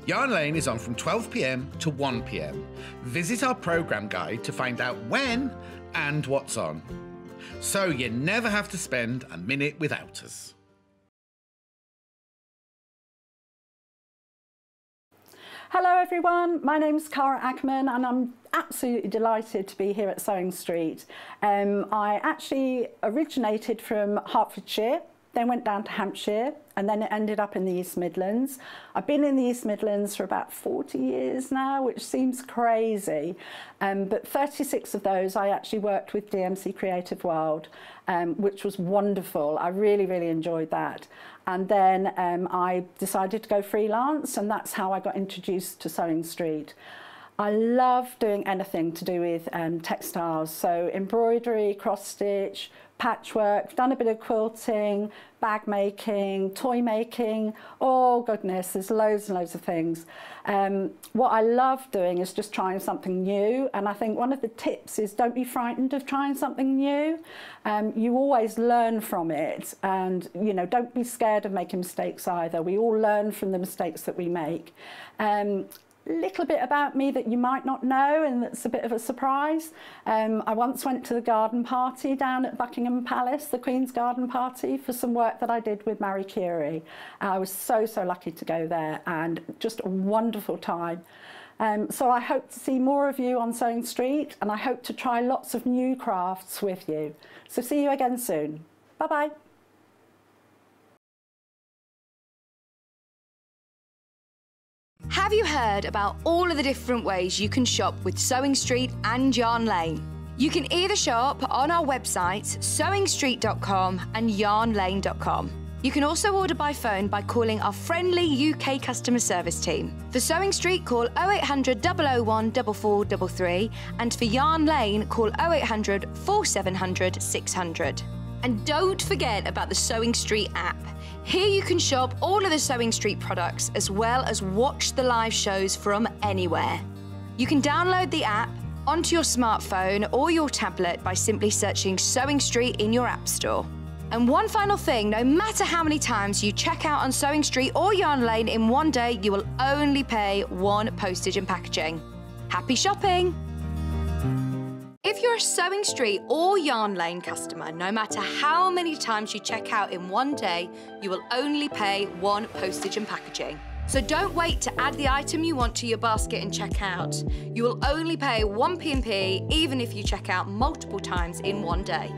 Yarn Lane is on from 12 PM to 1 PM. Visit our programme guide to find out when and what's on. So you never have to spend a minute without us. Hello everyone, my name's Cara Ackerman and I'm absolutely delighted to be here at Sewing Street. I actually originated from Hertfordshire, then went down to Hampshire and then it ended up in the East Midlands. I've been in the East Midlands for about 40 years now, which seems crazy, but 36 of those I actually worked with DMC Creative World, which was wonderful. I really, really enjoyed that. And then I decided to go freelance and that's how I got introduced to Sewing Street. I love doing anything to do with textiles, so embroidery, cross stitch, patchwork, done a bit of quilting, bag making, toy making. Oh goodness, there's loads and loads of things. What I love doing is just trying something new, and I think one of the tips is don't be frightened of trying something new. You always learn from it, and you know, don't be scared of making mistakes either. We all learn from the mistakes that we make. Little bit about me that you might not know, and that's a bit of a surprise. I once went to the garden party down at Buckingham Palace, the Queen's garden party, for some work that I did with Marie Curie. I was so lucky to go there, and just a wonderful time. So I hope to see more of you on Sewing Street, and I hope to try lots of new crafts with you. So see you again soon. Bye-bye. Have you heard about all of the different ways you can shop with Sewing Street and Yarn Lane? You can either shop on our websites, sewingstreet.com and yarnlane.com. You can also order by phone by calling our friendly UK customer service team. For Sewing Street, call 0800 001 4433, and for Yarn Lane, call 0800 4700 600. And don't forget about the Sewing Street app. Here you can shop all of the Sewing Street products as well as watch the live shows from anywhere. You can download the app onto your smartphone or your tablet by simply searching Sewing Street in your app store. And one final thing, no matter how many times you check out on Sewing Street or Yarn Lane in one day, you will only pay one postage and packaging. Happy shopping! If you're a Sewing Street or Yarn Lane customer, no matter how many times you check out in one day, you will only pay one postage and packaging. So don't wait to add the item you want to your basket and check out. You will only pay one P&P even if you check out multiple times in one day.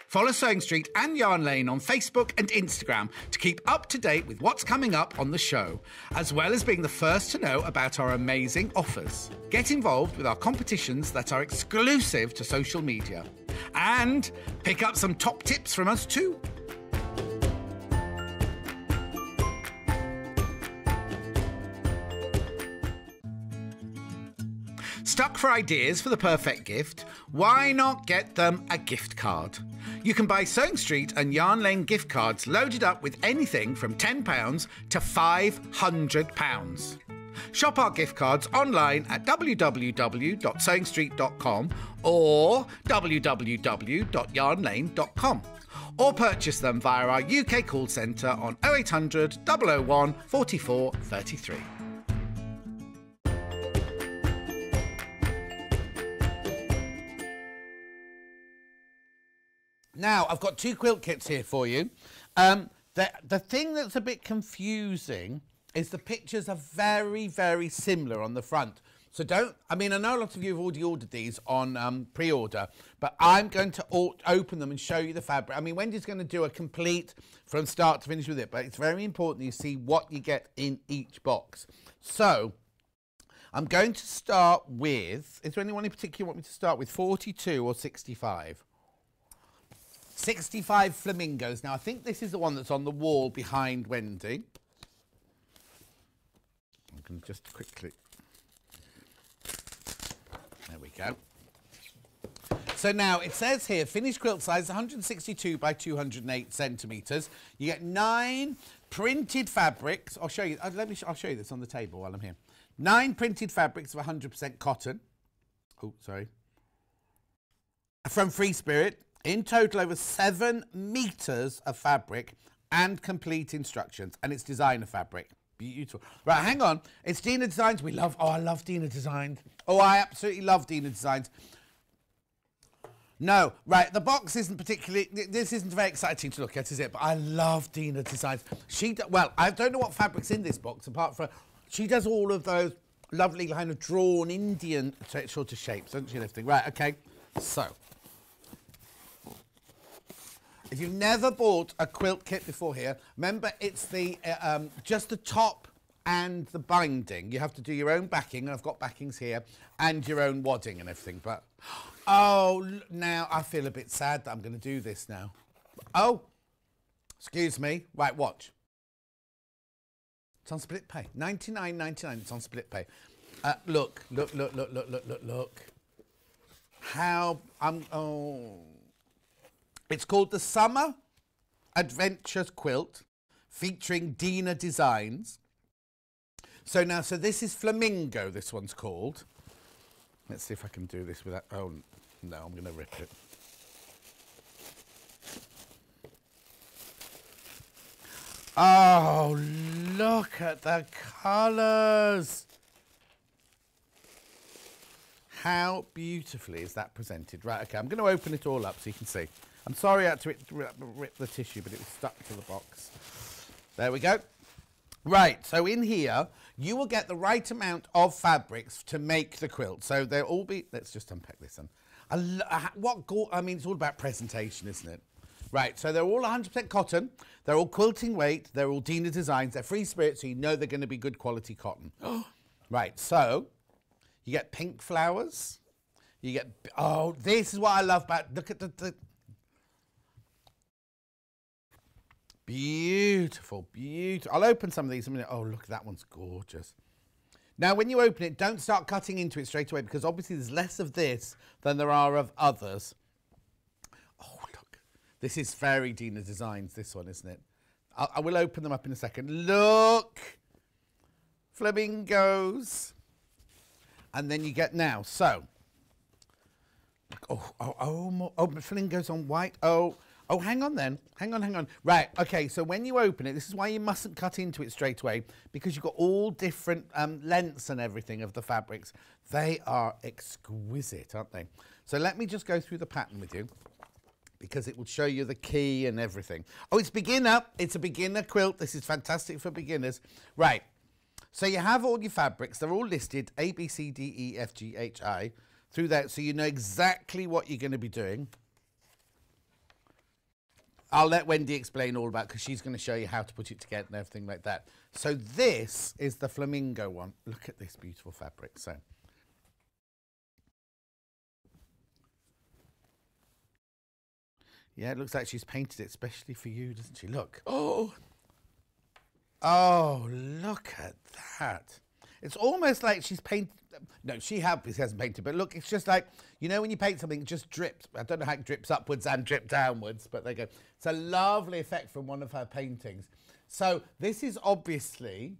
Follow Sewing Street and Yarn Lane on Facebook and Instagram to keep up to date with what's coming up on the show, as well as being the first to know about our amazing offers. Get involved with our competitions that are exclusive to social media. And pick up some top tips from us too. Stuck for ideas for the perfect gift? Why not get them a gift card? You can buy Sewing Street and Yarn Lane gift cards loaded up with anything from £10 to £500. Shop our gift cards online at www.sewingstreet.com or www.yarnlane.com, or purchase them via our UK call centre on 0800 001 44 33. Now, I've got two quilt kits here for you. The thing that's a bit confusing is the pictures are very, very similar on the front. So I know a lot of you have already ordered these on pre-order, but I'm going to open them and show you the fabric. I mean, Wendy's going to do a complete from start to finish with it, but it's very important you see what you get in each box. So, I'm going to start with, is there anyone in particular you want me to start with, 42 or 65? 65 flamingos. Now, I think this is the one that's on the wall behind Wendy. I'm going to just quickly... There we go. So now, it says here, finished quilt size 162 by 208 centimetres. You get 9 printed fabrics. I'll show you. I'll show you this on the table while I'm here. 9 printed fabrics of 100% cotton. Oh, sorry. From Free Spirit. In total, over 7 metres of fabric and complete instructions. And it's designer fabric. Beautiful. Right, hang on. It's Dina Designs. I love Dina Designs. Oh, I absolutely love Dina Designs. No, right, the box isn't particularly... This isn't very exciting to look at, is it? But I love Dina Designs. Well, I don't know what fabric's in this box, apart from... She does all of those lovely kind of drawn Indian sort of shapes, doesn't she, and everything? Right, OK. So... If you've never bought a quilt kit before here, remember it's the just the top and the binding. You have to do your own backing, and I've got backings here, and your own wadding and everything. But, oh, now I feel a bit sad that I'm going to do this now. Oh, excuse me. Right, watch. It's on split pay. 99.99. It's on split pay. Look. How it's called the Summer Adventures Quilt, featuring Dina Designs. So this is Flamingo. This one's called. Let's see if I can do this without. Oh no, I'm going to rip it. Oh, look at the colours. How beautifully is that presented? Right, okay, I'm going to open it all up so you can see. I'm sorry I had to rip the tissue, but it was stuck to the box. There we go. Right, so in here, you will get the right amount of fabrics to make the quilt. So they'll all be, let's just unpack this one. I mean, it's all about presentation, isn't it? Right, so they're all 100% cotton. They're all quilting weight. They're all Dina Designs. They're free spirit, so you know they're going to be good quality cotton. Right, so you get pink flowers. You get, oh, this is what I love about, look at the beautiful, beautiful. I'll open some of these in a minute. Oh, look, that one's gorgeous. Now, when you open it, don't start cutting into it straight away because obviously there's less of this than there are of others. Oh, look. This is very Dina Designs, this one, isn't it? I will open them up in a second. Look. Flamingos. And then you get now, so. Flamingos on white. Oh, hang on then. Hang on. Right, okay, so when you open it, this is why you mustn't cut into it straight away, because you've got all different lengths and everything of the fabrics. They are exquisite, aren't they? So let me just go through the pattern with you, because it will show you the key and everything. Oh, it's beginner. It's a beginner quilt. This is fantastic for beginners. Right, so you have all your fabrics. They're all listed, A, B, C, D, E, F, G, H, I, through that, so you know exactly what you're going to be doing. I'll let Wendy explain all about, because she's going to show you how to put it together and everything like that. So this is the flamingo one. Look at this beautiful fabric. So yeah, it looks like she's painted it especially for you, doesn't she? Look. Oh, look at that. It's almost like she's painted. No, she hasn't painted, but look, it's just like, you know, when you paint something, it just drips. I don't know how it drips upwards and drip downwards, but there you go. It's a lovely effect from one of her paintings. So this is obviously,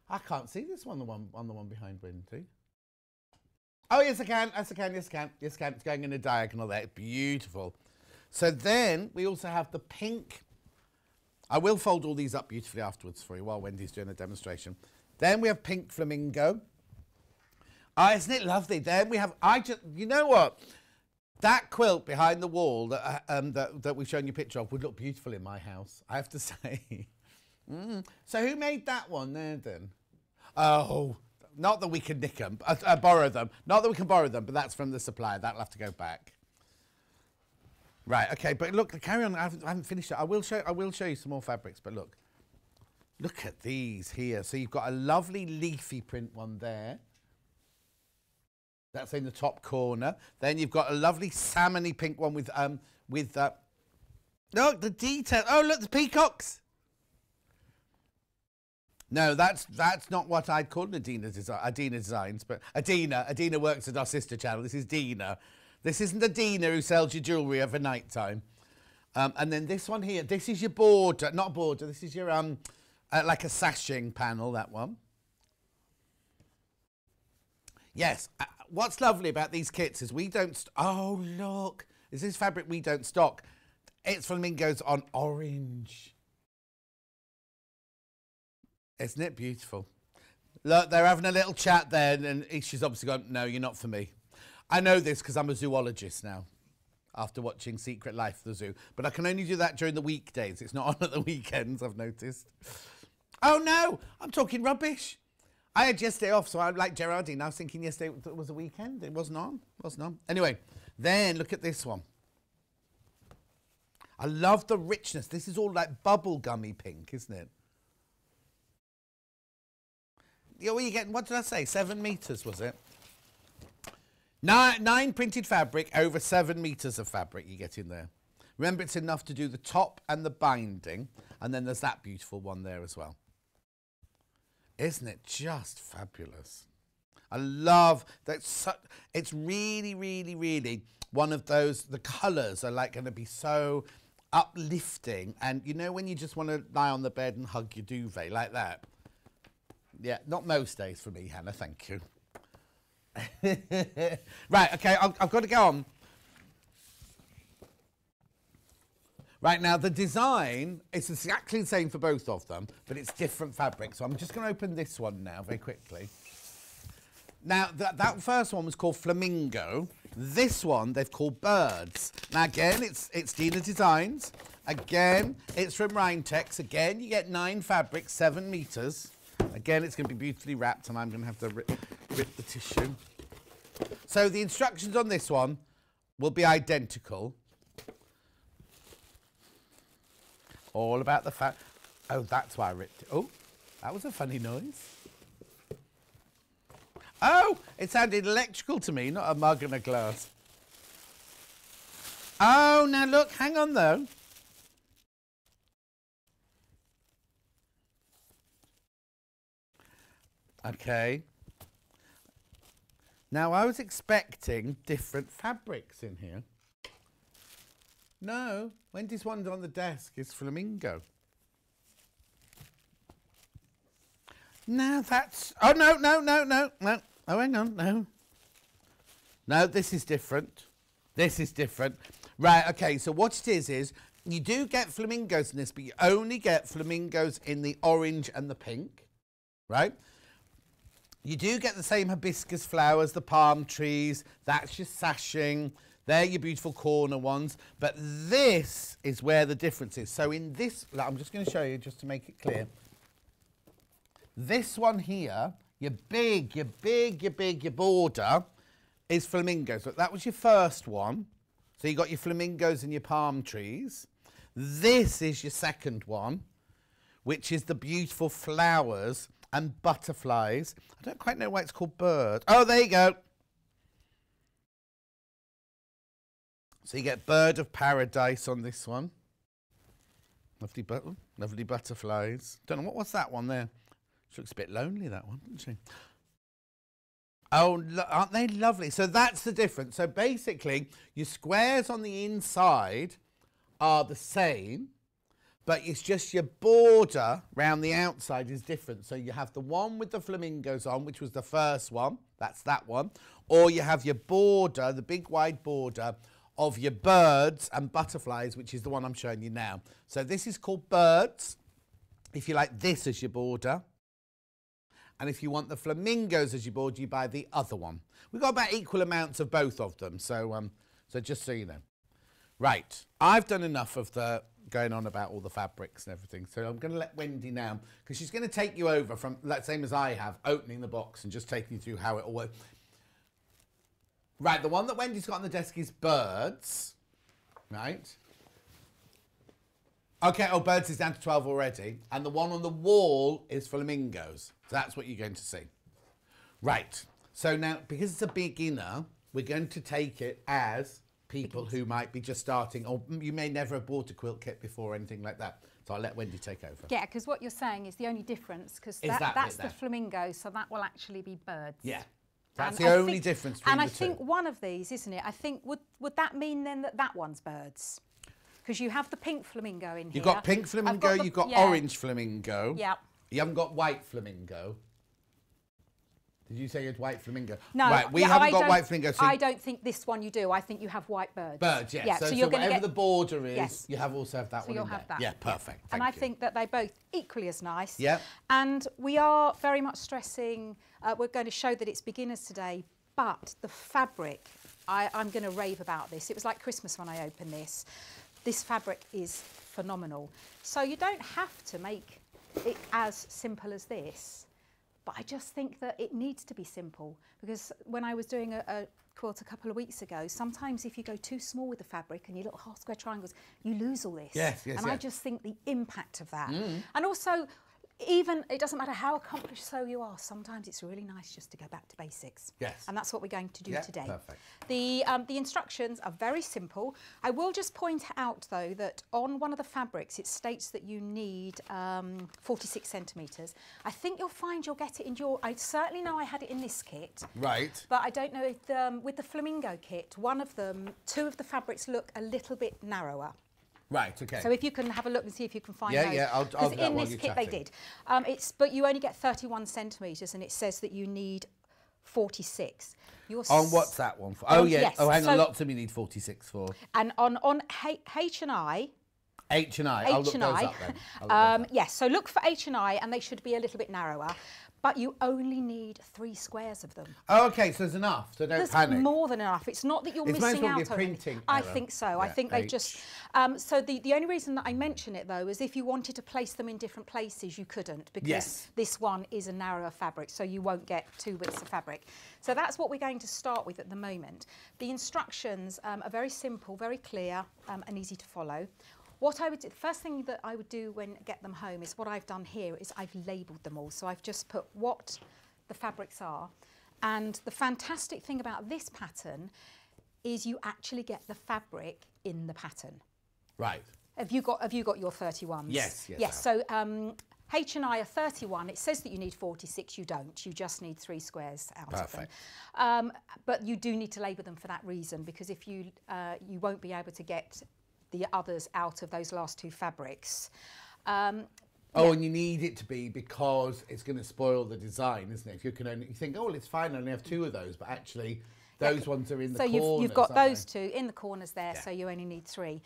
I can't see this one, the one behind Wendy. Oh, yes, I can. Yes, I can. It's going in a diagonal there. Beautiful. So then we also have the pink. I will fold all these up beautifully afterwards for you while Wendy's doing a demonstration. Then we have pink flamingo. Oh, isn't it lovely? Then we have, you know what? That quilt behind the wall that we've shown you a picture of would look beautiful in my house, I have to say. So who made that one there then? Oh, not that we can nick them, borrow them. Not that we can borrow them, but that's from the supplier. That'll have to go back. Right, okay, but look, carry on. I haven't finished it. I will show you some more fabrics, but look. Look at these here. So you've got a lovely leafy print one there. That's in the top corner. Then you've got a lovely salmony pink one with look, the detail. Oh, look, the peacocks. No, that's not what I'd call Adina Designs, but Adina works at our sister channel. This is Dina. This isn't Adina who sells you jewellery over night time. And then this one here, this is your border, not border, this is your like a sashing panel, that one. Yes, what's lovely about these kits is we don't, oh look, is this fabric we don't stock. It's flamingos on orange. Isn't it beautiful? Look, they're having a little chat there and she's obviously gone, no, you're not for me. I know this because I'm a zoologist now, after watching Secret Life of the Zoo. But I can only do that during the weekdays. It's not on at the weekends, I've noticed. Oh no, I'm talking rubbish. I had yesterday off, so I'm like Gerardine. I was thinking yesterday was a weekend. It wasn't on. Wasn't on. Anyway, then look at this one. I love the richness. This is all like bubblegummy pink, isn't it? Yeah, what are you getting? What did I say? 7 meters, was it? 9 printed fabric over 7 meters of fabric you get in there. Remember, it's enough to do the top and the binding, and then there's that beautiful one there as well. Isn't it just fabulous? I love that. It's really, really, really one of those, the colours are like going to be so uplifting. And you know when you just want to lie on the bed and hug your duvet like that? Yeah, not most days for me, Hannah, thank you. Right, okay, I've got to go on. Right, now the design is exactly the same for both of them, but it's different fabric. So I'm just going to open this one now very quickly. Now, that first one was called Flamingo. This one they've called Birds. Now, again, it's Dina Designs. Again, it's from Rhinetex. Again, you get 9 fabrics, 7 metres. Again, it's going to be beautifully wrapped, and I'm going to have to rip the tissue. So the instructions on this one will be identical. All about the fact. Oh, that's why I ripped it. Oh, that was a funny noise. Oh, it sounded electrical to me, not a mug and a glass. Oh, now look, hang on though. Okay. Now, I was expecting different fabrics in here. No, Wendy's one on the desk is Flamingo. No, that's... Oh, no. Oh, hang on, no. No, this is different. This is different. Right, okay, so what it is you do get flamingos in this, but you only get flamingos in the orange and the pink, right? You do get the same hibiscus flowers, the palm trees, that's your sashing, they're your beautiful corner ones, but this is where the difference is. So in this, I'm just going to show you just to make it clear. This one here, your border is flamingos. So that was your first one. So you got your flamingos and your palm trees. This is your second one, which is the beautiful flowers and butterflies. I don't quite know why it's called bird. Oh, there you go. So you get bird of paradise on this one. Lovely butterflies. Don't know, what was that one there? She looks a bit lonely, that one, doesn't she? Oh, aren't they lovely? So that's the difference. So basically, your squares on the inside are the same, but it's just your border round the outside is different. So you have the one with the flamingos on, which was the first one. That's that one. Or you have your border, the big wide border of your birds and butterflies, which is the one I'm showing you now. So this is called birds. If you like this as your border. And if you want the flamingos as your border, you buy the other one. We've got about equal amounts of both of them. So just so you know. Right, I've done enough of the going on about all the fabrics and everything. So I'm going to let Wendy now, because she's going to take you over from, like, same as I have, opening the box and just taking you through how it all works. Right, the one that Wendy's got on the desk is birds, right? Okay, oh, birds is down to 12 already. And the one on the wall is flamingos. So that's what you're going to see. Right, so now, because it's a beginner, we're going to take it as people who might be just starting, or you may never have bought a quilt kit before or anything like that. So I'll let Wendy take over. Yeah, because what you're saying is the only difference, because that's the flamingo, so that will actually be birds. Yeah, that's the only difference between the two. And I think one of these, isn't it? I think, would that mean then that one's birds? Because you have the pink flamingo in here. You've got pink flamingo, you've got orange flamingo. Yeah. You haven't got white flamingo. Did you say you had white flamingo? No. Right, we haven't got white flamingo. So I don't think this one you do. I think you have white birds. Birds, yes. Yeah, so you're going to whatever get the border is, yes. you also have that so one you'll in have there. that. Yeah, perfect. And I think that they're both equally as nice. Yeah. And we are very much stressing, we're going to show that it's beginners today, but the fabric, I'm going to rave about this. It was like Christmas when I opened this. This fabric is phenomenal. So you don't have to make it as simple as this. But I just think that it needs to be simple, because when I was doing a quilt a couple of weeks ago, sometimes if you go too small with the fabric and your little half square triangles, you lose all this. Yes, and I just think the impact of that. And also, even, it doesn't matter how accomplished sew you are, sometimes it's really nice just to go back to basics. Yes. And that's what we're going to do today. Perfect. The instructions are very simple. I will just point out though that on one of the fabrics it states that you need 46 centimetres. I think you'll find you'll get it in your, I certainly know I had it in this kit. Right. But I don't know if with the flamingo kit, two of the fabrics look a little bit narrower. Right, okay. So if you can have a look and see if you can find those. Yeah, I'll do that in while this you're kit they chatting. did. But you only get 31 centimetres and it says that you need 46. On what's that one for? Oh, yeah. Yes. Oh, hang So- on. Lots of you need 46 for. And on H&I, H&I. I'll look those up then. I'll look those up. yes, so look for H&I and they should be a little bit narrower. But you only need 3 squares of them. Oh, okay, so there's enough, so don't There's panic. more than enough. It's not that you're It's might as missing well be out a on anything. printing I error. think so. I Yeah, think they H. just... so the only reason that I mention it, though, is if you wanted to place them in different places, you couldn't, because Yes. this one is a narrower fabric, so you won't get 2 widths of fabric. So that's what we're going to start with at the moment. The instructions are very simple, very clear, and easy to follow. What I would do, the first thing that I would do when get them home is what I've done here is I've labelled them all. So I've just put what the fabrics are. And the fantastic thing about this pattern is you actually get the fabric in the pattern. Right. Have you got your 31s? Yes. Yes. So H&I are 31. It says that you need 46. You don't. You just need 3 squares out Perfect. of them. But you do need to label them for that reason, because if you you won't be able to get the others out of those last 2 fabrics. Oh, and you need it to be because it's going to spoil the design, isn't it? If you can only, you think, oh, well, it's fine, I only have 2 of those, but actually those ones are in the corners. So you've got aren't those they? 2 in the corners there, Yeah. so you only need 3.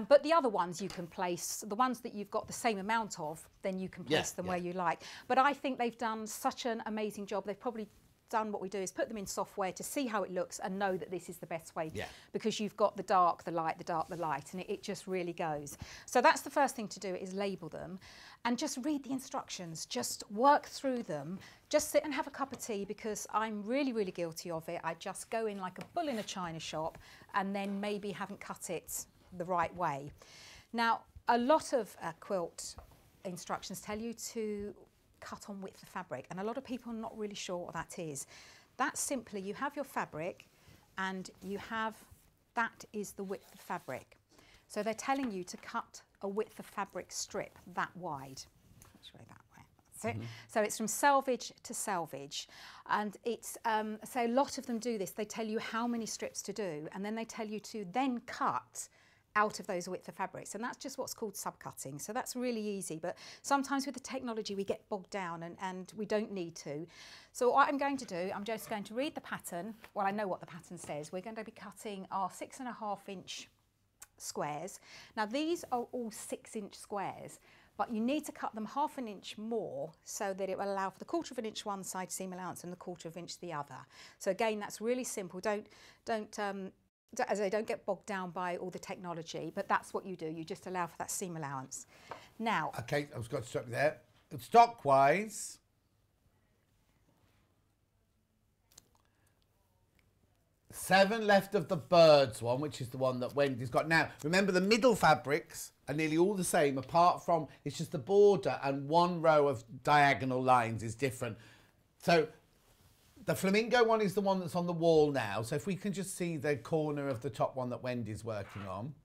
But the other ones you can place, the ones that you've got the same amount of, then you can place them where you like. But I think they've done such an amazing job. They've probably done what we do is put them in software to see how it looks and know that this is the best way, because you've got the dark, the light, the dark, the light, and it just really goes. So that's the first thing to do, is label them and just read the instructions, just work through them, just sit and have a cup of tea, because I'm really, really guilty of it. I just go in like a bull in a china shop and then maybe haven't cut it the right way. Now, a lot of quilt instructions tell you to cut on width of fabric, and a lot of people are not really sure what that is. That's simply, you have your fabric and you have, that is the width of fabric. So they're telling you to cut a width of fabric strip that wide. Let's show you that way. That's it. So it's from selvage to selvage, and it's so a lot of them do this. They tell you how many strips to do, and then they tell you to then cut out of those width of fabrics, and that's just what's called subcutting. So that's really easy, but sometimes with the technology we get bogged down and we don't need to. So what I'm going to do, I'm just going to read the pattern. Well, I know what the pattern says. We're going to be cutting our 6.5 inch squares. Now these are all 6 inch squares, but you need to cut them 1/2 inch more so that it will allow for the 1/4 inch one side seam allowance and the 1/4 inch the other. So again, that's really simple. As I don't get bogged down by all the technology, but that's what you do. You just allow for that seam allowance. Now, Okay, I've got to stop you there. Stock-wise, seven left of the birds one, which is the one that Wendy's got. Now, remember the middle fabrics are nearly all the same, apart from it's just the border and 1 row of diagonal lines is different. So the flamingo one is the one that's on the wall now. So if we can just see the corner of the top one that Wendy's working on.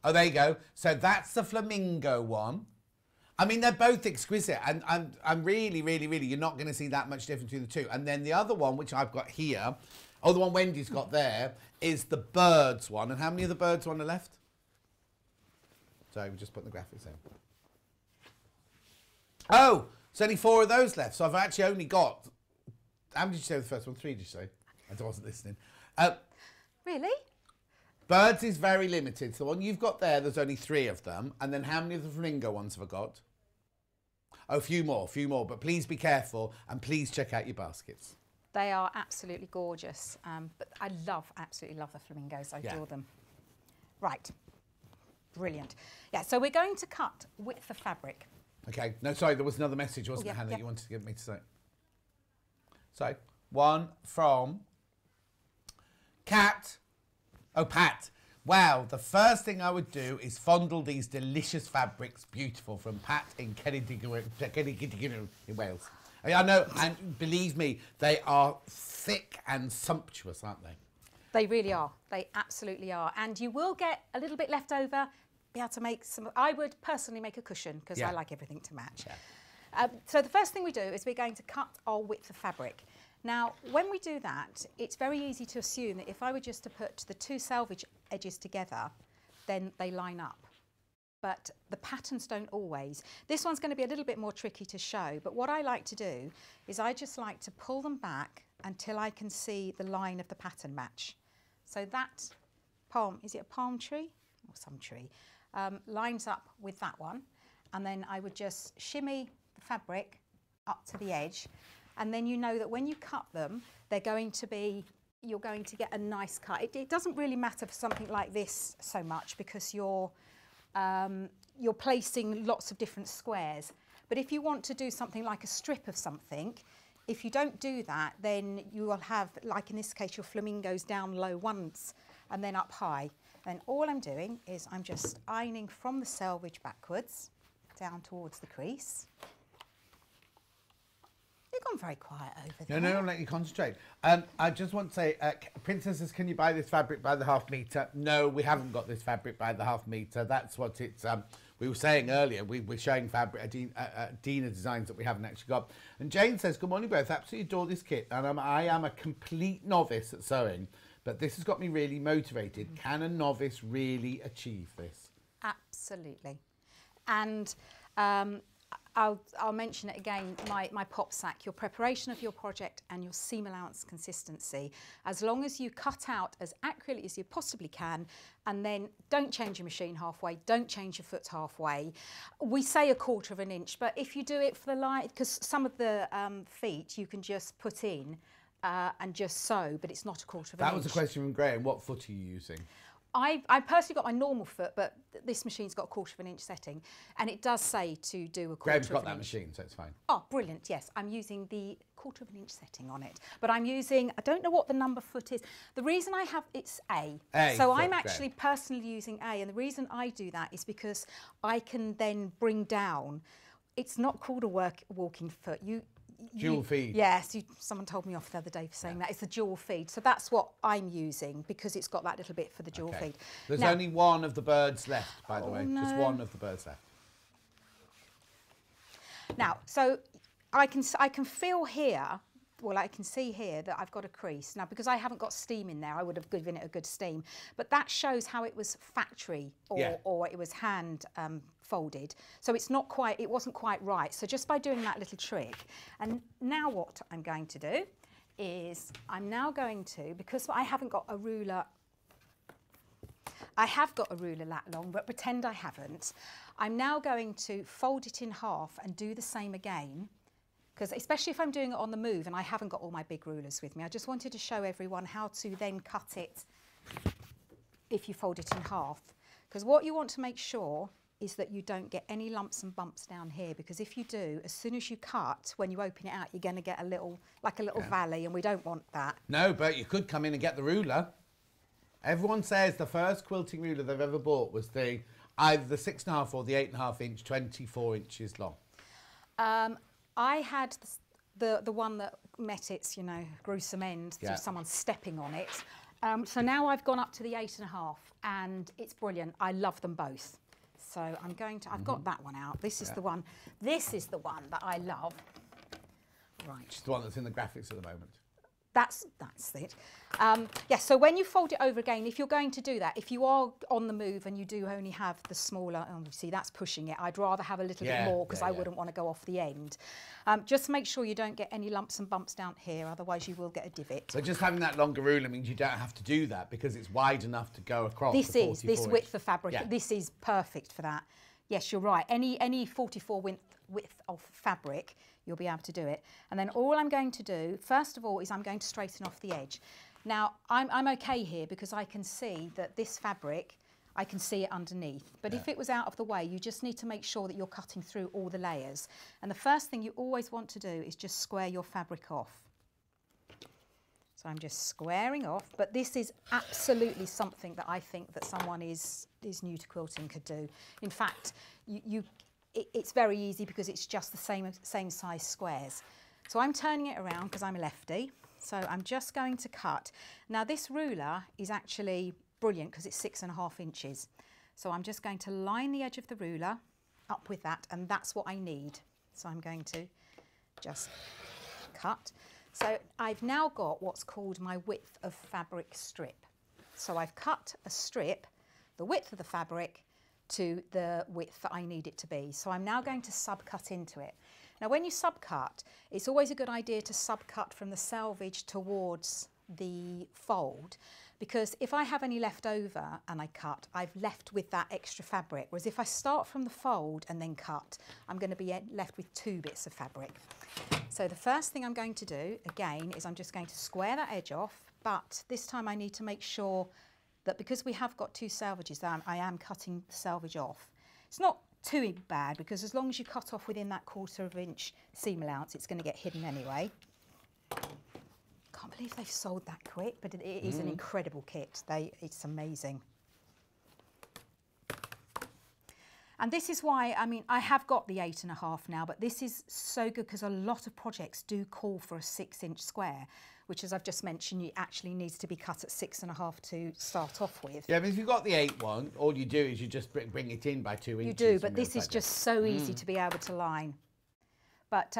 Oh, there you go. So that's the flamingo one. I mean, they're both exquisite, and I'm really, really, really, you're not going to see that much difference between the 2. And then the other one, which I've got here, oh, the one Wendy's got there, is the birds one. And how many of the birds one are left? So we just put the graphics in. Oh, there's only 4 of those left. So I've actually only got, how many did you say the first one? 3, did you say? I wasn't listening. really? Birds is very limited. So the one you've got there, there's only 3 of them. And then how many of the flamingo ones have I got? Oh, a few more. But please be careful and please check out your baskets. They are absolutely gorgeous, but I absolutely love the flamingos. I adore them. Right, brilliant. Yeah, so we're going to cut width of fabric. Okay, no, sorry, there was another message, wasn't there, Hannah, that you wanted to give me to say? So, one from Kat. Oh, Pat. Well, the first thing I would do is fondle these delicious fabrics, beautiful, from Pat in Ceredigion in Wales. I know, and believe me, they are thick and sumptuous, aren't they? They really are. They absolutely are. And you will get a little bit left over, be able to make some... I would personally make a cushion because I like everything to match. Yeah. So the first thing we do is we're going to cut our width of fabric. Now, when we do that, it's very easy to assume that if I were just to put the two selvage edges together, then they line up. But the patterns don't always. This one's going to be a little bit more tricky to show, but what I like to do is I just like to pull them back until I can see the line of the pattern match. So that palm, is it a palm tree or some tree, lines up with that one, and then I would just shimmy the fabric up to the edge, and then you know that when you cut them, they're going to be, you're going to get a nice cut. It doesn't really matter for something like this so much because you're placing lots of different squares. But if you want to do something like a strip of something, if you don't do that, then you will have, like in this case, your flamingos down low once and then up high. Then all I'm doing is I'm just ironing from the selvage backwards down towards the crease. You've gone very quiet over there. No, let you concentrate. I just want to say, princesses, can you buy this fabric by the half metre? No, we haven't got this fabric by the half metre. That's what it's... we were saying earlier, we're showing fabric, Dina designs that we haven't actually got. And Jane says, good morning both, absolutely adore this kit. And I am a complete novice at sewing, but this has got me really motivated. Can a novice really achieve this? Absolutely. And I'll mention it again, my pop sack, your preparation of your project and your seam allowance consistency. As long as you cut out as accurately as you possibly can, and then don't change your machine halfway, don't change your foot halfway. We say 1/4 of an inch, but if you do it for the line, because some of the feet you can just put in and just sew, but it's not 1/4 of an inch. That was a question from Graham. What foot are you using? I personally got my normal foot, but this machine's got 1/4 of an inch setting, and it does say to do 1/4 of an inch. Graham's got that machine, so it's fine. Oh, brilliant, yes. I'm using the 1/4 of an inch setting on it, but I'm using, I don't know what the number foot is. The reason I have, it's A. So I'm actually personally using A, and the reason I do that is because I can then bring down, it's not called a walking foot. Dual feed. Yes, someone told me off the other day for saying that. It's a dual feed. So that's what I'm using because it's got that little bit for the dual feed. There's only one of the birds left, by the way. No. Just one of the birds left. Now, so I can feel here, well, I can see here that I've got a crease. Now, because I haven't got steam in there, I would have given it a good steam. But that shows how it was factory or it was hand folded. So it's not quite, it wasn't quite right. So just by doing that little trick. And now what I'm going to do is I'm now going to, because I haven't got a ruler, I have got a ruler that long, but pretend I haven't. I'm now going to fold it in half and do the same again. Because especially if I'm doing it on the move and I haven't got all my big rulers with me, I just wanted to show everyone how to then cut it if you fold it in half. Because what you want to make sure is that you don't get any lumps and bumps down here, because if you do, as soon as you cut, when you open it out, you're going to get a little, like a little valley, and we don't want that. No, but you could come in and get the ruler. Everyone says the first quilting ruler they've ever bought was either the 6.5 or the 8.5 inch, 24 inches long. I had the one that met its, gruesome end through someone stepping on it. So now I've gone up to the 8.5, and it's brilliant. I love them both. So I'm going to, I've got that one out. This is the one. This is the one that I love. Right. It's the one that's in the graphics at the moment. That's it. So when you fold it over again, if you're going to do that, if you are on the move and you do only have the smaller, see that's pushing it, I'd rather have a little bit more because I wouldn't want to go off the end. Just make sure you don't get any lumps and bumps down here, otherwise you will get a divot. So just having that longer ruler means you don't have to do that because it's wide enough to go across. This width of fabric, this is perfect for that. Yes, you're right. Any 44 width of fabric, you'll be able to do it. And then all I'm going to do, first of all, is I'm going to straighten off the edge. Now, I'm okay here because I can see that this fabric, I can see it underneath. But if it was out of the way, you just need to make sure that you're cutting through all the layers. And the first thing you always want to do is just square your fabric off. So So I'm just squaring off, but this is absolutely something that I think that someone is new to quilting could do. In fact, it's very easy because it's just the same size squares. So I'm turning it around because I'm a lefty. So I'm just going to cut. Now this ruler is actually brilliant because it's 6.5 inches. So I'm just going to line the edge of the ruler up with that, and that's what I need. So I'm going to just cut. So I've now got what's called my width of fabric strip. So I've cut a strip, the width of the fabric, to the width that I need it to be. So I'm now going to subcut into it. Now when you subcut, it's always a good idea to subcut from the selvage towards the fold, because if I have any left over and I cut, I've left with that extra fabric. Whereas if I start from the fold and then cut, I'm going to be left with 2 bits of fabric. So the first thing I'm going to do, again, is I'm just going to square that edge off, but this time I need to make sure that because we have got 2 selvages, I am cutting the selvage off. It's not too bad because as long as you cut off within that 1/4 inch seam allowance, it's going to get hidden anyway. Can't believe they've sold that quick, but it is an incredible kit. It's amazing. And this is why, I mean, I have got the 8.5 now, but this is so good because a lot of projects do call for a 6-inch square, which, as I've just mentioned, it actually needs to be cut at 6.5 to start off with. Yeah, but if you've got the 8 one, all you do is you just bring it in by 2 inches. You do, but this is just so easy to be able to line. But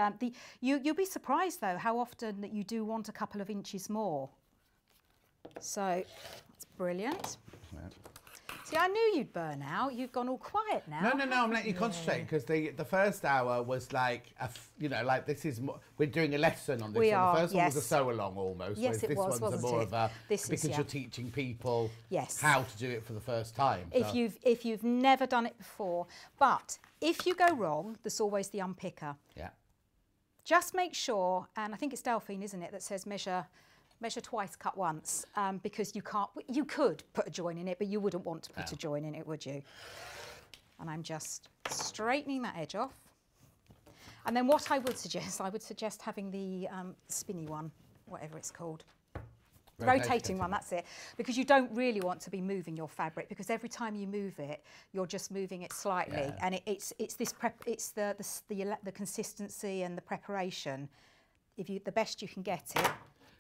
you'll be surprised, though, how often that you do want a couple of inches more. So that's brilliant. Yeah. See, I knew you'd burn out. You've gone all quiet now. No, I'm letting you concentrate because the first hour was like, like this is we're doing a lesson on this. We are, the first yes. one was a sew along almost. Yes, it this was, one's wasn't more it? of a This because is, you're teaching people yes. how to do it for the first time. If you've never done it before, but if you go wrong, there's always the unpicker. Yeah. Just make sure, and I think it's Delphine, isn't it, that says measure twice, cut once, because you could put a join in it, but you wouldn't want to put a join in it, would you? And I'm just straightening that edge off. And then what I would suggest having the spinny one, whatever it's called. Rotating one, that's it. Because you don't really want to be moving your fabric, because every time you move it, you're just moving it slightly. Yeah. And it's the consistency and the preparation. The best you can get it.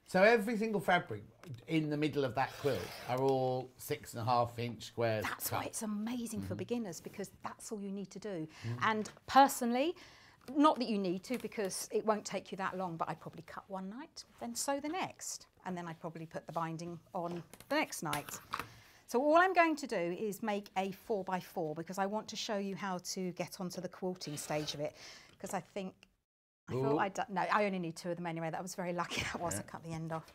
So every single fabric in the middle of that quilt are all 6.5 inch squares. That's why it's amazing for beginners, because that's all you need to do. And personally, not that you need to, because it won't take you that long, but I'd probably cut one night, then sew the next. And then I'd probably put the binding on the next night. So all I'm going to do is make a 4x4, because I want to show you how to get onto the quilting stage of it. Because I thought I'd done, no, I only need 2 of them anyway. That was very lucky that was. I cut the end off.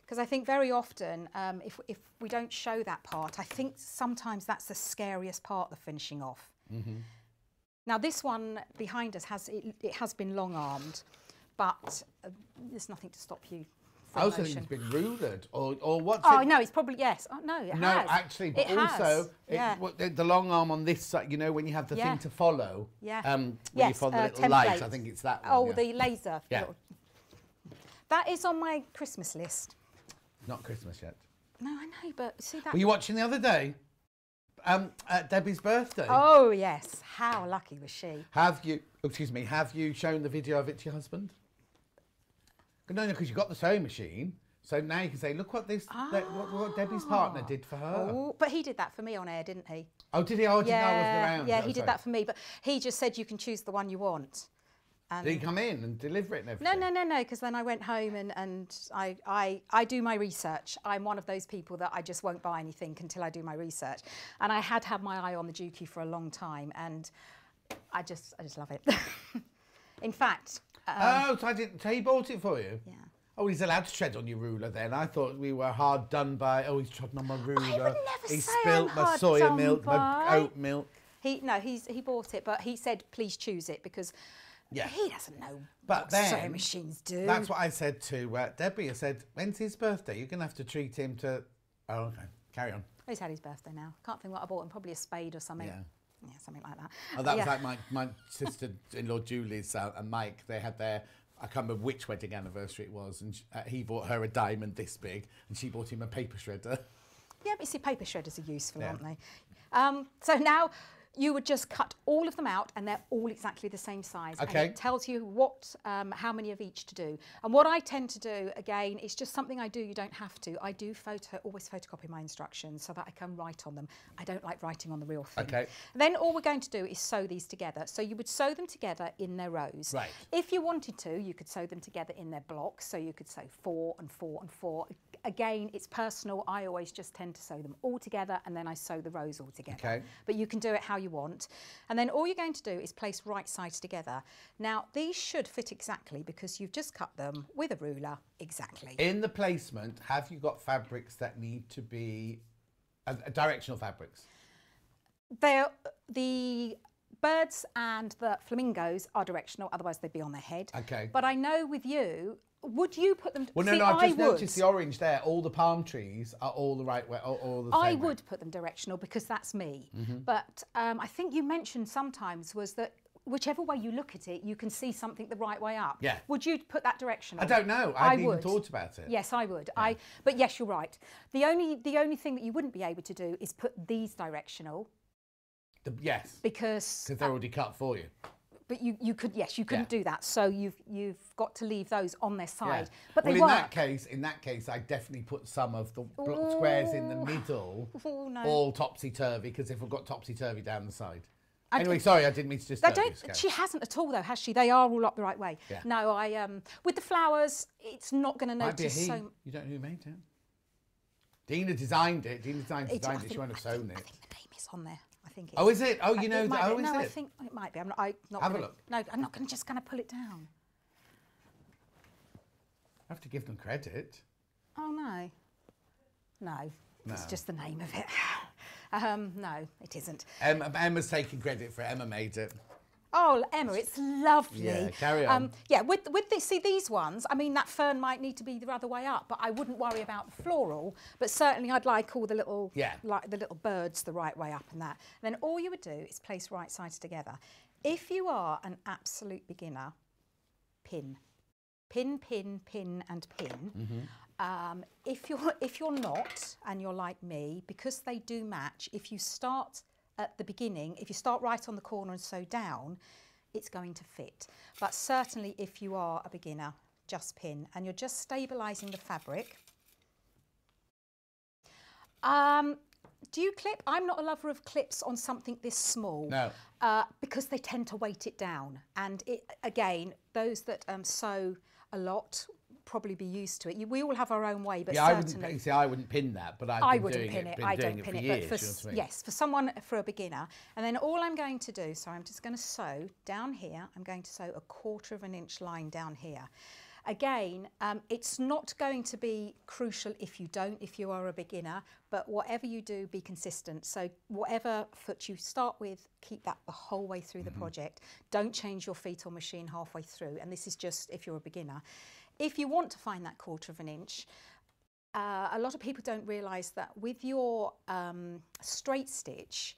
Because I think very often, if we don't show that part, I think sometimes that's the scariest part, the finishing off. Now this one behind us has been long armed, but there's nothing to stop you. I also think it's been rulered, or what's Oh it? No, it's probably, yes. Oh, no, it has. No, actually, but it also has. the long arm on this side. You know, when you have the thing to follow. Yeah. When you follow the little template. light, I think it's that one. Oh, the laser. Yeah. That is on my Christmas list. Not Christmas yet. No, I know, but see that. Were you watching the other day? Debbie's birthday. Oh yes, how lucky was she? Have you shown the video of it to your husband? No, because you got the sewing machine, so now you can say, look what what Debbie's partner did for her. Oh, but he did that for me on air, didn't he? Oh, did he? Oh, I wasn't around. Yeah, he did that for me, but he just said you can choose the one you want. And did he come in and deliver it and everything? No, because then I went home and I do my research. I'm one of those people that I just won't buy anything until I do my research. And I had my eye on the Dukey for a long time, and I just love it. In fact... so he bought it for you? Yeah. Oh, he's allowed to tread on your ruler then. I thought we were hard done by, he's trodden on my ruler. I would never he say spilt I'm my hard soya done milk, by. my oat milk. He bought it, but he said, please choose it, because he doesn't know what sewing machines do. That's what I said to Debbie. I said, when's his birthday? You're going to have to treat him to... Oh, okay. Carry on. He's had his birthday now. Can't think what I bought him. Probably a spade or something. Yeah. Yeah, something like that. Oh, that was like my sister-in-law Julie's and Mike. They had their I can't remember which wedding anniversary it was, and he bought her a diamond this big, and she bought him a paper shredder. Yeah, but you see, paper shredders are useful, Yeah. aren't they? So now you would just cut all of them out, and they're all exactly the same size. Okay. And it tells you what, how many of each to do. And what I tend to do, again, is just something I do. You don't have to. I do always photocopy my instructions so that I can write on them. I don't like writing on the real thing. Okay. Then all we're going to do is sew these together. So you would sew them together in their rows. Right. If you wanted to, you could sew them together in their blocks. So you could sew 4 and 4 and 4. Again, it's personal. I always just tend to sew them all together, and then I sew the rows all together. Okay. But you can do it how you want. And then all you're going to do is place right sides together. Now, these should fit exactly because you've just cut them with a ruler exactly. In the placement, have you got fabrics that need to be directional fabrics? The birds and the flamingos are directional, otherwise they'd be on their head. Okay. But I know with you, would you put them... Well, no, See, no, I've just I would. noticed the orange there. All the palm trees are all the right way, all the same I way. would put them directional because that's me. Mm-hmm. But I think you mentioned sometimes was that whichever way you look at it, you can see something the right way up. Yeah. Would you put that directional? I don't know. I hadn't even would. thought about it. Yes, I would. Yeah. But yes, you're right. The only thing that you wouldn't be able to do is put these directional. Yes. Because they're already cut for you. But you could, yes, you couldn't do that. So you've got to leave those on their side. Yeah. But they in work. in that case, I definitely put some of the squares in the middle, no. all topsy-turvy, because if we've got topsy-turvy down the side. I Anyway, sorry, I didn't mean to just. She hasn't at all, though, has she? They are all up the right way. Yeah. No, with the flowers, it's not going to Might be a notice he. so. You don't know who made it. Dina designed it. Dina designed it. She won't have sewn I it. think the name is on there. I think. Oh, is it? Oh, you know. It might be. Is No, it? I think it might be. I'm not Have a gonna, look. No, I'm not just going to pull it down. I have to give them credit. Oh no. No. It's No. just the name of it. No, it isn't. Emma's taking credit for it. Emma made it. Oh, Emma, it's lovely. Yeah, carry on. Yeah, with this, see these ones, I mean, that fern might need to be the other way up, but I wouldn't worry about the floral, but certainly I'd like all the little, like the little birds the right way up and that. And then all you would do is place right sides together. If you are an absolute beginner, pin. Pin, pin, pin and pin. Mm-hmm. If you're not, and you're like me, because they do match, if you start at the beginning, if you start right on the corner and sew down, it's going to fit. But certainly if you are a beginner, just pin, and you're just stabilising the fabric. Do you clip? I'm not a lover of clips on something this small. No. Because they tend to weight it down. And again, those that sew a lot probably be used to it. We all have our own way, but certainly... I wouldn't pin that, but I wouldn't pin it. I don't pin it. Years, But for, yes, for a beginner. And then all I'm going to do, so I'm just going to sew down here. I'm going to sew a 1/4 of an inch line down here. Again, it's not going to be crucial if you are a beginner, but whatever you do, be consistent. So whatever foot you start with, keep that the whole way through the project. Don't change your feet or machine halfway through. And this is just if you're a beginner. If you want to find that 1/4 of an inch, a lot of people don't realise that with your straight stitch,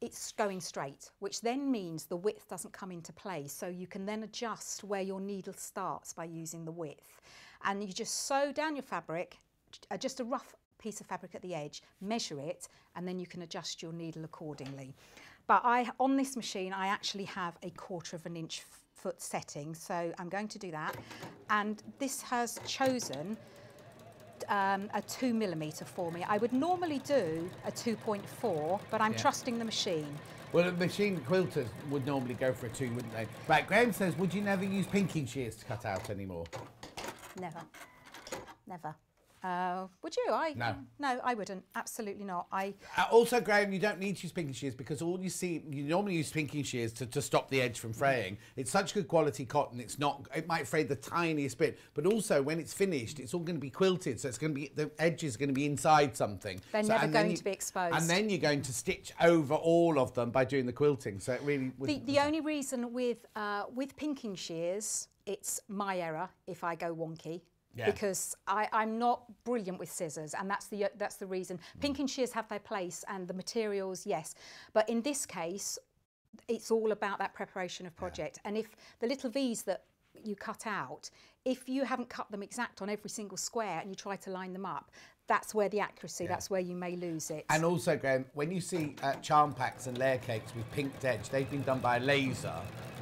it's going straight, which then means the width doesn't come into play. So you can then adjust where your needle starts by using the width. And you just sew down your fabric, just a rough piece of fabric at the edge, measure it, and then you can adjust your needle accordingly. But on this machine, I actually have a 1/4 of an inch foot setting, so I'm going to do that. And this has chosen a 2mm for me. I would normally do a 2.4, but I'm trusting the machine. Well, the machine quilters would normally go for a 2, wouldn't they? Right, Graham says, would you never use pinking shears to cut out anymore? Never. Never. Would you? No, I wouldn't. Absolutely not. Also, Graham, you don't need to use pinking shears because you normally use pinking shears to stop the edge from fraying. It's such good quality cotton. It might fray the tiniest bit, but also when it's finished, it's all going to be quilted. So it's going to be, the edge is going to be inside something. They're never going to be exposed. And then you're going to stitch over all of them by doing the quilting. So it really would. The only reason with pinking shears, it's my error if I go wonky. Yeah. Because I'm not brilliant with scissors, and that's the reason. Pinking shears have their place, and the materials, yes. But in this case, it's all about that preparation of project. And if the little V's that you cut out, if you haven't cut them exact on every single square and you try to line them up, that's where the accuracy, that's where you may lose it. And also, Graham, when you see charm packs and layer cakes with pinked edge, they've been done by a laser,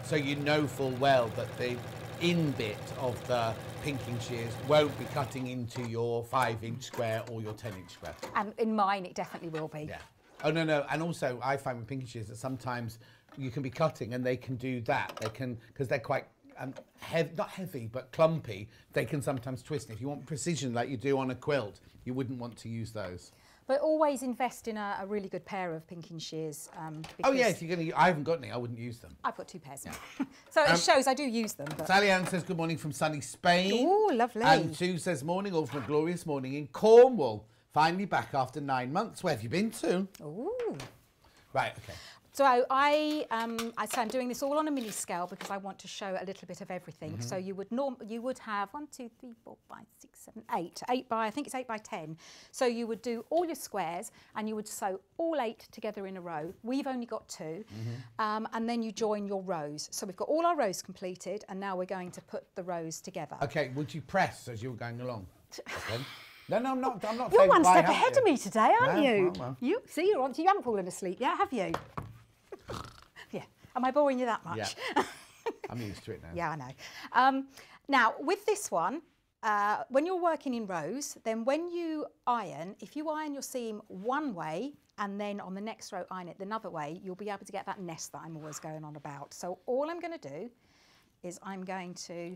so you know full well that the in bit of the pinking shears won't be cutting into your 5-inch square or your 10-inch square. And in mine, it definitely will be. Yeah. Oh, no. And also, I find with pinking shears that sometimes you can be cutting and they can do that. They can, because they're quite not heavy, but clumpy, they can sometimes twist. And if you want precision like you do on a quilt, you wouldn't want to use those. But always invest in a really good pair of pinking shears. Oh yeah, if you're going to, I haven't got any, I wouldn't use them. I've got 2 pairs. Yeah. So it shows I do use them. But... Sally Ann says good morning from sunny Spain. Oh, lovely. And Sue says morning, all from a glorious morning in Cornwall. Finally back after 9 months. Where have you been to? Ooh. Right, okay. So I'm doing this all on a mini scale because I want to show a little bit of everything. So you would have 1, 2, 3, 4, 5, 6, 7, 8 by, I think it's 8 by 10. So you would do all your squares and you would sew all 8 together in a row. We've only got 2, and then you join your rows. So we've got all our rows completed, and now we're going to put the rows together. Okay, would you press as you were going along? Okay. No, I'm not. You're one step ahead of me today, aren't you? Well. You see, you haven't fallen asleep yet, have you? Yeah. Am I boring you that much? Yeah. I'm used to it now. Yeah, I know. Now, with this one, when you're working in rows, then when you iron, if you iron your seam one way and then on the next row iron it another way, you'll be able to get that nest that I'm always going on about. So all I'm going to do is I'm going to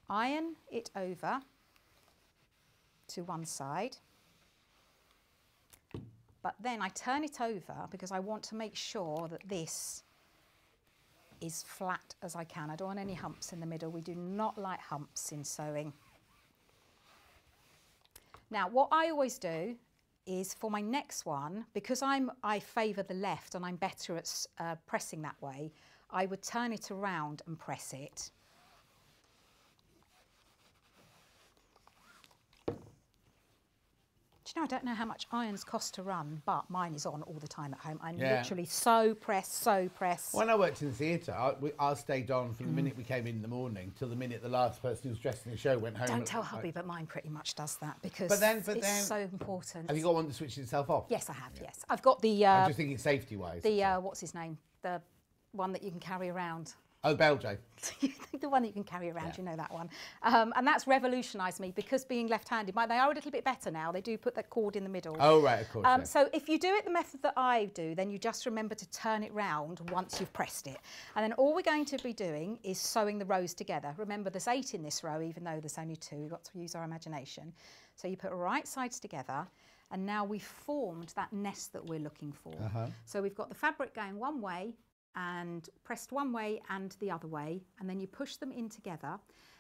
iron it over to one side, but then I turn it over because I want to make sure that this is flat as I can. I don't want any humps in the middle. We do not like humps in sewing. Now, what I always do is for my next one, because I favour the left and I'm better at pressing that way, I would turn it around and press it. Do you know, I don't know how much irons cost to run, but mine is on all the time at home. I literally so press. When I worked in the theatre, I stayed on from the minute we came in the morning till the minute the last person who was dressed in the show went home. Don't tell hubby, but mine pretty much does that because it's so important. Have you got one that switches itself off? Yes, I have, yes. I've got the... I'm just thinking safety-wise. The, what's his name? The one that you can carry around. Oh, Beljo. The one that you can carry around, you know that one. And that's revolutionised me because being left-handed, they are a little bit better now. They do put that cord in the middle. Oh, right, of course. So if you do it the method that I do, then you just remember to turn it round once you've pressed it. And then all we're going to be doing is sewing the rows together. Remember, there's 8 in this row, even though there's only 2. We've got to use our imagination. So you put right sides together, and now we've formed that nest that we're looking for. So we've got the fabric going one way, and pressed one way and the other way, and then you push them in together.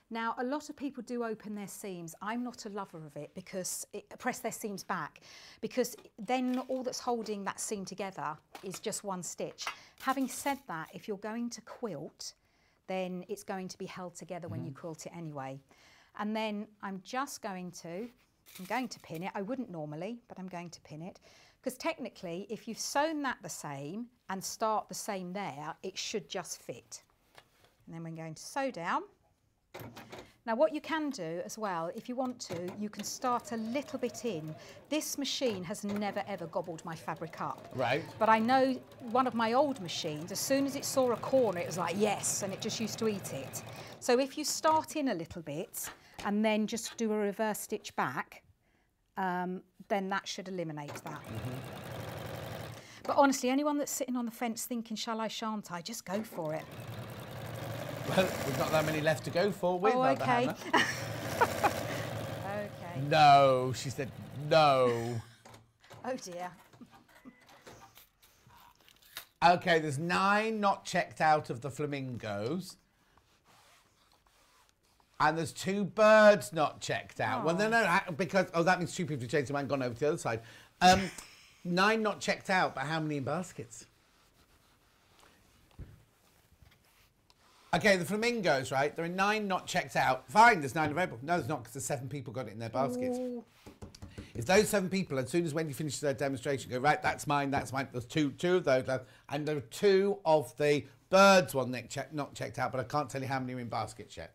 Now, a lot of people do open their seams. I'm not a lover of it because press their seams back, because then all that's holding that seam together is just one stitch. Having said that, if you're going to quilt, then it's going to be held together when you quilt it anyway. And then I'm going to pin it. I wouldn't normally, but I'm going to pin it. Because technically, if you've sewn that the same and start the same there, it should just fit. And then we're going to sew down. Now what you can do as well, if you want to, you can start a little bit in. This machine has never ever gobbled my fabric up. Right. But I know one of my old machines, as soon as it saw a corner, it was like, yes, and it just used to eat it. So if you start in a little bit and then just do a reverse stitch back, then that should eliminate that. But honestly, anyone that's sitting on the fence thinking, shall I, shan't I, just go for it. Well, we've not that many left to go for. With okay. Okay. No, she said no. Oh dear. Okay, there's 9 not checked out of the flamingos. And there's 2 birds not checked out. Well, no, because, that means 2 people have changed their mind and gone over to the other side. 9 not checked out, but how many in baskets? Okay, the flamingos, right? There are 9 not checked out. Fine, there's 9 available. No, there's not, because there's 7 people got it in their baskets. Ooh. If those 7 people, as soon as Wendy finishes their demonstration, go, right, that's mine, there's two of those left. And there are 2 of the birds not checked out, but I can't tell you how many are in baskets yet.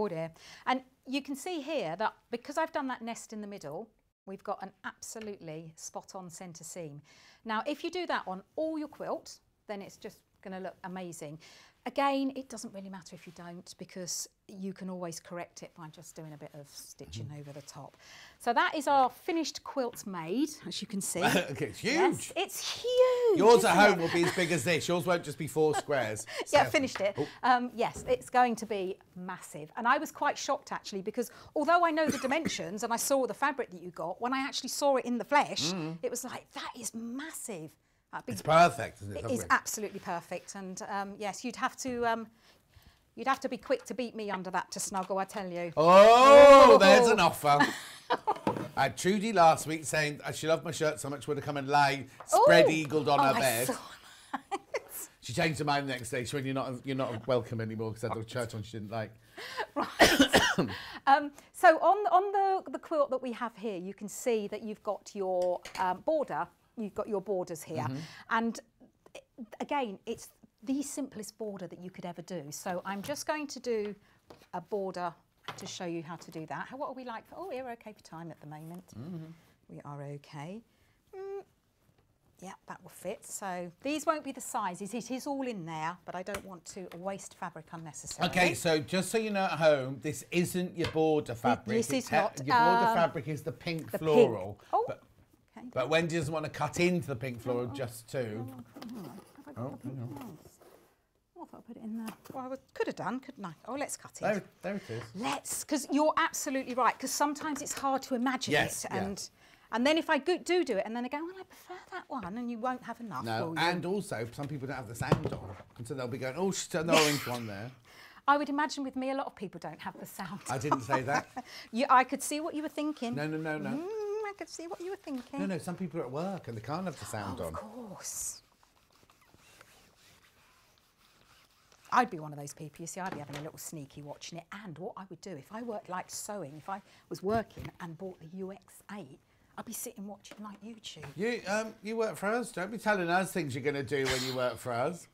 board here. And you can see here that because I've done that nest in the middle, we've got an absolutely spot on centre seam. Now, if you do that on all your quilt, then it's just going to look amazing. Again, it doesn't really matter if you don't, because you can always correct it by just doing a bit of stitching over the top. So that is our finished quilt made, as you can see. Okay, it's huge. Yes, it's huge. Yours at home will be as big as this. Yours won't just be 4 squares. Yeah, finished it. Yes, it's going to be massive. And I was quite shocked, actually, because although I know the dimensions and I saw the fabric that you got, when I actually saw it in the flesh, it was like, that is massive. It's perfect, isn't it? It is absolutely perfect. And yes, you'd have to be quick to beat me under that to snuggle, I tell you. Oh, there's an offer. I had Trudy last week saying she loved my shirt so much would have come and lay spread-eagled on her bed. She changed her mind the next day. She went, you're not welcome anymore because I had a shirt on she didn't like. Right. So on the quilt that we have here, you can see that you've got your border. You've got your borders here. And again, it's the simplest border that you could ever do. So I'm just going to do a border to show you how to do that. What are we like? We're okay for time at the moment. We are okay. Yeah, that will fit. So these won't be the sizes. It is all in there, but I don't want to waste fabric unnecessarily. Okay, so just so you know at home, this isn't your border fabric. This is not. Your border fabric is the pink floral. Pink. Oh, okay. But Wendy doesn't want to cut into the pink floral, just to. I thought I put it in there. Well, I could have done, couldn't I? Oh, let's cut it. There it is. Let's, because you're absolutely right, because sometimes it's hard to imagine it. And then if I do it, and then they go, well, I prefer that one, and you won't have enough. No, and also, some people don't have the sound on, and so they'll be going, oh, she's turned the orange one there. I would imagine with me, a lot of people don't have the sound. I didn't say that. I could see what you were thinking. No. I could see what you were thinking. No, some people are at work, and they can't have the sound on. Of course. I'd be one of those people, you see, I'd be having a little sneaky watching it. And what I would do, if I worked like sewing, if I was working and bought the UX8, I'd be sitting watching like YouTube. You work for us. Don't be telling us things you're going to do when you work for us.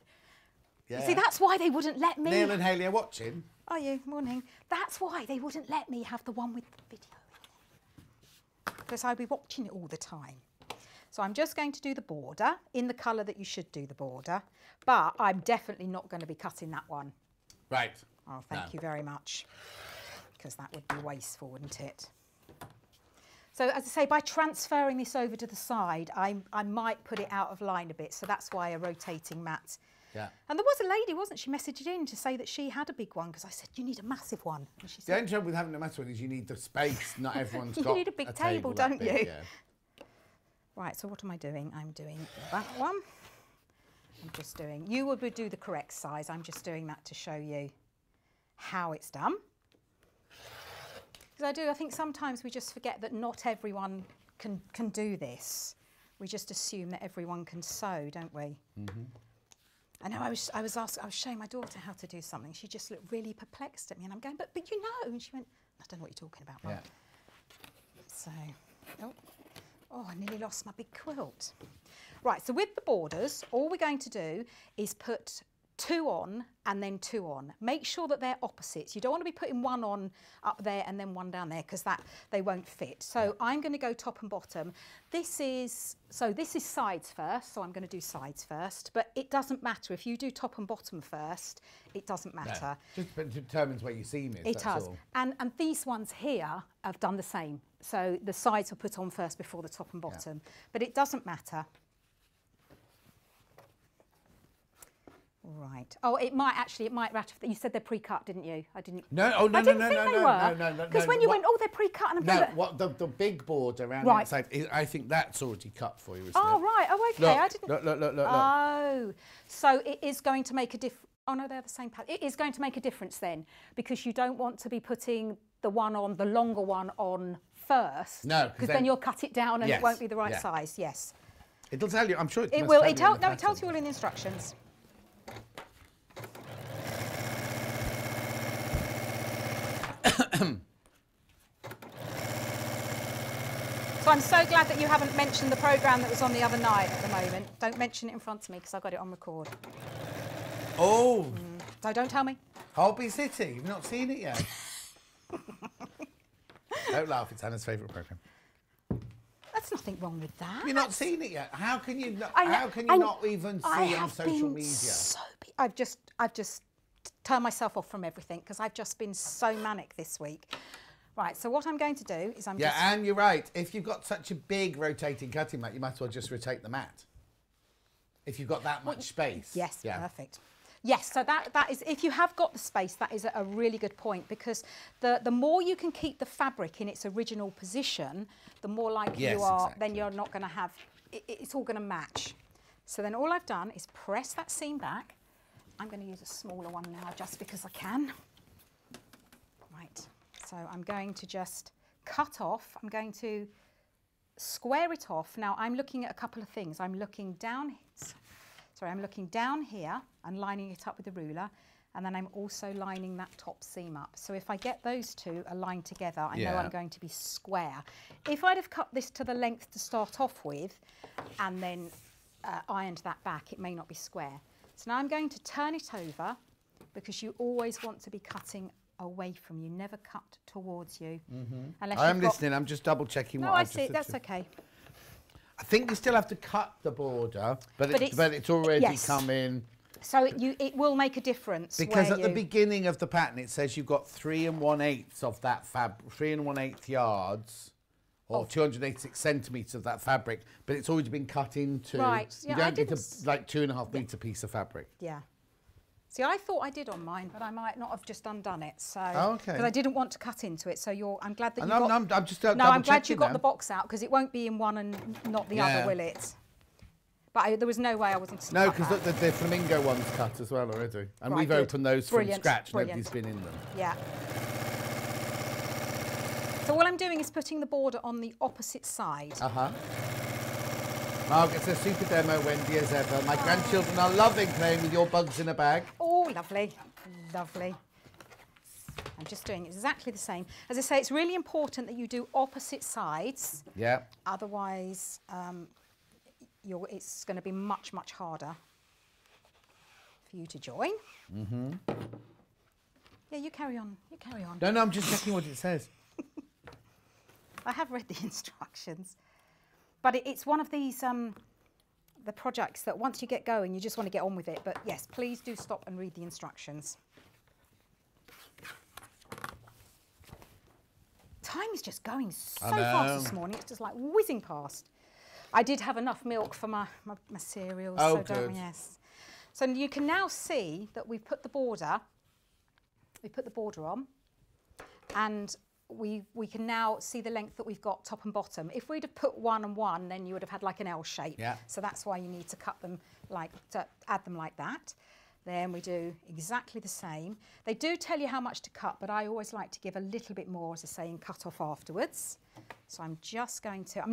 Yeah. See, that's why they wouldn't let me. Neil and Hayley are watching. Are you? Morning. That's why they wouldn't let me have the one with the video in it. Because I'd be watching it all the time. So I'm just going to do the border in the colour that you should do the border. But I'm definitely not going to be cutting that one. Right. Oh, thank you very much. Because that would be wasteful, wouldn't it? So as I say, by transferring this over to the side, I might put it out of line a bit. So that's why a rotating mat. Yeah. And there was a lady, wasn't she, messaged in to say that she had a big one, because I said, you need a massive one. And she said, the only trouble with having a massive one is you need the space. Not everyone's got you need a big table, don't you? Yeah. Right, so what am I doing? I'm doing that one. I'm just doing, you would do the correct size. I'm just doing that to show you how it's done. Because I think sometimes we just forget that not everyone can do this. We just assume that everyone can sew, don't we? I know I was showing my daughter how to do something. She just looked really perplexed at me, and I'm going, but you know. And she went, I don't know what you're talking about, Mum. Yeah. So, oh, I nearly lost my big quilt. Right, so with the borders, all we're going to do is put 2 on and then 2 on. Make sure that they're opposites. You don't want to be putting one on up there and then one down there, because they won't fit. So I'm going to go top and bottom. This is sides first, so I'm going to do sides first. But it doesn't matter if you do top and bottom first. It doesn't matter. No, just determines where your seam is. It does. And these ones here have done the same. So the sides were put on first before the top and bottom. Yeah. But it doesn't matter. Right. Oh, it might ratify. You said they're pre-cut, didn't you? I didn't. No. Oh, no. I didn't think they were. Because when you went, they're pre-cut, and no, what the big border around the outside, I think that's already cut for you, isn't it? Oh, right. Oh, okay. Look, I didn't. Look. Oh, so it is going to make a difference. Oh no, they're the same pattern. It is going to make a difference then, because you don't want to be putting the longer one on first. No, because then you'll cut it down and it won't be the right size. Yes. It'll tell you. I'm sure it will. It tells you all in the instructions. So I'm so glad that you haven't mentioned the programme that was on the other night at the moment. Don't mention it in front of me, because I've got it on record. Oh. So don't tell me. Holby City. You've not seen it yet. Don't laugh, it's Anna's favourite programme. There's nothing wrong with that. You've not seen it yet. How can you not, I not even see on social media? I've just turned myself off from everything because I've just been so manic this week. Right, so what I'm going to do is and you're right. If you've got such a big rotating cutting mat, you might as well just rotate the mat. If you've got that much space. Yes, perfect. Yes, so that is, if you have got the space, that is a really good point, because the more you can keep the fabric in its original position, the more likely you are, then you're not going to have, it's all going to match. So then all I've done is press that seam back. I'm going to use a smaller one now just because I can. Right, so I'm going to just cut off. I'm going to square it off. Now I'm looking at a couple of things. I'm looking down here and lining it up with the ruler, and then I'm also lining that top seam up. So if I get those two aligned together, I know I'm going to be square. If I'd have cut this to the length to start off with and then ironed that back, it may not be square. So now I'm going to turn it over, because you always want to be cutting away from you, never cut towards you. I'm listening, I'm just double checking what I've just said. No, I see, that's okay. I think you still have to cut the border, but it's already come in. So it will make a difference. Because at the beginning of the pattern, it says you've got 3 1/8 of that fabric, 3 1/8 yards, or 286 centimetres of that fabric, but it's already been cut into. Right. You don't get a like 2.5 metre piece of fabric. Yeah. See, I thought I did on mine, but I might not have just undone it. So, okay. Because I didn't want to cut into it. So I'm glad that I'm just double I'm glad you got now. the box out, because it won't be in one and not the other, will it? But there was no way I wasn't to No, because the flamingo one's cut as well already. And we've opened those from scratch. Nobody's been in them. Yeah. So all I'm doing is putting the border on the opposite side. Margaret's a super demo, Wendy, as ever. My grandchildren are loving playing with your bugs in a bag. Oh, lovely. Lovely. I'm just doing exactly the same. As I say, it's really important that you do opposite sides. Yeah. Otherwise, it's going to be much, much harder for you to join. Yeah, you carry on. You carry on. No, I'm just checking what it says. I have read the instructions. But it's one of these, the projects that once you get going, you just want to get on with it. But yes, please do stop and read the instructions. Time is just going so fast this morning. It's just like whizzing past. I did have enough milk for my cereals. Oh, so good. Yes. So you can now see that we've put the border. On, and we can now see the length that we've got top and bottom. If we'd have put 1 and 1, then you would have had like an L shape. Yeah. So that's why you need to cut them add them like that. Then we do exactly the same. They do tell you how much to cut, but I always like to give a little bit more, as I say, and cut off afterwards. So I'm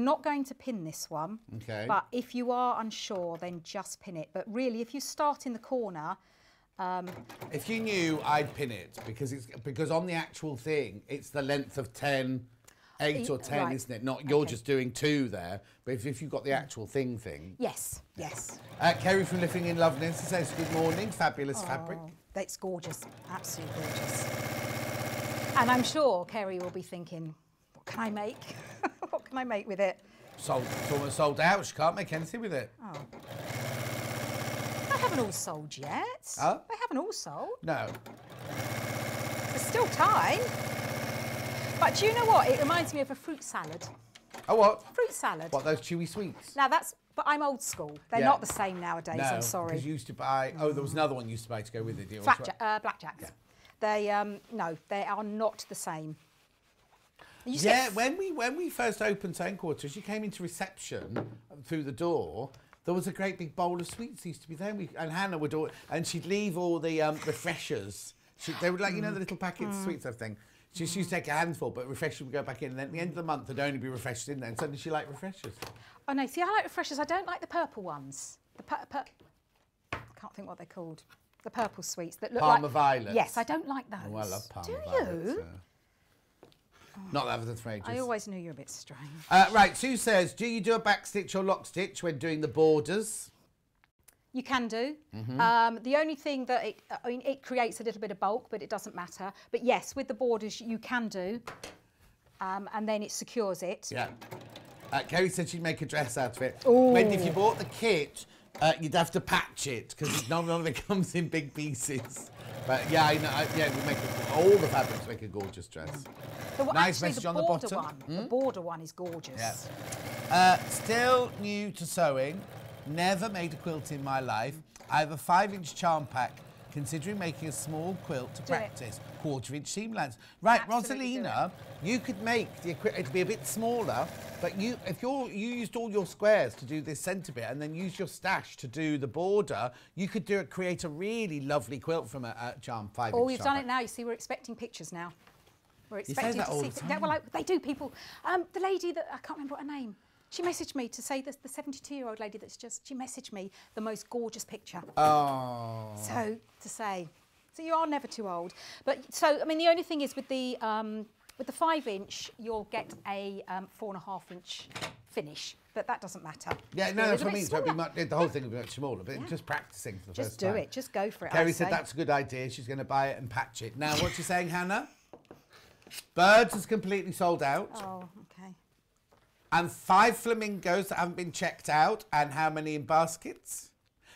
not going to pin this one. Okay. But if you are unsure, then just pin it. But really, if you start in the corner, if you knew, I'd pin it, because on the actual thing, it's the length of 8 or 10, isn't it? Not you're just doing 2 there, but if you've got the actual thing. Yes. Kerry from Living in Loveliness says good morning, fabulous fabric. That's gorgeous, absolutely gorgeous. And I'm sure Kerry will be thinking, what can I make? What can I make with it? It's almost sold out. She can't make anything with it. Oh. They haven't all sold yet. Oh? They haven't all sold. No. There's still time. But do you know what? It reminds me of a fruit salad. Oh, what? Fruit salad. What, those chewy sweets? Now but I'm old school. They're not the same nowadays, I'm sorry. because you used to buy, there was another one you used to buy to go with it. Blackjacks. Yeah. They, no, they are not the same. When we first opened Sewing Quarters, you came into reception through the door. There was a great big bowl of sweets used to be there, and Hannah would and she'd leave all the refreshers. They were like, the little packets of sweets, everything. She used to take a handful, but refreshers would go back in, and then at the end of the month, there'd only be refreshers in there, and suddenly she liked refreshers. Oh no, see, I like refreshers. I don't like the purple ones. I can't think what they're called. The purple sweets that look Parma violets. Yes, I don't like those. Oh, I love Parma violets. Do you? Not that was for ages. I always knew you were a bit strange. Right, Sue says, do you do a back stitch or lock stitch when doing the borders? You can do. The only thing that it creates a little bit of bulk, but it doesn't matter. But yes, with the borders, you can do. and then it secures it. Yeah. Kerry said she'd make a dress out of it. Ooh. Wendy, if you bought the kit, you'd have to patch it because none of it comes in big pieces. But yeah, I know. Yeah, we make all the fabrics make a gorgeous dress. Nice message on the bottom. The border one is gorgeous. Yeah. Still new to sewing. Never made a quilt in my life. I have a 5-inch charm pack. Considering making a small quilt to practice. 1/4-inch seam lengths. Right, Absolutely Rosalina, you could make the equipment, it'd be a bit smaller, but if you used all your squares to do this centre bit and then use your stash to do the border, you could create a really lovely quilt from a charm 5-inch. Oh, you've done it now. You see, we're expecting pictures now. We're expecting that to all see. the time. Yeah, well, they do. People. The lady that I can't remember what her name. She messaged me to say the 72-year-old lady she messaged me the most gorgeous picture. Oh. So to say, so you are never too old. But so I mean, the only thing is with the 5-inch, you'll get a 4.5-inch finish, but that doesn't matter. Yeah, no, that's what I mean. So the whole thing would be much smaller, but just practicing for the first time. Just do it. Just go for it. Kerry said that's a good idea. She's going to buy it and patch it. Now, what's she saying, Hannah? Birds is completely sold out. Oh, okay. And 5 flamingos that haven't been checked out. And how many in baskets?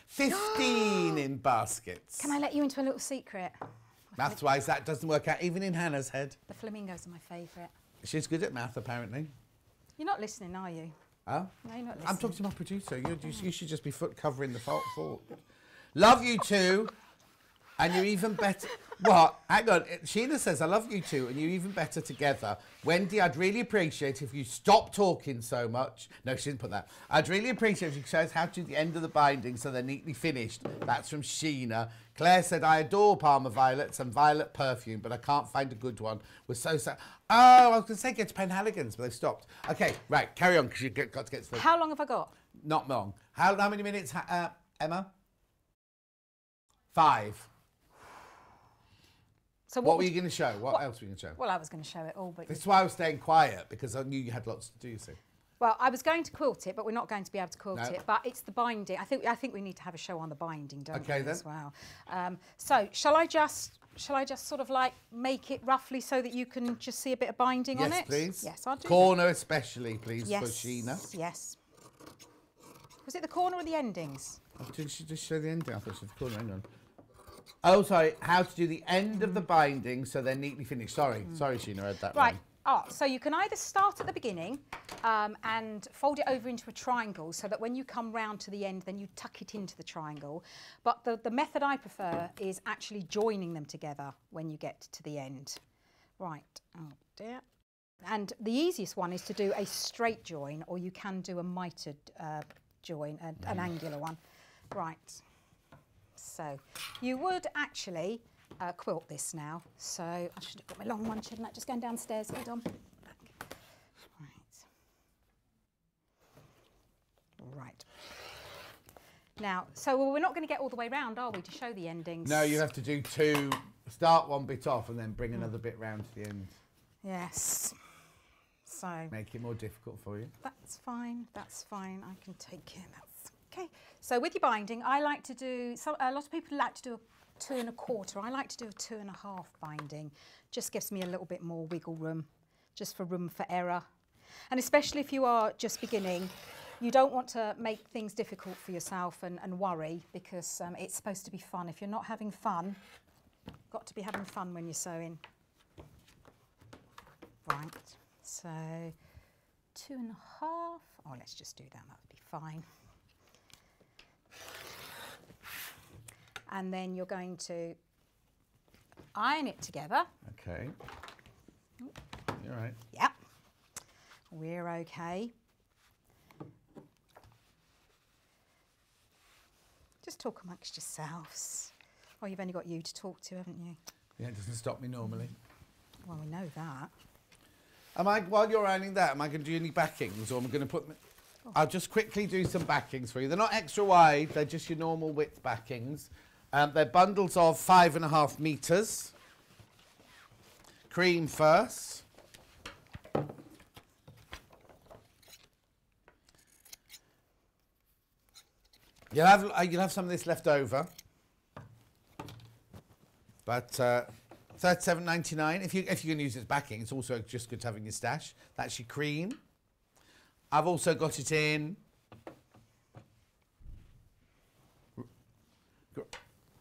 15 in baskets. Can I let you into a little secret? Maths-wise, that doesn't work out, even in Hannah's head. The flamingos are my favourite. She's good at math, apparently. You're not listening, are you? Huh? No, you're not listening. I'm talking to my producer. You should just be covering the fault. Love you too. And you're even better. What? Hang on. Sheena says, I love you too, and you're even better together. Wendy, I'd really appreciate if you stop talking so much. No, she didn't put that. I'd really appreciate if you show us how to do the end of the binding so they're neatly finished. That's from Sheena. Claire said, I adore Parma violets and violet perfume, but I can't find a good one. We're so sad. Oh, I was going to say get to Penhaligon's, but they've stopped. Okay, right, carry on, because you've got to get to the... How long have I got? Not long. How many minutes, Emma? 5. So what were you going to show? What else were you going to show? Well, I was going to show it all, but... This is why I was staying quiet, because I knew you had lots to do, see. Well, I was going to quilt it, but we're not going to be able to quilt it. But it's the binding. I think we need to have a show on the binding, don't we, as well? So shall I just sort of like make it roughly so that you can just see a bit of binding on it? Yes, please. Yes, I'll do corner especially, please, yes, for Sheena. Yes. Was it the corner or the endings? Did she just show the ending? I thought she was the corner. Hang on. Oh, sorry. How to do the end of the binding so they're neatly finished. Sorry, Sheena, I read that right. wrong. Oh, so you can either start at the beginning and fold it over into a triangle so that when you come round to the end, then you tuck it into the triangle. But the method I prefer is actually joining them together when you get to the end. Right. Oh, dear. And the easiest one is to do a straight join, or you can do a mitered join, an angular one. Right. So you would actually quilt this now. So I should have got my long one, shouldn't I? Just going downstairs. Hold on. Right. Now, so we're not going to get all the way round, are we, to show the endings? No, you have to do 2. Start one bit off and then bring another bit round to the end. Yes. So make it more difficult for you. That's fine. That's fine. I can take care of that. Okay, so with your binding, I like to do, a lot of people like to do a 2 1/4. I like to do a 2 1/2 binding. Just gives me a little bit more wiggle room, just for room for error. And especially if you are just beginning, you don't want to make things difficult for yourself and worry, because it's supposed to be fun. If you're not having fun, you've got to be having fun when you're sewing. Right, so 2 1/2. Oh, let's just do that, that would be fine. And then you're going to iron it together. Okay. You're right. Yep. We're okay. Just talk amongst yourselves. Oh, you've only got you to talk to, haven't you? Yeah, it doesn't stop me normally. Well, we know that. While you're ironing that, am I going to do any backings, or am I going to put... I'll just quickly do some backings for you. They're not extra wide, they're just your normal width backings. They're bundles of 5.5 metres. Cream first. You'll have some of this left over. But £37.99. If you can use its backing, it's also just good to have in your stash. That's your cream. I've also got it in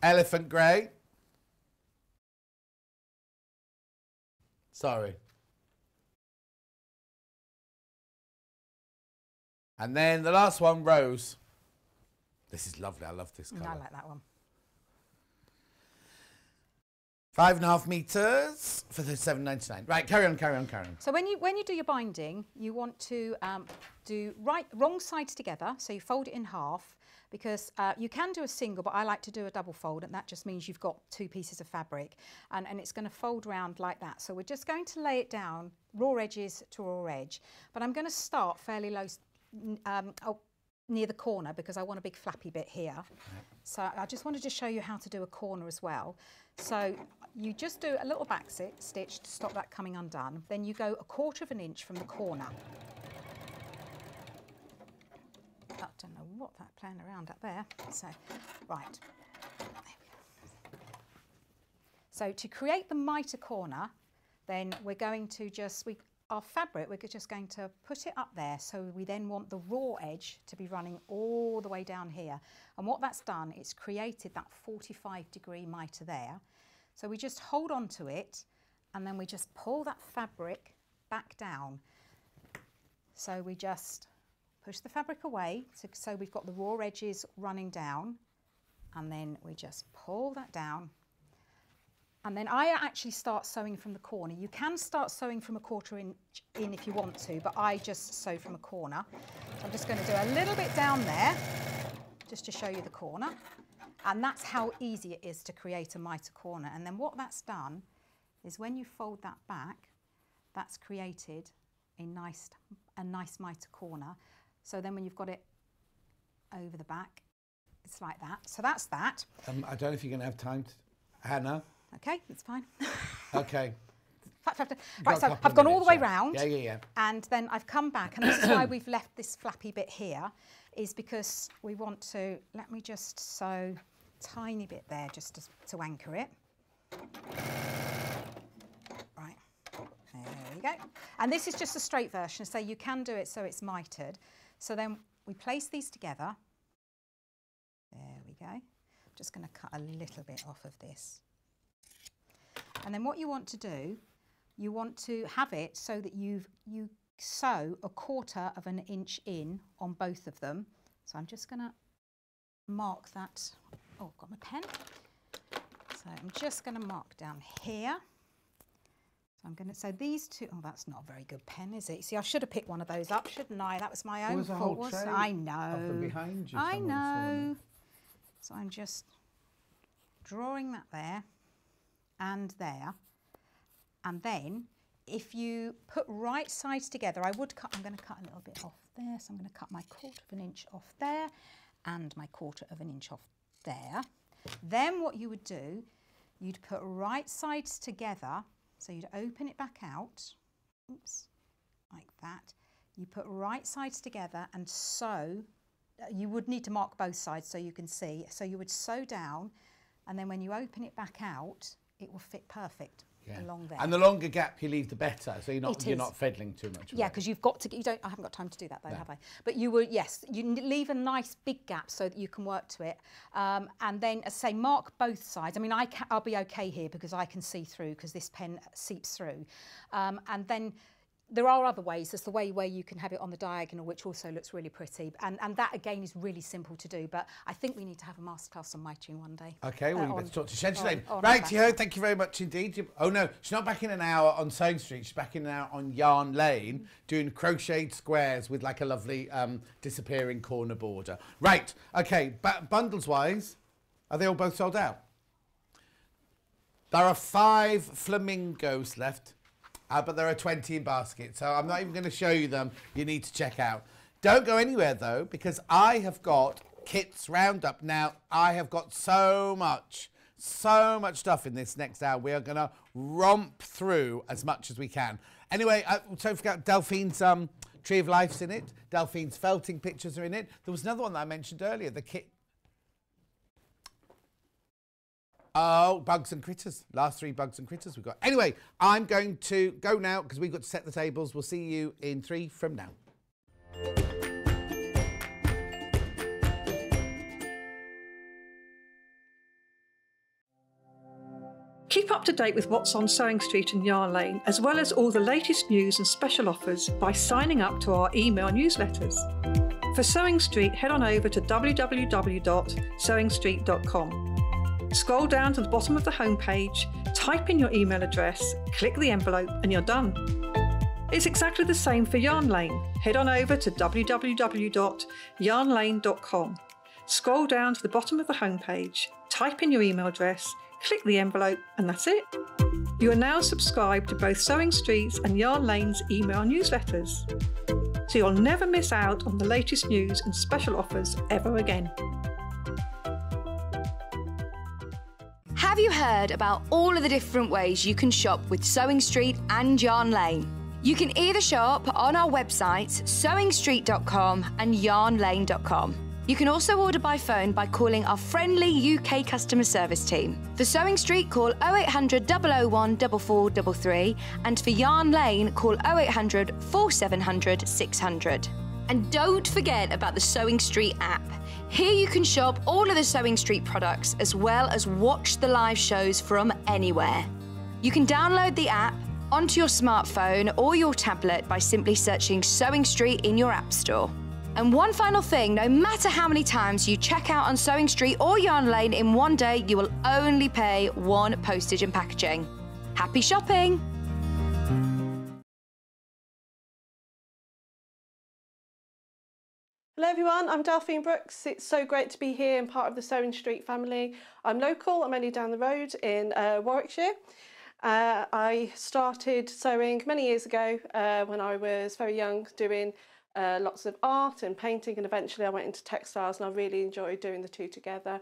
elephant grey. Sorry. And then the last one, rose. This is lovely. I love this colour. I like that one. 5.5 metres for £37.99. Right, carry on. So when you do your binding, you want to do wrong sides together. So you fold it in half, because you can do a single, but I like to do a double fold, and that just means you've got 2 pieces of fabric, and it's going to fold round like that. So we're just going to lay it down, raw edges to raw edge, but I'm going to start fairly low, near the corner, because I want a big flappy bit here. So I just wanted to show you how to do a corner as well. So you just do a little back stitch to stop that coming undone. Then you go 1/4 inch from the corner. I don't know what that playing around up there. So, right. There we go. So to create the mitre corner, then we're going to our fabric, we're just going to put it up there. So we then want the raw edge to be running all the way down here. And what that's done, it's created that 45-degree mitre there. So we just hold on to it, and then we just pull that fabric back down. So we just push the fabric away, so we've got the raw edges running down, and then we just pull that down. And then I actually start sewing from the corner. You can start sewing from 1/4 inch in if you want to, but I just sew from a corner. So I'm just going to do a little bit down there, just to show you the corner. And that's how easy it is to create a mitre corner. And then what that's done is when you fold that back, that's created a nice mitre corner. So then when you've got it over the back, it's like that. So that's that. I don't know if you're going to have time to... Hannah? Okay, that's fine. Okay. Right, so I've gone all the way round. Yeah. And then I've come back, and this is why we've left this flappy bit here, is because we want to, let me just sew a tiny bit there just to anchor it. Right, there we go. And this is just a straight version, so you can do it so it's mitered. So then we place these together. There we go. I'm just going to cut a little bit off of this. And then what you want to do, you want to have it so that you sew 1/4 inch in on both of them. So I'm just going to mark that. Oh, I've got my pen. So I'm just going to mark down here. So I'm going to, so these two, oh, that's not a very good pen, is it? See, I should have picked one of those up, shouldn't I? That was my own fault. I know. Of them behind you. I know. So I'm just drawing that there and there. And then if you put right sides together, I'm going to cut a little bit off there. So I'm going to cut my 1/4 inch off there and my 1/4 inch off there. Then what you would do, you'd put right sides together. So you'd open it back out, oops, like that. You put right sides together and sew. You would need to mark both sides so you can see. So you would sew down, and then when you open it back out, it will fit perfect along there. And the longer gap you leave, the better. So you're not fiddling too much. Yeah, because you've got to. I haven't got time to do that though, have I? But you will. Yes, you leave a nice big gap so that you can work to it. And then, as I say, mark both sides. I mean, I'll be okay here because I can see through because this pen seeps through. And then there are other ways. There's the way where you can have it on the diagonal, which also looks really pretty. And that, again, is really simple to do. But I think we need to have a masterclass on mitring one day. OK, well, you better talk to Shenshane. Righty-ho, thank you very much indeed. Oh, no, she's not back in an hour on Sewing Street. She's back in an hour on Yarn Lane, doing crocheted squares with, like, a lovely disappearing corner border. Right, OK, bundles-wise, are they all both sold out? There are 5 flamingos left. But there are 20 in basket, so I'm not even going to show you them. You need to check out. Don't go anywhere, though, because I have got Kit's Roundup. Now, I have got so much stuff in this next hour. We are going to romp through as much as we can. Anyway, don't forget Delphine's Tree of Life's in it. Delphine's felting pictures are in it. There was another one that I mentioned earlier, the kit. Oh, bugs and critters. Last 3 bugs and critters we've got. Anyway, I'm going to go now because we've got to set the tables. We'll see you in 3 from now. Keep up to date with what's on Sewing Street and Yarn Lane, as well as all the latest news and special offers by signing up to our email newsletters. For Sewing Street, head on over to www.sewingstreet.com. Scroll down to the bottom of the homepage, type in your email address, click the envelope, and you're done. It's exactly the same for Yarn Lane. Head on over to www.yarnlane.com. Scroll down to the bottom of the homepage, type in your email address, click the envelope, and that's it. You are now subscribed to both Sewing Street's and Yarn Lane's email newsletters, so you'll never miss out on the latest news and special offers ever again. Have you heard about all of the different ways you can shop with Sewing Street and Yarn Lane? You can either shop on our websites, sewingstreet.com and yarnlane.com. You can also order by phone by calling our friendly UK customer service team. For Sewing Street, call 0800 001 4433, and for Yarn Lane, call 0800 4700 600. And don't forget about the Sewing Street app. Here you can shop all of the Sewing Street products as well as watch the live shows from anywhere. You can download the app onto your smartphone or your tablet by simply searching Sewing Street in your app store. And one final thing, no matter how many times you check out on Sewing Street or Yarn Lane in one day, you will only pay 1 postage and packaging. Happy shopping! Hello everyone, I'm Delphine Brooks. It's so great to be here and part of the Sewing Street family. I'm local, I'm only down the road in Warwickshire. I started sewing many years ago when I was very young, doing lots of art and painting, and eventually I went into textiles, and I really enjoyed doing the two together.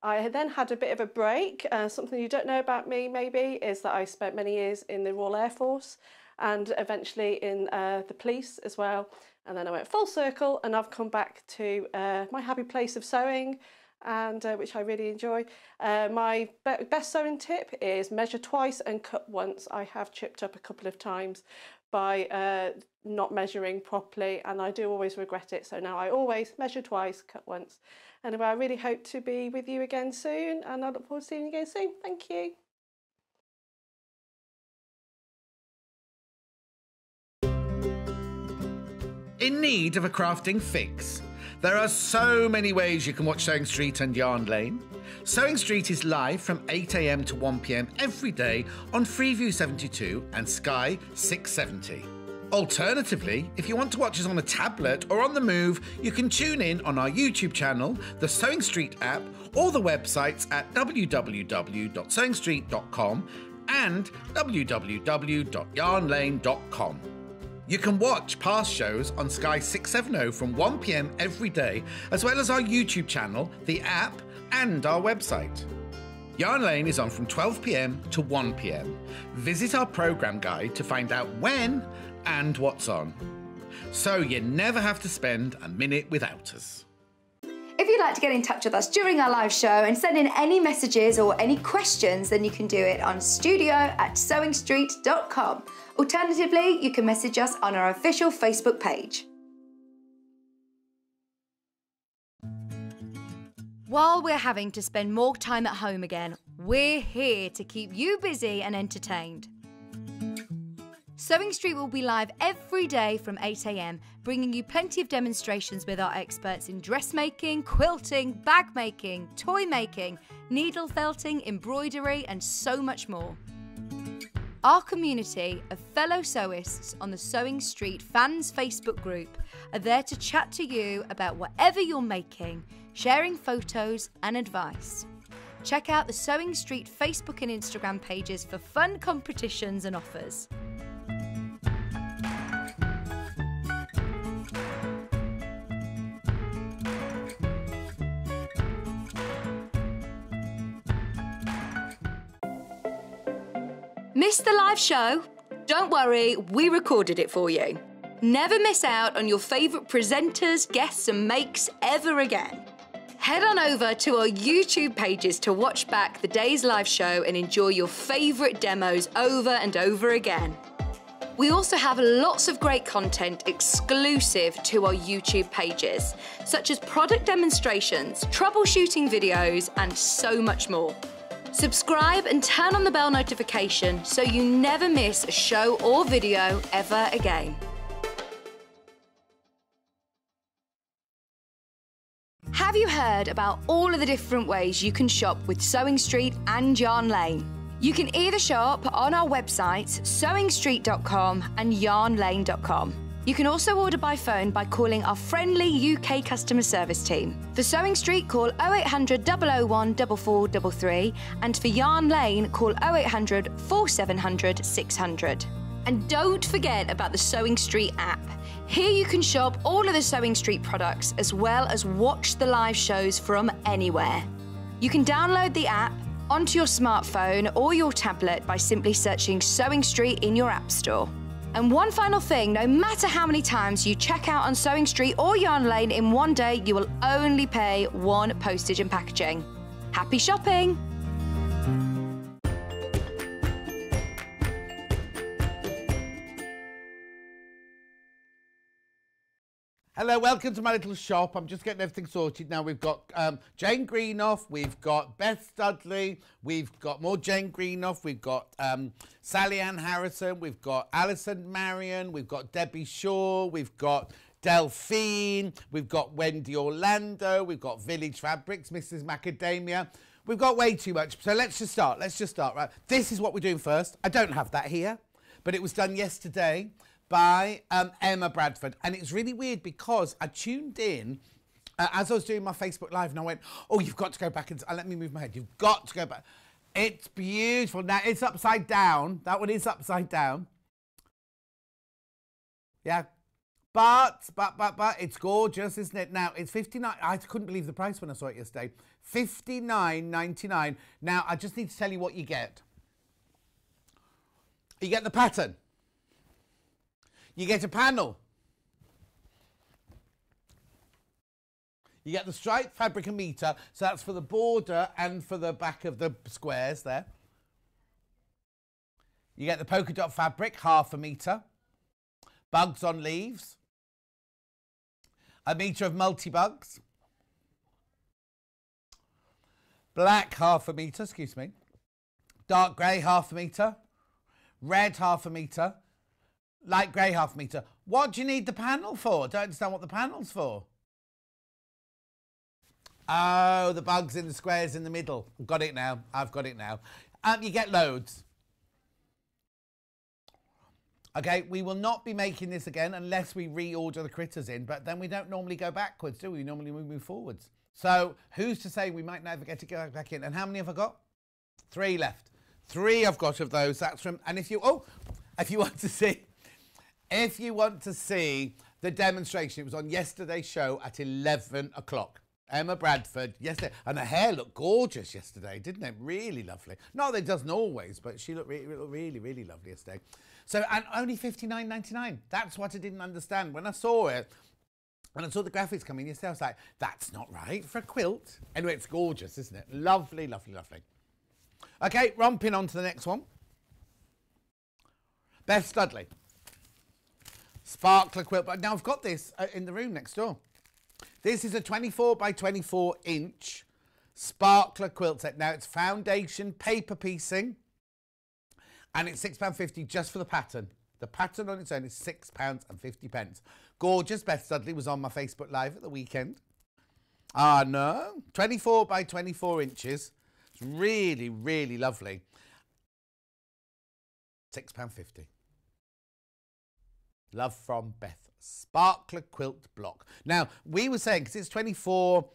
I then had a bit of a break. Something you don't know about me maybe is that I spent many years in the Royal Air Force and eventually in the police as well. And then I went full circle and I've come back to my happy place of sewing, and which I really enjoy. My best sewing tip is measure twice and cut once. I have chipped up a couple of times by not measuring properly, and I do always regret it. So now I always measure twice, cut once. Anyway, I really hope to be with you again soon, and I look forward to seeing you again soon. Thank you. In need of a crafting fix? There are so many ways you can watch Sewing Street and Yarn Lane. Sewing Street is live from 8 AM to 1 PM every day on Freeview 72 and Sky 670. Alternatively, if you want to watch us on a tablet or on the move, you can tune in on our YouTube channel, the Sewing Street app, or the websites at www.sewingstreet.com and www.yarnlane.com. You can watch past shows on Sky 670 from 1 PM every day, as well as our YouTube channel, the app, and our website. Yarn Lane is on from 12 PM to 1 PM. Visit our programme guide to find out when and what's on, so you never have to spend a minute without us. If you'd like to get in touch with us during our live show and send in any messages or any questions, then you can do it on studio@sewingstreet.com. Alternatively, you can message us on our official Facebook page. While we're having to spend more time at home again, we're here to keep you busy and entertained. Sewing Street will be live every day from 8 AM, bringing you plenty of demonstrations with our experts in dressmaking, quilting, bag making, toy making, needle felting, embroidery, and so much more. Our community of fellow sewists on the Sewing Street fans Facebook group are there to chat to you about whatever you're making, sharing photos and advice. Check out the Sewing Street Facebook and Instagram pages for fun competitions and offers. Missed the live show? Don't worry, we recorded it for you. Never miss out on your favourite presenters, guests and makes ever again. Head on over to our YouTube pages to watch back the day's live show and enjoy your favourite demos over and over again. We also have lots of great content exclusive to our YouTube pages, such as product demonstrations, troubleshooting videos, and so much more. Subscribe and turn on the bell notification so you never miss a show or video ever again. Have you heard about all of the different ways you can shop with Sewing Street and Yarn Lane? You can either shop on our websites, sewingstreet.com and yarnlane.com. You can also order by phone by calling our friendly UK customer service team. For Sewing Street, call 0800 001 4433, and for Yarn Lane, call 0800 4700 600. And don't forget about the Sewing Street app. Here you can shop all of the Sewing Street products as well as watch the live shows from anywhere. You can download the app onto your smartphone or your tablet by simply searching Sewing Street in your app store. And one final thing, no matter how many times you check out on Sewing Street or Yarn Lane in one day, you will only pay one postage and packaging. Happy shopping! Hello, welcome to my little shop. I'm just getting everything sorted now. We've got Jane Greenough, we've got Beth Studley, we've got more Jane Greenough, we've got Sally Ann Harrison, we've got Alison Marion, we've got Debbie Shaw, we've got Delphine, we've got Wendy Orlando, we've got Village Fabrics, Mrs. Macadamia. We've got way too much, so let's just start, right? This is what we're doing first. I don't have that here, but it was done yesterday by Emma Bradford, and it's really weird because I tuned in as I was doing my Facebook Live and I went, oh, you've got to go back and let me move my head, you've got to go back. It's beautiful. Now it's upside down, that one is upside down, yeah, but it's gorgeous, isn't it? Now it's 59, I couldn't believe the price when I saw it yesterday, $59.99. Now I just need to tell you what you get. You get the pattern. You get a panel. You get the stripe, fabric and metre, so that's for the border and for the back of the squares there. You get the polka dot fabric, ½ metre. Bugs on leaves. A metre of multi-bugs. Black, ½ metre, excuse me. Dark grey, ½ metre. Red, ½ metre. Light grey, ½ metre. What do you need the panel for? Don't understand what the panel's for. Oh, the bugs in the squares in the middle. Got it now. I've got it now. You get loads. Okay, we will not be making this again unless we reorder the critters in, but then we don't normally go backwards, do we? We normally move forwards. So who's to say we might never get to go back in? And how many have I got? 3 left. 3 I've got of those. That's from, and if you want to see, if you want to see the demonstration, it was on yesterday's show at 11 o'clock. Emma Bradford, yesterday. And her hair looked gorgeous yesterday, didn't it? Really lovely. Not that it doesn't always, but she looked really, really lovely yesterday. So, and only $59.99. That's what I didn't understand. When I saw it, when I saw the graphics coming yesterday, I was like, that's not right for a quilt. Anyway, it's gorgeous, isn't it? Lovely, lovely, lovely. Okay, romping on to the next one. Beth Studley. Sparkler quilt. But now I've got this in the room next door. This is a 24 by 24 inch sparkler quilt set. Now it's foundation paper piecing and it's £6.50 just for the pattern. The pattern on its own is £6.50. Gorgeous. Beth Studley was on my Facebook Live at the weekend. Ah, no. 24 by 24 inches. It's really, really lovely. £6.50. Love from Beth. Sparkler quilt block. Now, we were saying, because it's 24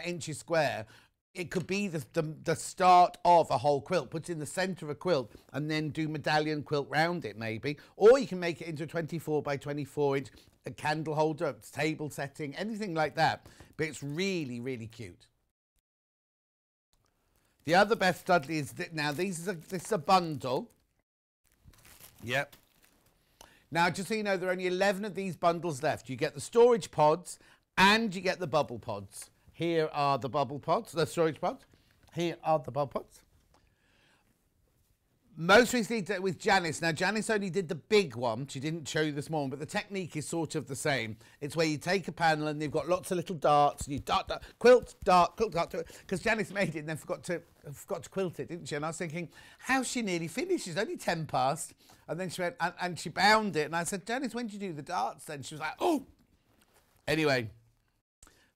inches square, it could be the start of a whole quilt. Put it in the centre of a quilt and then do medallion quilt round it, maybe. Or you can make it into a 24 by 24 inch a candle holder, table setting, anything like that. But it's really, really cute. The other Beth Studley is that now this is a bundle. Yep. Now, just so you know, there are only 11 of these bundles left. You get the storage pods and you get the bubble pods. Here are the bubble pods, the storage pods. Here are the bubble pods. Most recently with Janice. Now, Janice only did the big one. She didn't show you this morning, but the technique is sort of the same. It's where you take a panel and you've got lots of little darts and you quilt, dart, because Janice made it and then forgot to quilt it, didn't she? And I was thinking, how's she nearly finished? She's only 10 past. And then she went, and she bound it. And I said, Janice, when did you do the darts then? She was like, oh. Anyway,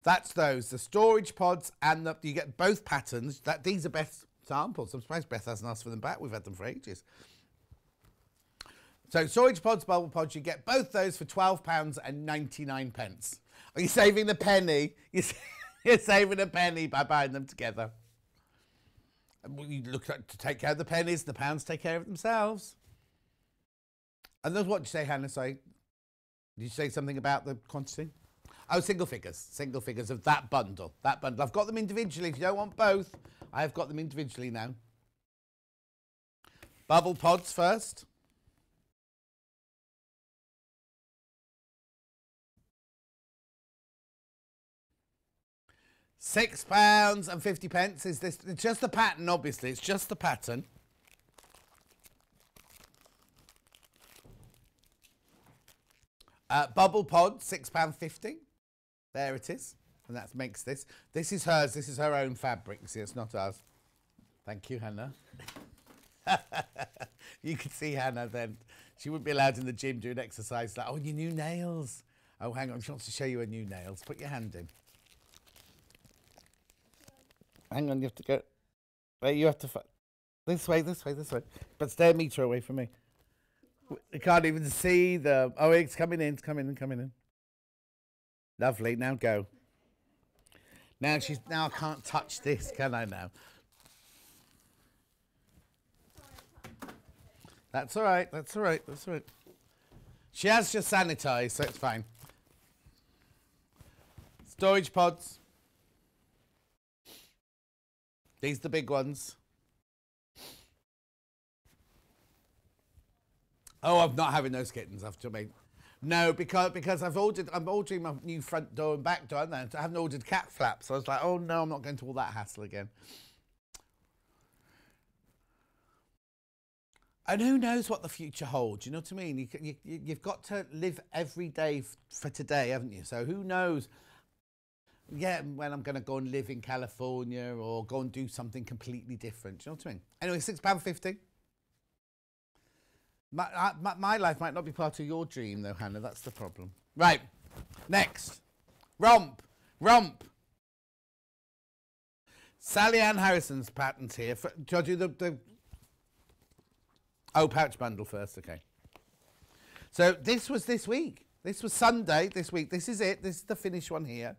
that's those. The storage pods and you get both patterns. These are best samples. I'm surprised Beth hasn't asked for them back. We've had them for ages. So storage pods, bubble pods, you get both those for £12.99. Are you saving the penny? You're saving a penny by buying them together. You look to take care of the pennies, the pounds take care of themselves. And then what did you say, Hannah? Sorry. Did you say something about the quantity? Oh, single figures of that bundle. I've got them individually. If you don't want both, I have got them individually now. Bubble pods first. £6.50 is this. It's just the pattern, obviously. It's just the pattern. Bubble pod, £6.50. There it is. And that makes this. This is hers. This is her own fabric. See, it's not ours. Thank you, Hannah. You could see Hannah then. She wouldn't be allowed in the gym doing exercise like, oh, your new nails. Oh, hang on. She wants to show you her new nails. Put your hand in. Hang on. You have to go. Wait, you have to. This way. But stay a metre away from me. You can't even see them. Oh, it's coming in. It's coming in. Lovely. Now go. Now I can't touch this, can I now? That's all right. She has just sanitised, so it's fine. Storage pods. These are the big ones. Oh, I'm not having those kittens after me. No, because I'm ordering my new front door and back door, and I haven't ordered cat flaps. So I was like, oh no, I'm not going to all that hassle again. And who knows what the future holds? You know what I mean? You've got to live every day for today, haven't you? So who knows? Yeah, when I'm going to go and live in California or go and do something completely different. Do you know what I mean? Anyway, £6.50. My life might not be part of your dream, though, Hannah. That's the problem. Right. Next. Romp. Sally Ann Harrison's patterns here. Do I do the... Oh, pouch bundle first. Okay. So this was this week. This was Sunday this week. This is it. This is the finished one here.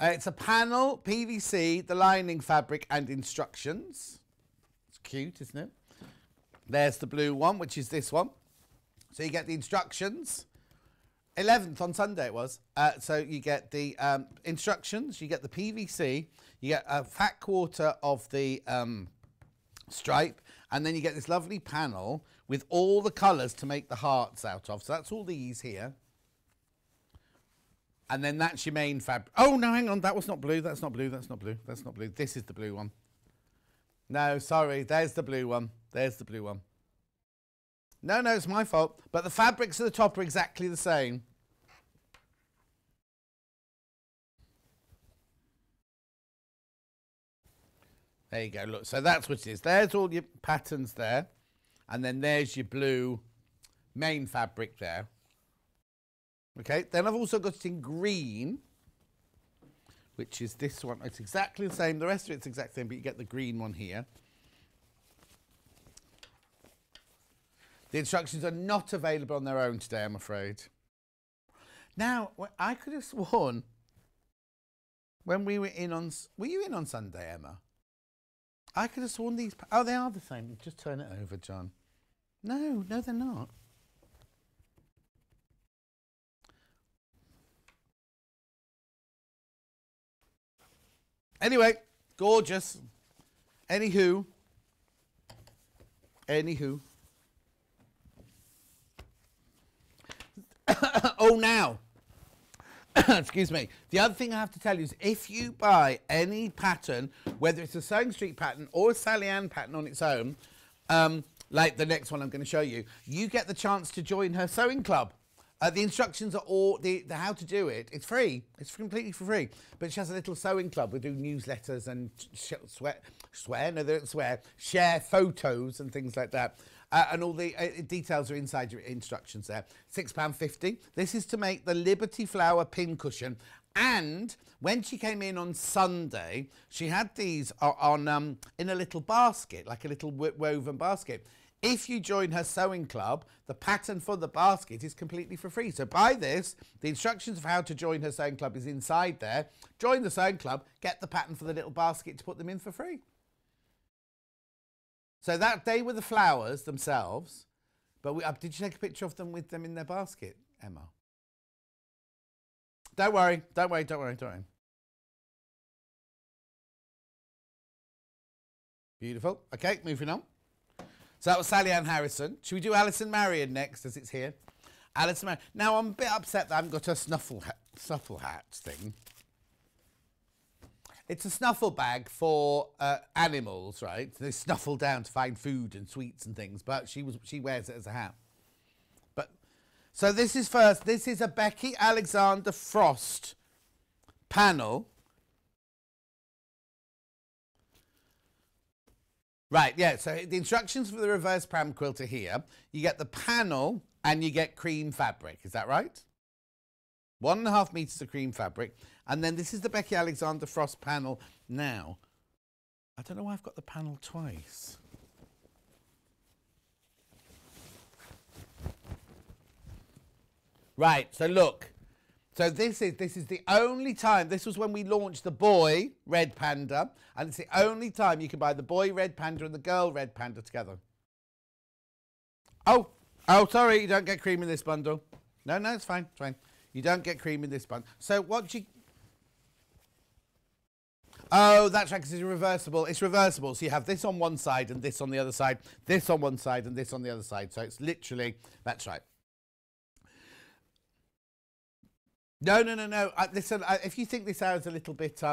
It's a panel, PVC, the lining fabric and instructions. It's cute, isn't it? There's the blue one, which is this one. So you get the instructions. 11th on Sunday it was. So you get the instructions, you get the PVC, you get a fat quarter of the stripe, and then you get this lovely panel with all the colours to make the hearts out of. So that's all these here. And then that's your main fabric. Oh, no, hang on. That was not blue. That's not blue. This is the blue one. No, sorry. There's the blue one. No, it's my fault. But the fabrics at the top are exactly the same. There you go. Look, so that's what it is. There's all your patterns there. And then there's your blue main fabric there. Okay, then I've also got it in green, which is this one. It's exactly the same. The rest of it's exactly the same, but you get the green one here. The instructions are not available on their own today, I'm afraid. Now, I could have sworn when we were in on... Were you in on Sunday, Emma? I could have sworn these... Oh, they are the same. Just turn it over, John. No, they're not. Anyway, gorgeous. Anywho. Oh, now. Excuse me. The other thing I have to tell you is if you buy any pattern, whether it's a Sewing Street pattern or a Sally Ann pattern on its own, like the next one I'm going to show you, you get the chance to join her sewing club. The instructions are all, the how to do it, it's free. It's completely for free. But she has a little sewing club. We do newsletters and share photos and things like that. And all the details are inside your instructions there. £6.50. This is to make the Liberty Flower pin cushion. And when she came in on Sunday, she had these on in a little basket, like a little woven basket. If you join her sewing club, the pattern for the basket is completely for free. So buy this. The instructions of how to join her sewing club is inside there. Join the sewing club, get the pattern for the little basket to put them in for free. So that they were the flowers themselves. But did you take a picture of them with them in their basket, Emma? Don't worry, don't worry, don't worry, don't worry. Beautiful. Okay, moving on. So that was Sally Ann Harrison. Should we do Alison Marion next, as it's here? Alison Marion. Now, I'm a bit upset that I haven't got a snuffle hat thing. It's a snuffle bag for animals, right? They snuffle down to find food and sweets and things, but she wears it as a hat. But so this is first. This is a Becky Alexander Frost panel. Right, yeah, so the instructions for the reverse pram quilt are here. You get the panel and you get cream fabric, is that right? 1.5 meters of cream fabric. And then this is the Becky Alexander Frost panel. Now, I don't know why I've got the panel twice. Right, so look. So this is the only time, this was when we launched the boy red panda, and it's the only time you can buy the boy red panda and the girl red panda together. Oh, sorry, you don't get cream in this bundle. No, it's fine, it's fine. You don't get cream in this bundle. So what do you... Oh, that's right, because it's reversible. It's reversible, so you have this on one side and this on the other side, this on one side and this on the other side. So it's literally, that's right. No. Listen, if you think this hour is a little bit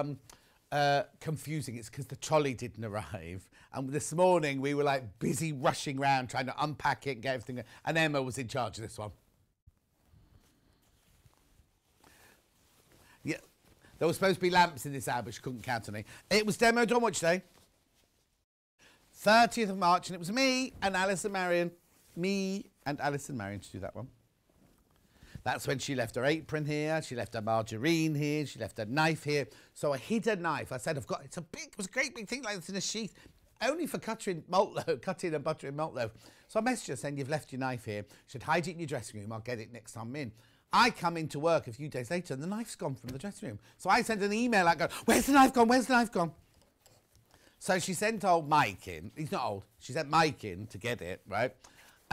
confusing, it's because the trolley didn't arrive. And this morning we were like busy rushing around trying to unpack it and get everything. And Emma was in charge of this one. Yeah, there were supposed to be lamps in this hour, but she couldn't count on it. It was demoed on which day? 30th of March, and it was me and Alison Marion. Me and Alison Marion to do that one. That's when she left her apron here, she left her margarine here, she left her knife here. So I hid her knife. I said, it was a great big thing like this in a sheath, only for cutting and buttering malt loaf. So I messaged her saying, you've left your knife here. She said, hide it in your dressing room, I'll get it next time I'm in. I come into work a few days later and the knife's gone from the dressing room. So I sent an email out going, where's the knife gone, where's the knife gone? So she sent old Mike in, he's not old, she sent Mike in to get it, right?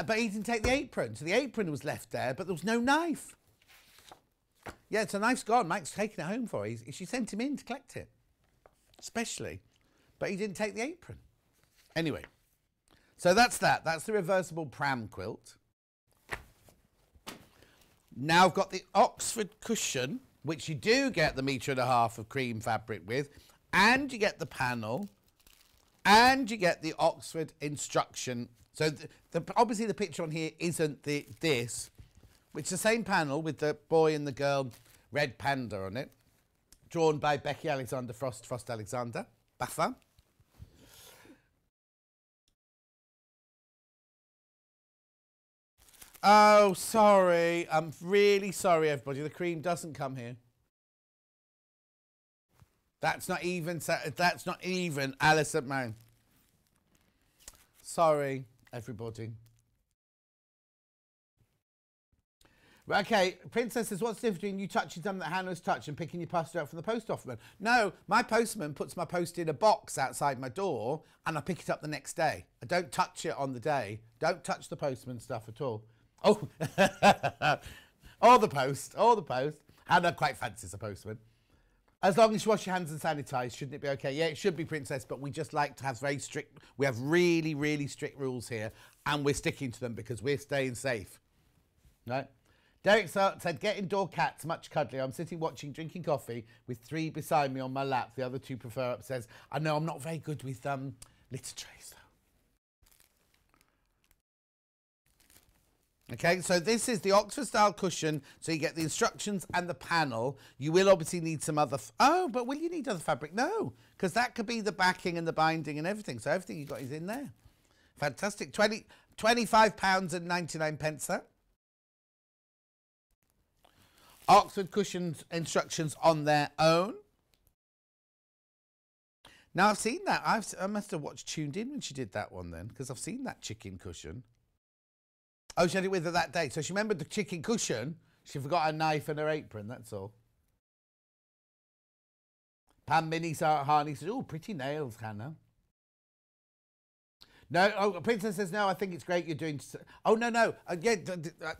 But he didn't take the apron, so the apron was left there, but there was no knife. Yeah, so the knife's gone. Mike's taken it home for her. She sent him in to collect it, especially. But he didn't take the apron. Anyway, so that's that. That's the reversible pram quilt. Now I've got the Oxford cushion, which you do get the 1.5 meters of cream fabric with, and you get the panel, and you get the Oxford instruction. So obviously the picture on here isn't this, which is the same panel with the boy and the girl red panda on it, drawn by Becky Alexander Frost Alexander, Buffer. Oh, sorry. I'm really sorry, everybody. The cream doesn't come here. That's not even Alison Marion. Sorry, everybody. Okay, Princess says, what's the difference between you touching something that Hannah's touched and picking your post out from the post office? No, my postman puts my post in a box outside my door and I pick it up the next day. I don't touch it on the day. Don't touch the postman stuff at all. Oh, or the post. Hannah quite fancies a postman. As long as you wash your hands and sanitize, shouldn't it be okay? Yeah, it should be, Princess, but we just like to have very strict, we have really, really strict rules here and we're sticking to them because we're staying safe, right? Derek said, get indoor cats, much cuddly. I'm sitting watching, drinking coffee with 3 beside me on my lap. The other 2 prefer upstairs. I know I'm not very good with litter trays, though. Okay, so this is the Oxford style cushion. So you get the instructions and the panel. You will obviously need some other... oh, but will you need other fabric? No, because that could be the backing and the binding and everything. So everything you've got is in there. Fantastic. £25.99 that. Oxford cushions instructions on their own. Now, I've seen that. I must have watched Tuned In when she did that one then, because I've seen that chicken cushion. Oh, she had it with her that day. So she remembered the chicken cushion. She forgot her knife and her apron, that's all. Pam Minnie Harney says, oh, pretty nails, Hannah. No, oh, Princess says, no, I think it's great you're doing... oh, no. Yeah,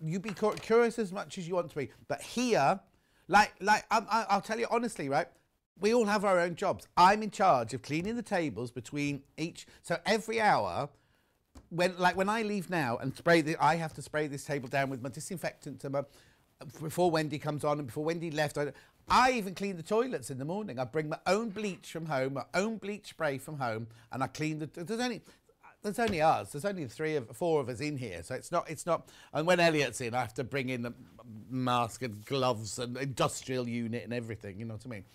you be curious as much as you want to be. But here, I'll tell you honestly, right? We all have our own jobs. I'm in charge of cleaning the tables between each... so every hour, when I leave now and I have to spray this table down with my disinfectant before Wendy comes on and before Wendy left. I even clean the toilets in the morning. I bring my own bleach from home, my own bleach spray from home, and I clean the... There's only us. There's only 4 of us in here, so it's not. And when Elliot's in, I have to bring in the mask and gloves and industrial unit and everything. You know what I mean?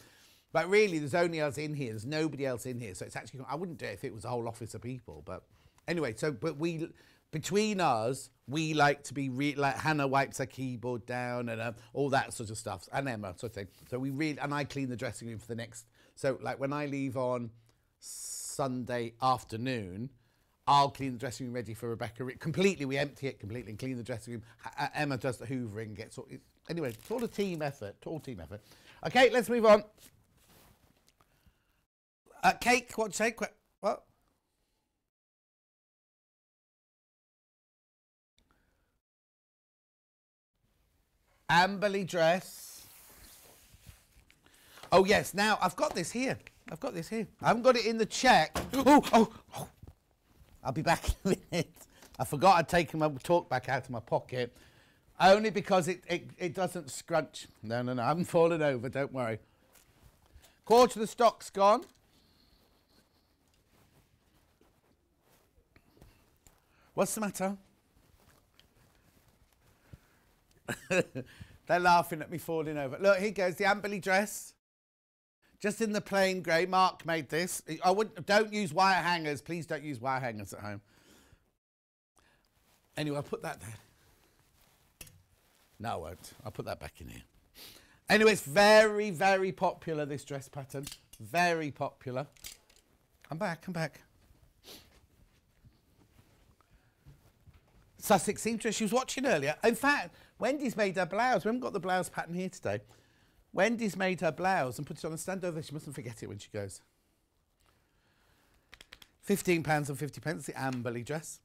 But really, there's only us in here. There's nobody else in here, so it's actually. I wouldn't do it if it was a whole office of people. But anyway, between us, we like to be like Hannah wipes her keyboard down and all that sort of stuff, and Emma sort of thing. So and I clean the dressing room for the next. So like when I leave on Sunday afternoon, I'll clean the dressing room ready for Rebecca. Completely, we empty it completely and clean the dressing room. Emma does the hoovering, gets all... anyway, it's all a team effort. All team effort. Okay, let's move on. Cake, what do you say? What? Amberley dress. Oh, yes. Now, I've got this here. I haven't got it in the check. Oh. I'll be back in a minute. I forgot I'd taken my talk back out of my pocket. Only because it doesn't scrunch. No. I haven't fallen over, don't worry. Quarter of the stock's gone. What's the matter? They're laughing at me falling over. Look, here goes the Amberley dress. Just in the plain grey. Mark made this. Don't use wire hangers. Please don't use wire hangers at home. Anyway, I'll put that there. No, I won't. I'll put that back in here. Anyway, it's very, very popular, this dress pattern. Very popular. Come back. Sussex seamstress. She was watching earlier. In fact, Wendy's made her blouse. We haven't got the blouse pattern here today. Wendy's made her blouse and put it on a stand over there. She mustn't forget it when she goes. £15.50, the Amberley dress.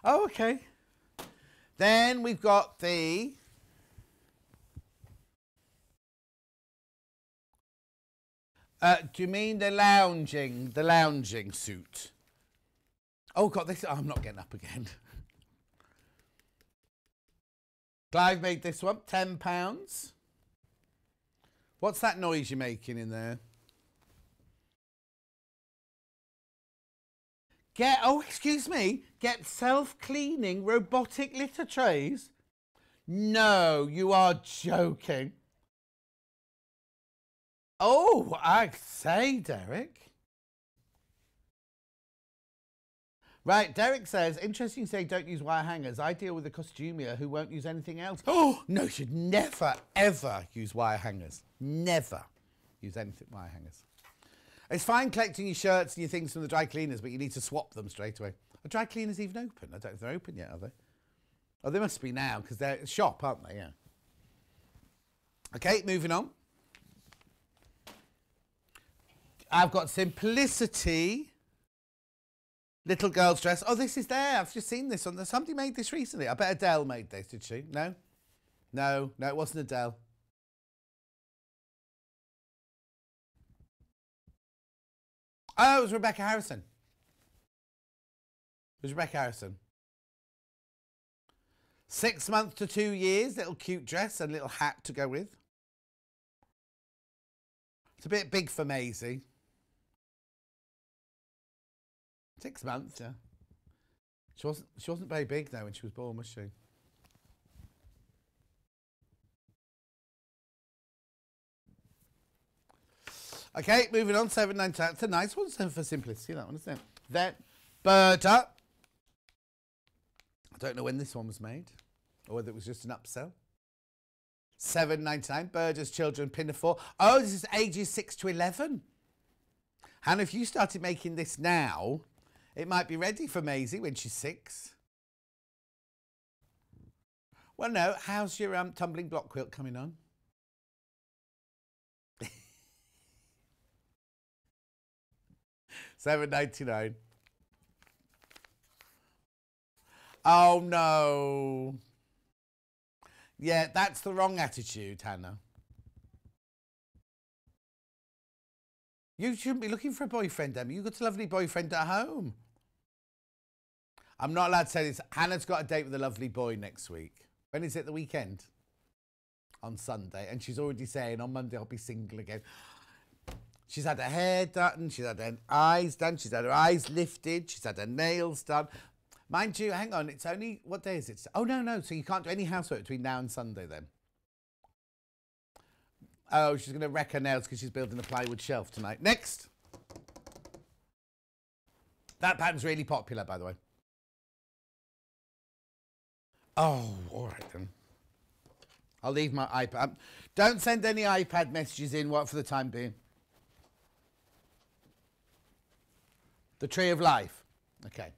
Oh, okay. Then we've got the... do you mean the lounging suit? Oh, God, this... oh, I'm not getting up again. Clive made this one, £10. What's that noise you're making in there? Excuse me, get self-cleaning robotic litter trays? No, you are joking. Oh, I say, Derek. Right, Derek says, interesting you say don't use wire hangers. I deal with a costumier who won't use anything else. Oh, no, you should never, ever use wire hangers. Never use anything wire hangers. It's fine collecting your shirts and your things from the dry cleaners, but you need to swap them straight away. Are dry cleaners even open? I don't know if they're open yet, are they? Oh, they must be now, because they're a shop, aren't they? Yeah. Okay, moving on. I've got Simplicity... little girl's dress. Oh, this is there. I've just seen this on there. Somebody made this recently. I bet Adele made this, did she? No? No, it wasn't Adele. Oh, it was Rebecca Harrison. 6 months to 2 years, little cute dress and little hat to go with. It's a bit big for Maisie. 6 months, yeah. She wasn't very big though when she was born, was she? Okay, moving on, 7.99. It's a nice one for simplicity, that one, isn't it? Then, Berta. I don't know when this one was made, or whether it was just an upsell. 7.99. Berta's Children Pinafore. Oh, this is ages 6 to 11. Hannah, if you started making this now, it might be ready for Maisie when she's 6. Well, no. How's your tumbling block quilt coming on? $7.99. Oh, no. Yeah, that's the wrong attitude, Hannah. You shouldn't be looking for a boyfriend, Emma. You've got a lovely boyfriend at home. I'm not allowed to say this. Hannah's got a date with a lovely boy next week. When is it? The weekend? On Sunday. And she's already saying on Monday I'll be single again. She's had her hair done, she's had her eyes done, she's had her eyes lifted, she's had her nails done. Mind you, hang on, it's only, what day is it? Oh, no, so you can't do any housework between now and Sunday then? Oh, she's going to wreck her nails because she's building a plywood shelf tonight. Next. That pattern's really popular, by the way. Oh, all right then. I'll leave my iPad. Don't send any iPad messages in, for the time being. The Tree of Life. Okay.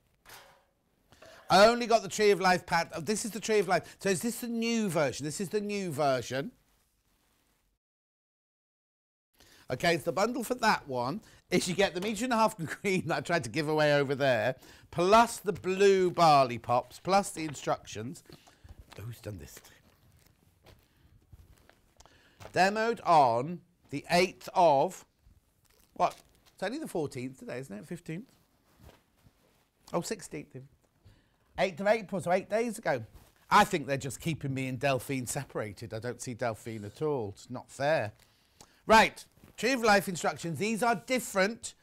I only got the Tree of Life pattern. Oh, this is the Tree of Life. So is this the new version? This is the new version. Okay, so the bundle for that one is you get the 1.5 metre green that I tried to give away over there, plus the blue barley pops, plus the instructions. Oh, who's done this? Demoed on the 8th of... What? It's only the 14th today, isn't it? 15th? Oh, 16th. 8th of April, so 8 days ago. I think they're just keeping me and Delphine separated. I don't see Delphine at all. It's not fair. Right. Tree of Life instructions. These are different.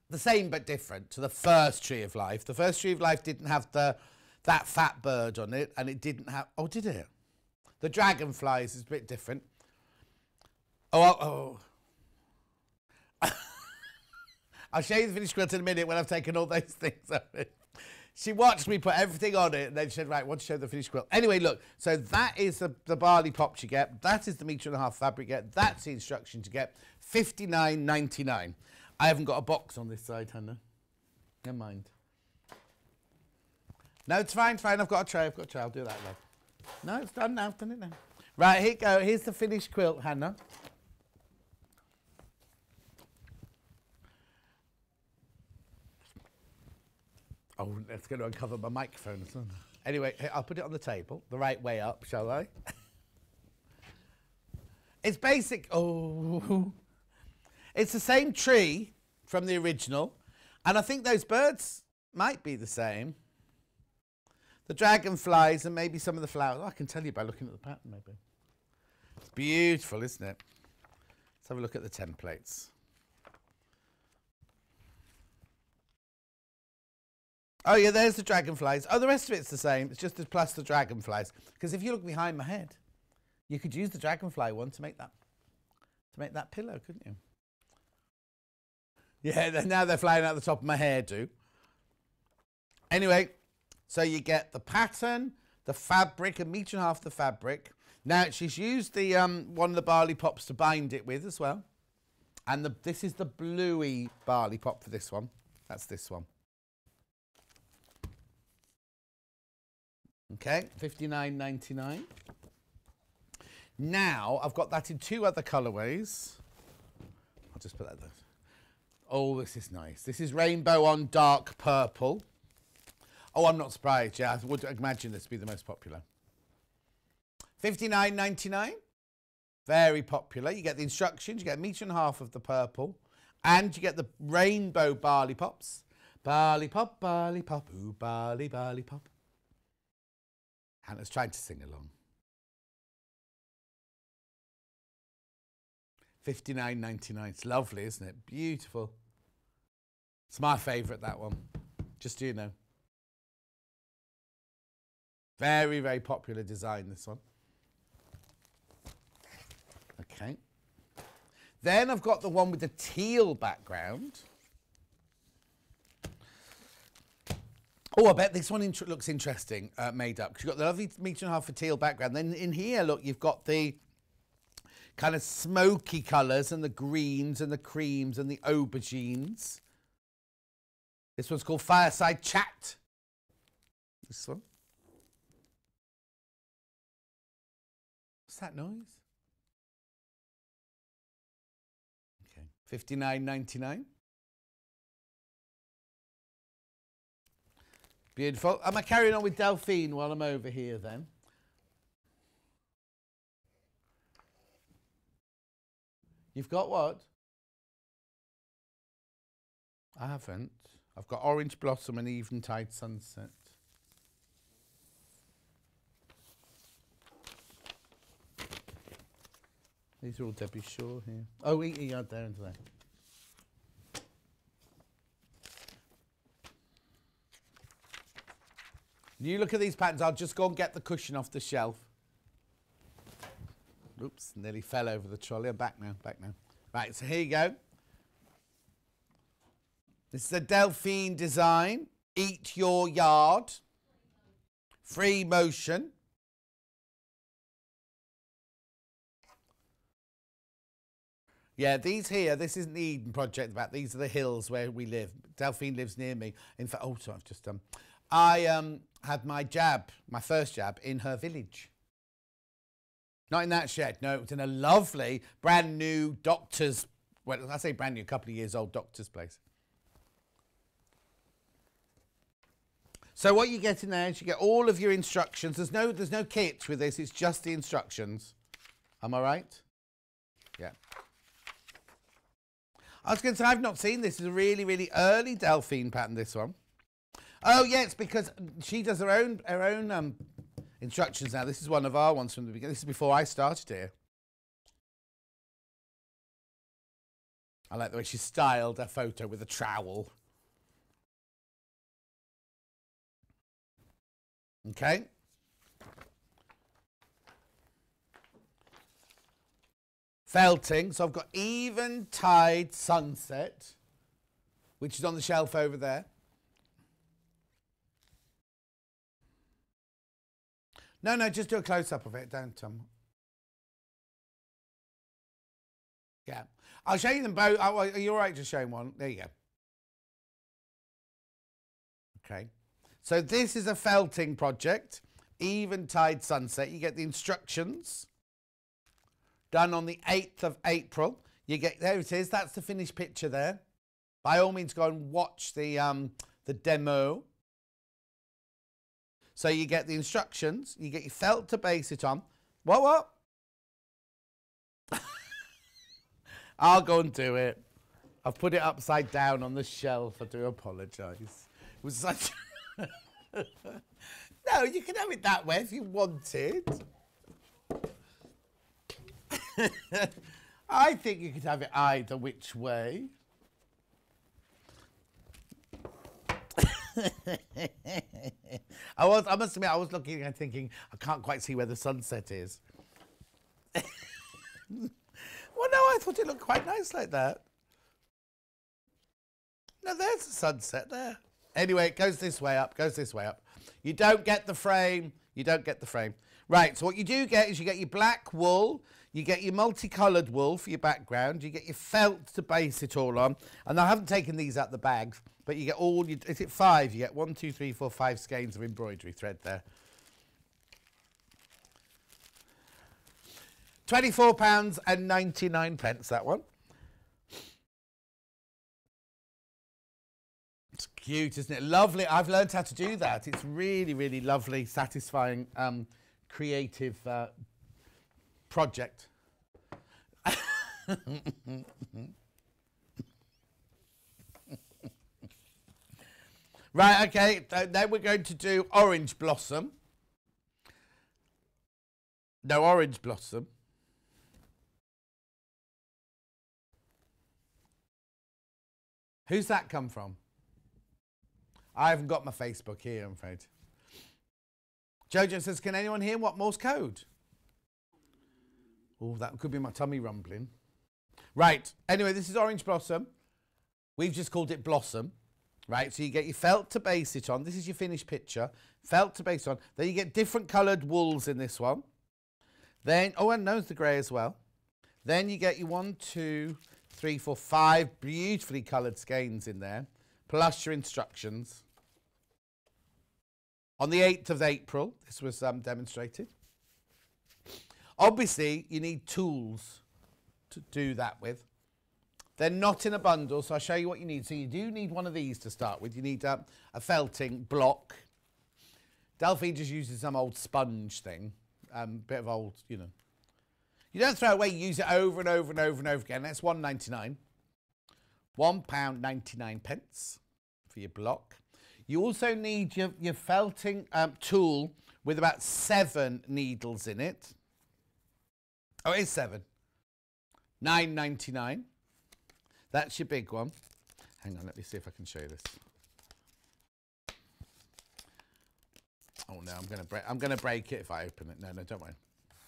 The same but different to the first Tree of Life. The first Tree of Life didn't have that fat bird on it, and it didn't have... Oh, did it? The dragonflies is a bit different. Oh. I'll show you the finished quilt in a minute when I've taken all those things off it. She watched me put everything on it and then she said, right, I want to show the finished quilt. Anyway, look, so that is the barley pops you get. That is the 1.5 metre fabric you get. That's the instructions you get. $59.99. I haven't got a box on this side, Hannah. Never mind. No, it's fine, I've got a tray. I'll do that, love. No, it's done now. I've done it now. Right, here you go. Here's the finished quilt, Hannah. Oh, that's going to uncover my microphone. Anyway, I'll put it on the table, the right way up, shall I? It's basic. Oh. It's the same tree from the original, and I think those birds might be the same. The dragonflies and maybe some of the flowers. Oh, I can tell you by looking at the pattern, maybe. It's beautiful, isn't it? Let's have a look at the templates. Oh, yeah, there's the dragonflies. Oh, the rest of it's the same. It's just plus the dragonflies. Because if you look behind my head, you could use the dragonfly one to make that pillow, couldn't you? Yeah, now they're flying out the top of my hairdo. Anyway, so you get the pattern, the fabric, 1.5 metre the fabric. Now, she's used the one of the barley pops to bind it with as well. And this is the bluey barley pop for this one. That's this one. Okay, $59.99. Now, I've got that in 2 other colourways. I'll just put that there. Oh, this is nice. This is rainbow on dark purple. Oh, I'm not surprised. Yeah, I would imagine this to be the most popular. $59.99. Very popular. You get the instructions. You get 1.5 metres of the purple. And you get the rainbow barley pops. Barley pop, ooh, barley pop. Hannah's trying to sing along. $59.99. It's lovely, isn't it? Beautiful. It's my favourite, that one. Just so you know. Very, very popular design, this one. Okay. Then I've got the one with the teal background. Oh, I bet this one looks interesting, made up. Because you've got the lovely 1.5 metre for teal background. Then in here, look, you've got the kind of smoky colours and the greens and the creams and the aubergines. This one's called Fireside Chat. This one. What's that noise? Okay, $59.99. Beautiful. Am I carrying on with Delphine while I'm over here then? You've got what? I haven't. I've got Orange Blossom and Eventide Sunset. These are all Debbie Shaw here. Oh, Eating Yard there and there. You look at these patterns. I'll just go and get the cushion off the shelf. Oops, nearly fell over the trolley. I'm back now, back now. Right, so here you go. This is a Delphine design. Eat Your Yard. Free motion. Yeah, these here, this isn't the Eden Project, but these are the hills where we live. Delphine lives near me. In fact, oh, sorry, I've just done. I had my jab, my first jab, in her village. Not in that shed, no, it was in a lovely, brand new doctor's, well, I say brand new, a couple of years old doctor's place. So what you get in there is you get all of your instructions. There's no kit with this, it's just the instructions. Am I right? Yeah. I was going to say, I've not seen this. It's a really, really early Delphine pattern, this one. Oh, yeah, it's because she does her own instructions now. This is one of our ones from the beginning. This is before I started here. I like the way she styled her photo with a trowel. Okay. Felting. So I've got Eventide Sunset, which is on the shelf over there. No, just do a close-up of it, don't Yeah. I'll show you them both. Oh, are you all right just showing one? There you go. Okay. So this is a felting project, Eventide Sunset. You get the instructions done on the 8th of April. You get, there it is. That's the finished picture there. By all means, go and watch the demo. So you get the instructions, you get your felt to base it on. What? I'll go and do it. I've put it upside down on the shelf. I do apologise. It was such... No, you can have it that way if you wanted. I think you could have it either which way. I must admit, I was looking and thinking, I can't quite see where the sunset is. Well, no, I thought it looked quite nice like that. No, there's the sunset there. Anyway, it goes this way up, You don't get the frame. Right, so what you do get is you get your black wool, you get your multicoloured wool for your background, you get your felt to base it all on, and I haven't taken these out the bags, but you get all, is it 5? You get 1, 2, 3, 4, 5 skeins of embroidery thread there. £24.99, that one. It's cute, isn't it? Lovely. I've learned how to do that. It's really, really lovely, satisfying, creative project. Right, okay, then we're going to do Orange Blossom. No orange blossom. Who's that come from? I haven't got my Facebook here, I'm afraid. Jojo says, can anyone hear what Morse code? Oh, that could be my tummy rumbling. Right. Anyway, this is orange blossom. We've just called it blossom. Right. So you get your felt to base it on. This is your finished picture. Felt to base on. Then you get different coloured wools in this one. Then, oh, and there's the grey as well. Then you get your 1, 2, 3, 4, 5 beautifully coloured skeins in there. Plus your instructions. On the 8th of April, this was demonstrated. Obviously, you need tools to do that with. They're not in a bundle, so I'll show you what you need. So you do need one of these to start with. You need a felting block. Delphine just uses some old sponge thing. Bit of old, you know. You don't throw it away, you use it over and over and over and over again. That's £1.99. £1.99 pence for your block. You also need your felting tool with about 7 needles in it. Oh, it is 7. £9.99. That's your big one. Hang on, let me see if I can show you this. Oh no, I'm gonna break it if I open it. No, don't worry.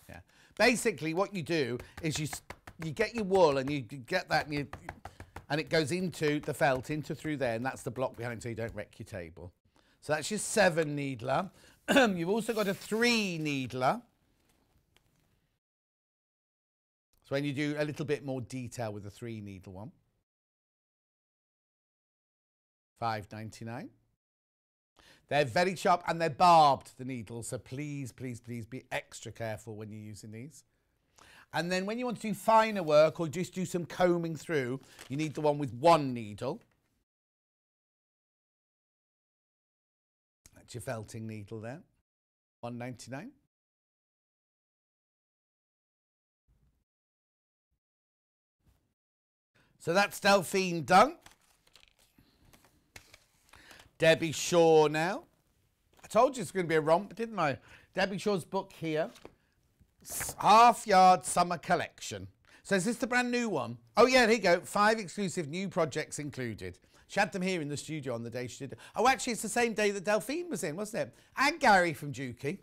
Yeah. Basically, what you do is you get your wool and you get that and it goes into the felt, through there, and that's the block behind so you don't wreck your table. So that's your 7 needler. You've also got a 3 needler. So when you do a little bit more detail with the 3 needle one. £5.99. They're very sharp and they're barbed, the needles, so please, please, please be extra careful when you're using these. And then when you want to do finer work or just do some combing through, you need the one with 1 needle. That's your felting needle there, £1.99. So that's Delphine done. Debbie Shaw now. I told you it's going to be a romp, didn't I? Debbie Shaw's book here. Half Yard Summer Collection. So is this the brand new one? Oh yeah, here you go. 5 exclusive new projects included. She had them here in the studio on the day she did it. Oh, actually, it's the same day that Delphine was in, wasn't it? And Gary from Dukey.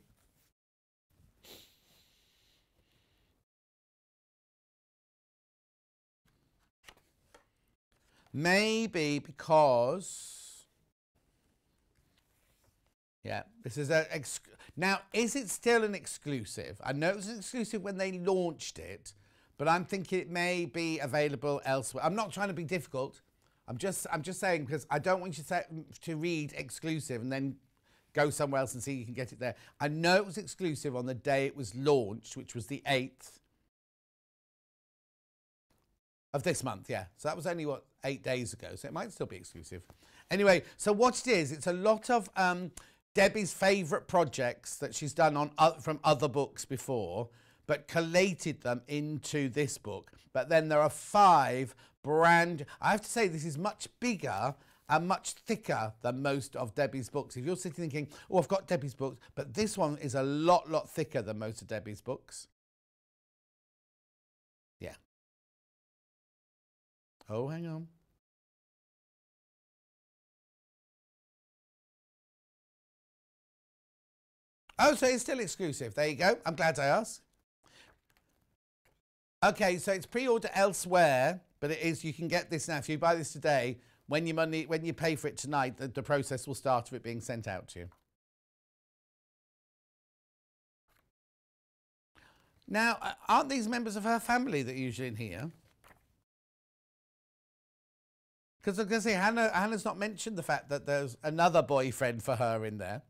Maybe because... Yeah, this is now, is it still an exclusive? I know it was an exclusive when they launched it, but I'm thinking it may be available elsewhere. I'm not trying to be difficult. I'm just saying, because I don't want you to read exclusive and then go somewhere else and see you can get it there. I know it was exclusive on the day it was launched, which was the 8th of this month, yeah. So that was only, what, 8 days ago, so it might still be exclusive. Anyway, so what it is, it's a lot of... Debbie's favourite projects that she's done on from other books before, but collated them into this book. But then there are 5 brand... I have to say, this is much bigger and much thicker than most of Debbie's books. If you're sitting thinking, oh, I've got Debbie's books, but this one is a lot thicker than most of Debbie's books. Yeah. Oh, hang on. Oh, so it's still exclusive. There you go. I'm glad I asked. Okay, so it's pre-order elsewhere, but it is, you can get this now. If you buy this today, when you pay for it tonight, the process will start of it being sent out to you. Now, aren't these members of her family that are usually in here? Because I was going to say, Hannah's not mentioned the fact that there's another boyfriend for her in there.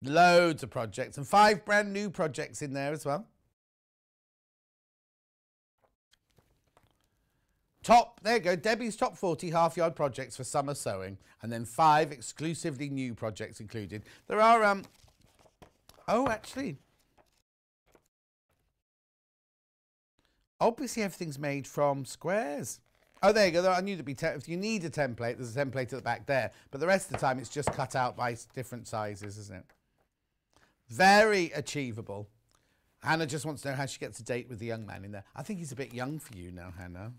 Loads of projects and 5 brand new projects in there as well. There you go, Debbie's top 40 half-yard projects for summer sewing, and then 5 exclusively new projects included. There are, oh, actually, obviously everything's made from squares. Oh, there you go. I knew to be. If you need a template, there's a template at the back there. But the rest of the time, it's just cut out by different sizes, isn't it? Very achievable. Hannah just wants to know how she gets a date with the young man in there. I think he's a bit young for you now, Hannah.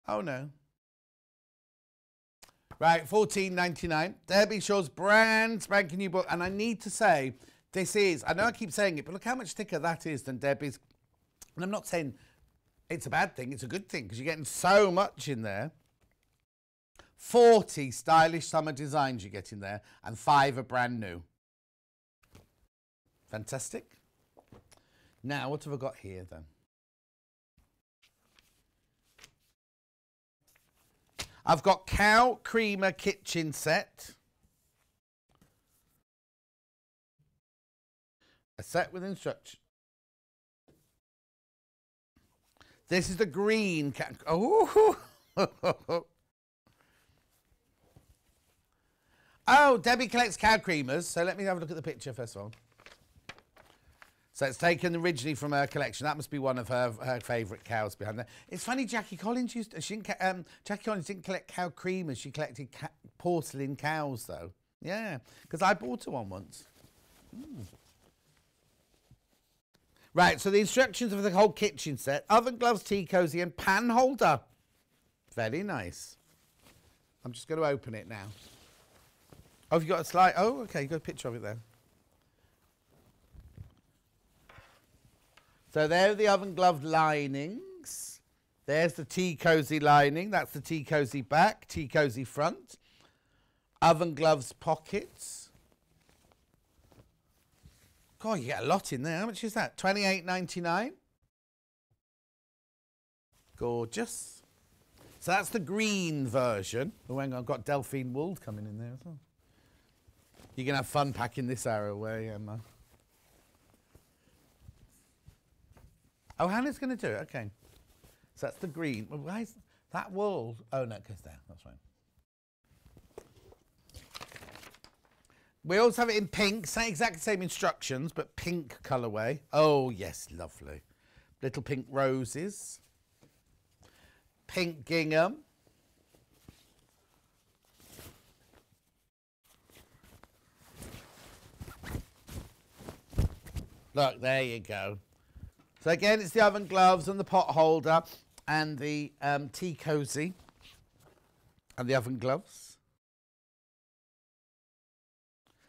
Oh, no. Right, $14.99. Debbie Shaw's brand spanking new book. And I need to say, this is, I know I keep saying it, but look how much thicker that is than Debbie's. And I'm not saying it's a bad thing, it's a good thing, because you're getting so much in there. 40 stylish summer designs you get in there, and 5 are brand new. Fantastic. Now, what have I got here then? I've got Cow Creamer Kitchen Set. A set with instructions. This is the green cat. Oh, oh, Debbie collects cow creamers. So let me have a look at the picture first of all. So it's taken originally from her collection. That must be one of her favourite cows behind there. It's funny, Jackie Collins used to, Jackie Collins didn't collect cow creamers. She collected porcelain cows though. Yeah, because I bought her one once. Mm. Right, so the instructions for the whole kitchen set. Oven, gloves, tea cosy and pan holder. Very nice. I'm just going to open it now. Oh, have you got a slide? Oh, okay, you got a picture of it there. So there are the oven glove linings. There's the tea cosy lining. That's the tea cosy back, tea cosy front. Oven gloves pockets. God, you get a lot in there. How much is that? $28.99. Gorgeous. So that's the green version. Oh, hang on, I've got Delphine wool coming in there as well. You're going to have fun packing this arrow away, Emma. Oh, Hannah's going to do it. Okay. So that's the green. Well, why is that wool? Oh, no, it goes there. That's right. We also have it in pink, exactly the same instructions, but pink colourway. Oh, yes, lovely. Little pink roses. Pink gingham. Look, there you go. So again, it's the oven gloves and the pot holder and the tea cosy and the oven gloves.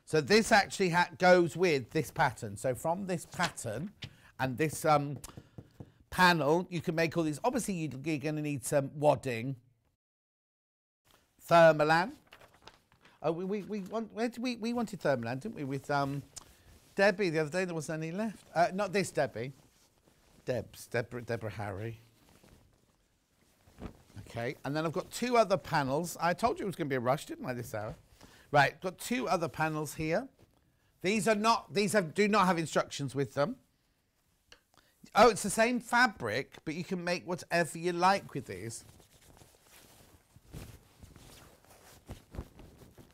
So this actually goes with this pattern. So from this pattern and this panel, you can make all these. Obviously, you're going to need some wadding, thermolan. Oh, we wanted thermolan, didn't we? With Debbie the other day, there wasn't any left. Not this Debbie. Deborah Harry. Okay, and then I've got 2 other panels. I told you it was going to be a rush, didn't I, this hour? Right, got 2 other panels here. These do not have instructions with them. Oh, it's the same fabric, but you can make whatever you like with these.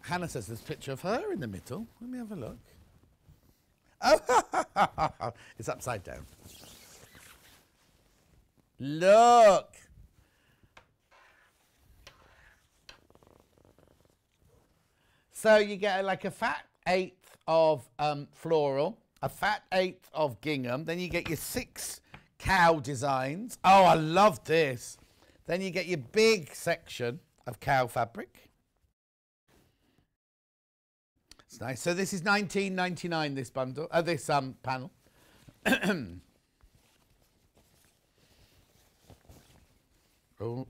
Hannah says there's a picture of her in the middle. Let me have a look. Oh, it's upside down. Look. So you get like a fat 1/8 of floral, a fat 1/8 of gingham. Then you get your 6 cow designs. Oh, I love this. Then you get your big section of cow fabric. It's nice. So this is $19.99. This bundle, this panel. Oh.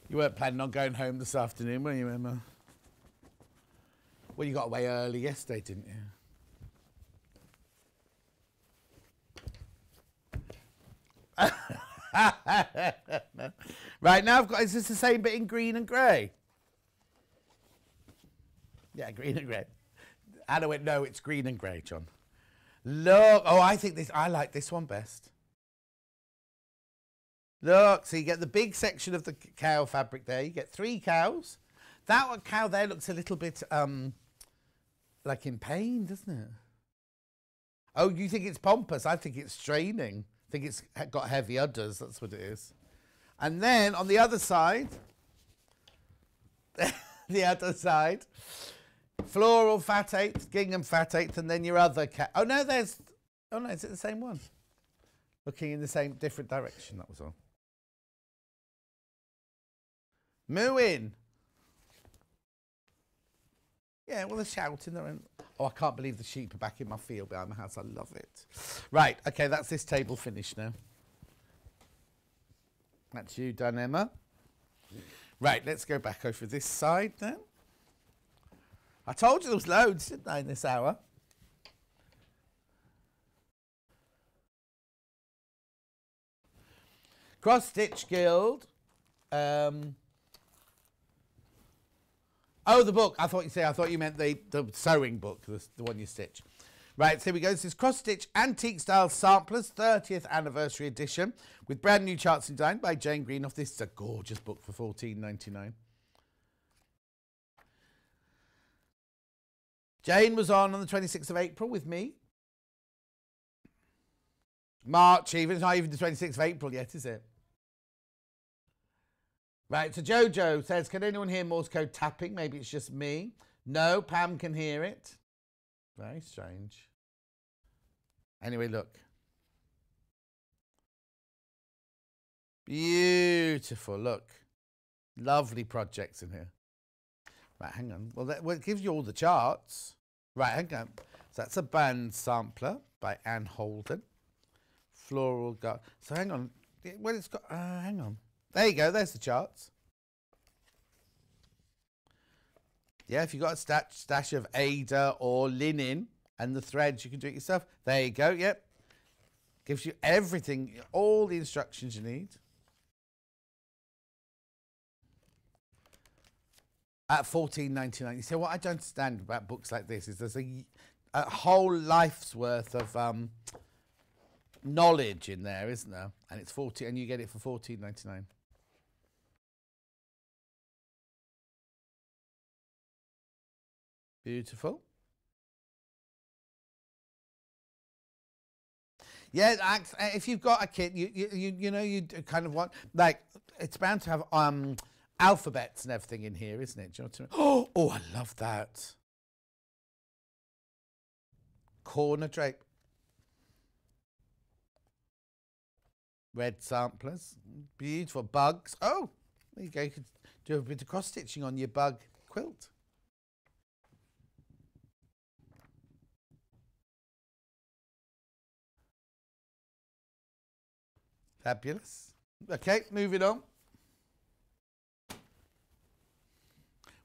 You weren't planning on going home this afternoon, were you, Emma? Well, you got away early yesterday, didn't you? Right, now I've got, is this the same bit in green and grey? Yeah, green and grey. Anna went, no, it's green and grey, John. Look, oh, I like this one best. Look, so you get the big section of the cow fabric there. You get 3 cows. That cow there looks a little bit like in pain, doesn't it? Oh, you think it's pompous? I think it's straining. I think it's got heavy udders. That's what it is. And then on the other side, the other side, floral fat eighth, gingham fat eighth, and then your other cat. Oh no, is it the same one? Looking in the same different direction. That was all. Moo in. Yeah, well, they're shouting. Oh, I can't believe the sheep are back in my field behind my house. I love it. Right, okay, that's this table finished now. That's you done, Emma. Right, let's go back over this side then. I told you there was loads, didn't I, in this hour? Cross Stitch Guild. Oh, the book. I thought you meant the sewing book, the one you stitch. Right, so here we go. This is Cross Stitch Antique Style Samplers, 30th Anniversary Edition, with brand new charts and design by Jane Greenough. This is a gorgeous book for $14.99. Jane was on the 26th of April with me. March even. It's not even the 26th of April yet, is it? Right, so Jojo says, can anyone hear Morse code tapping? Maybe it's just me. No, Pam can hear it. Very strange. Anyway, look. Beautiful, look. Lovely projects in here. Right, hang on. Well, it gives you all the charts. Right, hang on. So that's a band sampler by Anne Holden. Floral Garden. So hang on. Well, it's got, hang on. There you go, there's the charts. Yeah, if you've got a stash of Ada or linen and the threads, you can do it yourself. There you go, yep. Gives you everything, all the instructions you need. At $14.99. You see, what I don't understand about books like this is there's a whole life's worth of knowledge in there, isn't there? And it's and you get it for $14.99. Beautiful. Yeah, if you've got a kit, you know you kind of want, like, it's bound to have alphabets and everything in here, isn't it? Do you know what I mean? Oh, I love that. Corner drape. Red samplers. Beautiful. Bugs. Oh, there you go. You could do a bit of cross stitching on your bug quilt. Fabulous. Okay, moving on.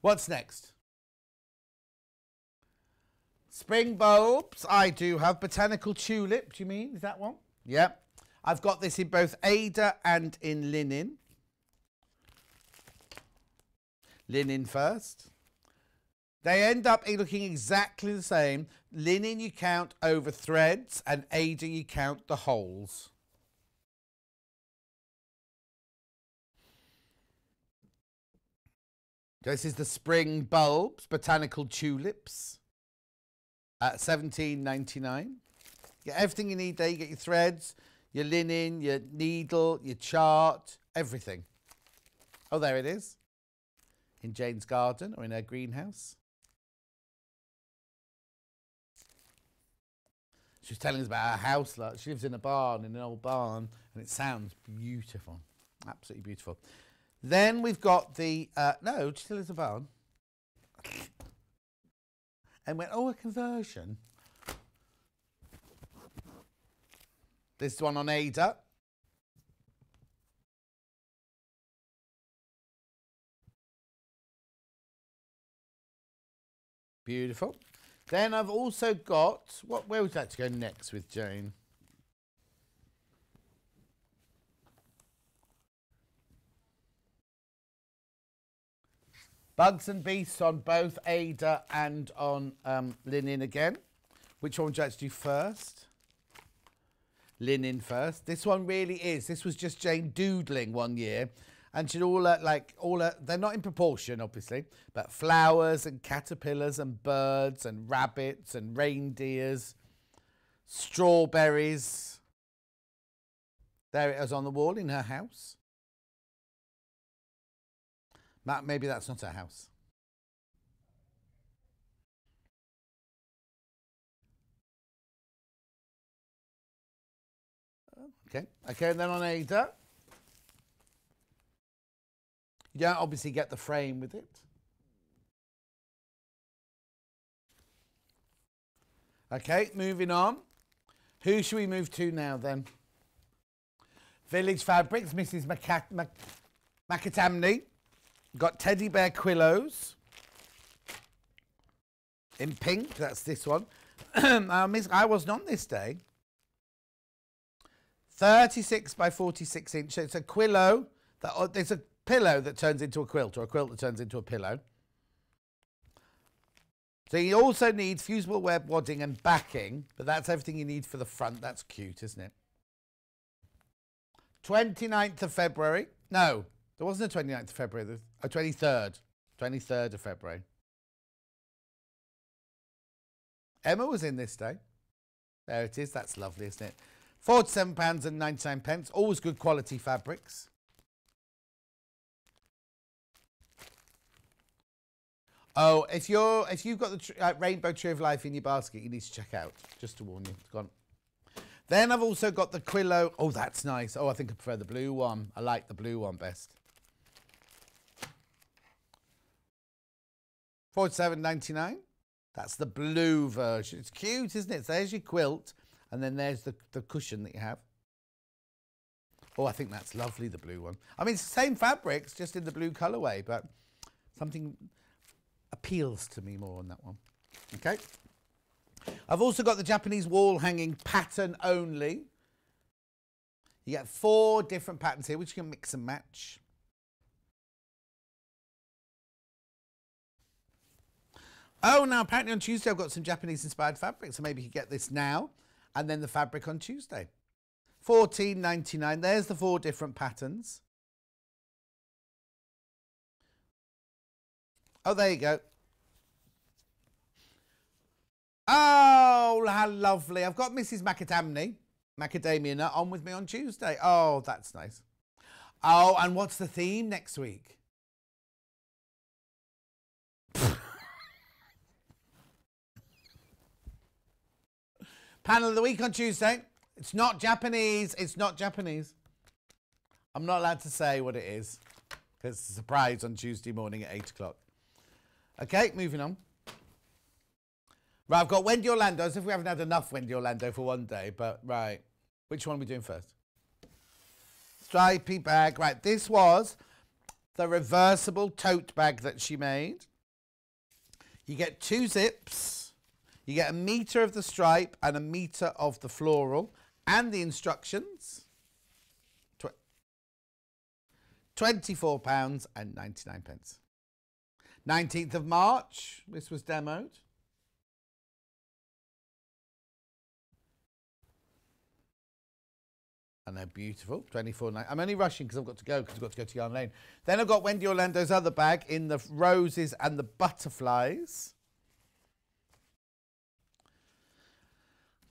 What's next? Spring bulbs. I do have botanical tulip. Do you mean? Is that one? Yep. I've got this in both Ada and in linen. Linen first. They end up looking exactly the same. Linen you count over threads and Ada you count the holes. This is the spring bulbs, botanical tulips, at $17.99. Get everything you need there. You get your threads, your linen, your needle, your chart, everything. Oh, there it is. In Jane's garden or in her greenhouse. She was telling us about her house. Like, she lives in a barn, in an old barn, and it sounds beautiful. Absolutely beautiful. Then we've got the, no, it still is a barn. And went, oh, a conversion. This one on Ada. Beautiful. Then I've also got, where would that to go next with Jane? Bugs and Beasts on both Ada and on linen again. Which one would you like to do first? Linen first. This one really is. This was just Jane doodling one year. And she'd they're not in proportion, obviously, but flowers and caterpillars and birds and rabbits and reindeers, strawberries. There it is on the wall in her house. Maybe that's not her house. Okay, and then on Ada, you don't obviously get the frame with it. Okay, moving on. Who should we move to now then? Village Fabrics, Mrs. McAtamney. Got teddy bear quillos in pink. That's this one. I wasn't on this day. 36 by 46 inch. It's a quillo. There's a pillow that turns into a quilt, or a quilt that turns into a pillow. So you also need fusible web wadding and backing, but that's everything you need for the front. That's cute, isn't it? 29th of February. No, there wasn't a 29th of February. A 23rd. 23rd of February. Emma was in this day. There it is. That's lovely, isn't it? £47.99. Always good quality fabrics. Oh, if you've got the Rainbow Tree of Life in your basket, you need to check out. Just to warn you. It's gone. Then I've also got the Quillo. Oh, that's nice. Oh, I think I prefer the blue one. I like the blue one best. £47.99. That's the blue version. It's cute, isn't it? So there's your quilt, and then there's the cushion that you have. Oh, I think that's lovely, the blue one. I mean, it's the same fabrics, just in the blue colourway, but something appeals to me more on that one. Okay. I've also got the Japanese wall hanging pattern only. You get 4 different patterns here, which you can mix and match. Oh, now apparently on Tuesday I've got some Japanese-inspired fabric, so maybe you can get this now, and then the fabric on Tuesday. £14.99. There's the 4 different patterns. Oh, there you go. Oh, how lovely. I've got Mrs. Macadamia Nut on with me on Tuesday. Oh, that's nice. Oh, and what's the theme next week? Panel of the week on Tuesday. It's not Japanese. It's not Japanese. I'm not allowed to say what it is, because it's a surprise on Tuesday morning at 8 o'clock. Okay, moving on. Right, I've got Wendy Orlando, as if we haven't had enough Wendy Orlando for one day, but right. Which one are we doing first? Stripy bag. Right, this was the reversible tote bag that she made. You get 2 zips. You get 1 metre of the stripe and 1 metre of the floral, and the instructions. £24.99. 19th of March, this was demoed. And they're beautiful. £24.99. I'm only rushing because I've got to go to Yarn Lane. Then I've got Wendy Orlando's other bag in the roses and the butterflies.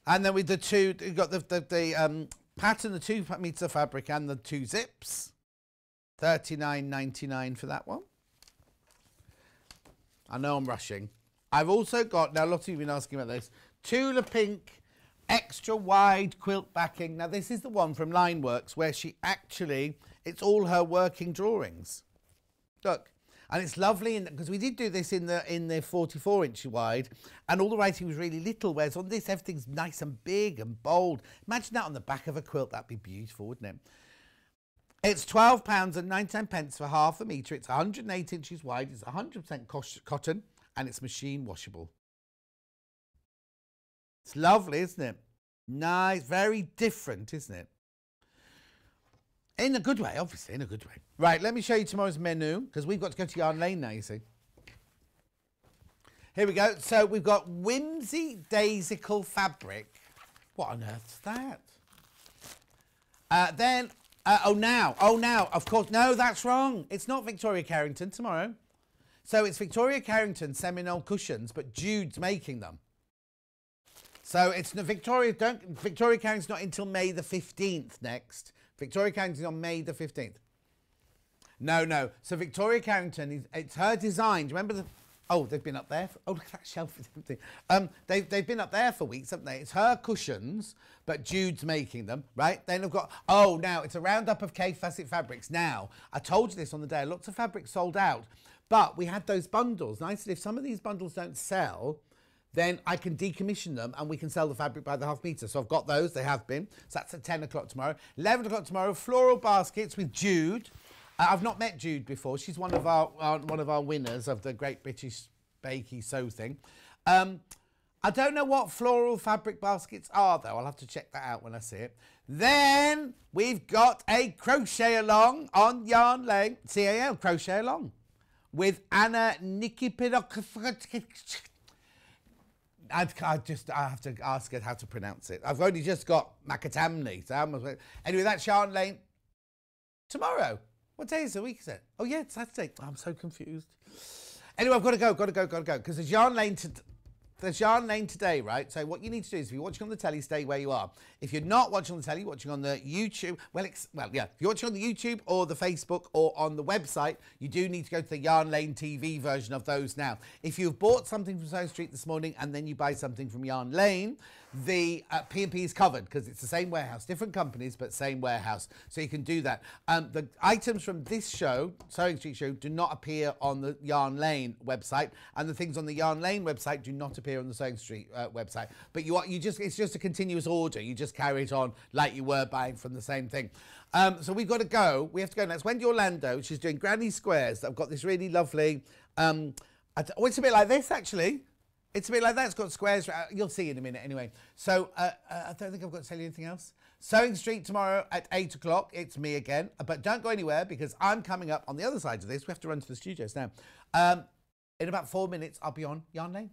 And then with the 2, you've got the pattern, the 2 metres of fabric and the 2 zips. £39.99 for that one. I know I'm rushing. I've also got, now a lot of you have been asking about this, Tula Pink extra wide quilt backing. Now this is the one from Lineworks where she actually, it's all her working drawings. Look, and it's lovely because we did do this in the 44-inch wide, and all the writing was really little, whereas on this everything's nice and big and bold. Imagine that on the back of a quilt. That'd be beautiful, wouldn't it? It's £12.99 for half a metre. It's 108 inches wide. It's 100% cotton, and it's machine washable. It's lovely, isn't it? Nice, very different, isn't it? In a good way, obviously, in a good way. Right, let me show you tomorrow's menu, because we've got to go to Yarn Lane now, you see. Here we go. So we've got Whimsy Daisical fabric. What on earth's that? Then Oh, now, of course. No, that's wrong. It's not Victoria Carrington tomorrow. So it's Victoria Carrington Seminole cushions, but Jude's making them. So it's Victoria Carrington's not until May the 15th next. Victoria Carrington's on May the 15th. No. So Victoria Carrington, it's her design. Do you remember the... Oh, they've been up there. Look at that shelf. They've been up there for weeks, haven't they? It's her cushions, but Jude's making them, right? Then I've got... Oh, now it's a roundup of K Facet fabrics. Now, I told you this on the day. Lots of fabrics sold out, but we had those bundles. And I said, if some of these bundles don't sell, then I can decommission them and we can sell the fabric by the half metre. So I've got those. They have been. So that's at 10 o'clock tomorrow. 11 o'clock tomorrow, floral baskets with Jude. I've not met Jude before. She's one of our winners of the Great British Bakey Sew thing. I don't know what floral fabric baskets are, though. I'll have to check that out when I see it. Then we've got a crochet along on Yarn Lane, CAL crochet along with Anna Nikipidok. I have to ask her how to pronounce it. I've only just got Makatamni. So anyway, that's Yarn Lane tomorrow. What day is the week, is it? Oh, yeah, it's Saturday. I'm so confused. Anyway, I've got to go, because there's Yarn Lane today, right? So what you need to do is, if you're watching on the telly, stay where you are. If you're not watching on the telly, watching on the YouTube, if you're watching on the YouTube or the Facebook or on the website, you do need to go to the Yarn Lane TV version of those now. If you've bought something from Sewing Street this morning and then you buy something from Yarn Lane, the P&P is covered because it's the same warehouse, different companies, but same warehouse. So you can do that. The items from this show, Sewing Street show, do not appear on the Yarn Lane website, and the things on the Yarn Lane website do not appear on the Sewing Street website. But it's just a continuous order. You just carry it on like you were buying from the same thing. So we've got to go. We have to go now. It's Wendy Orlando. She's doing Granny Squares. I've got this really lovely... it's a bit like this, actually. It's a bit like that. It's got squares. You'll see in a minute anyway. So I don't think I've got to tell you anything else. Sewing Street tomorrow at 8 o'clock. It's me again. But don't go anywhere because I'm coming up on the other side of this. We have to run to the studios now. In about 4 minutes, I'll be on Yarn Lane.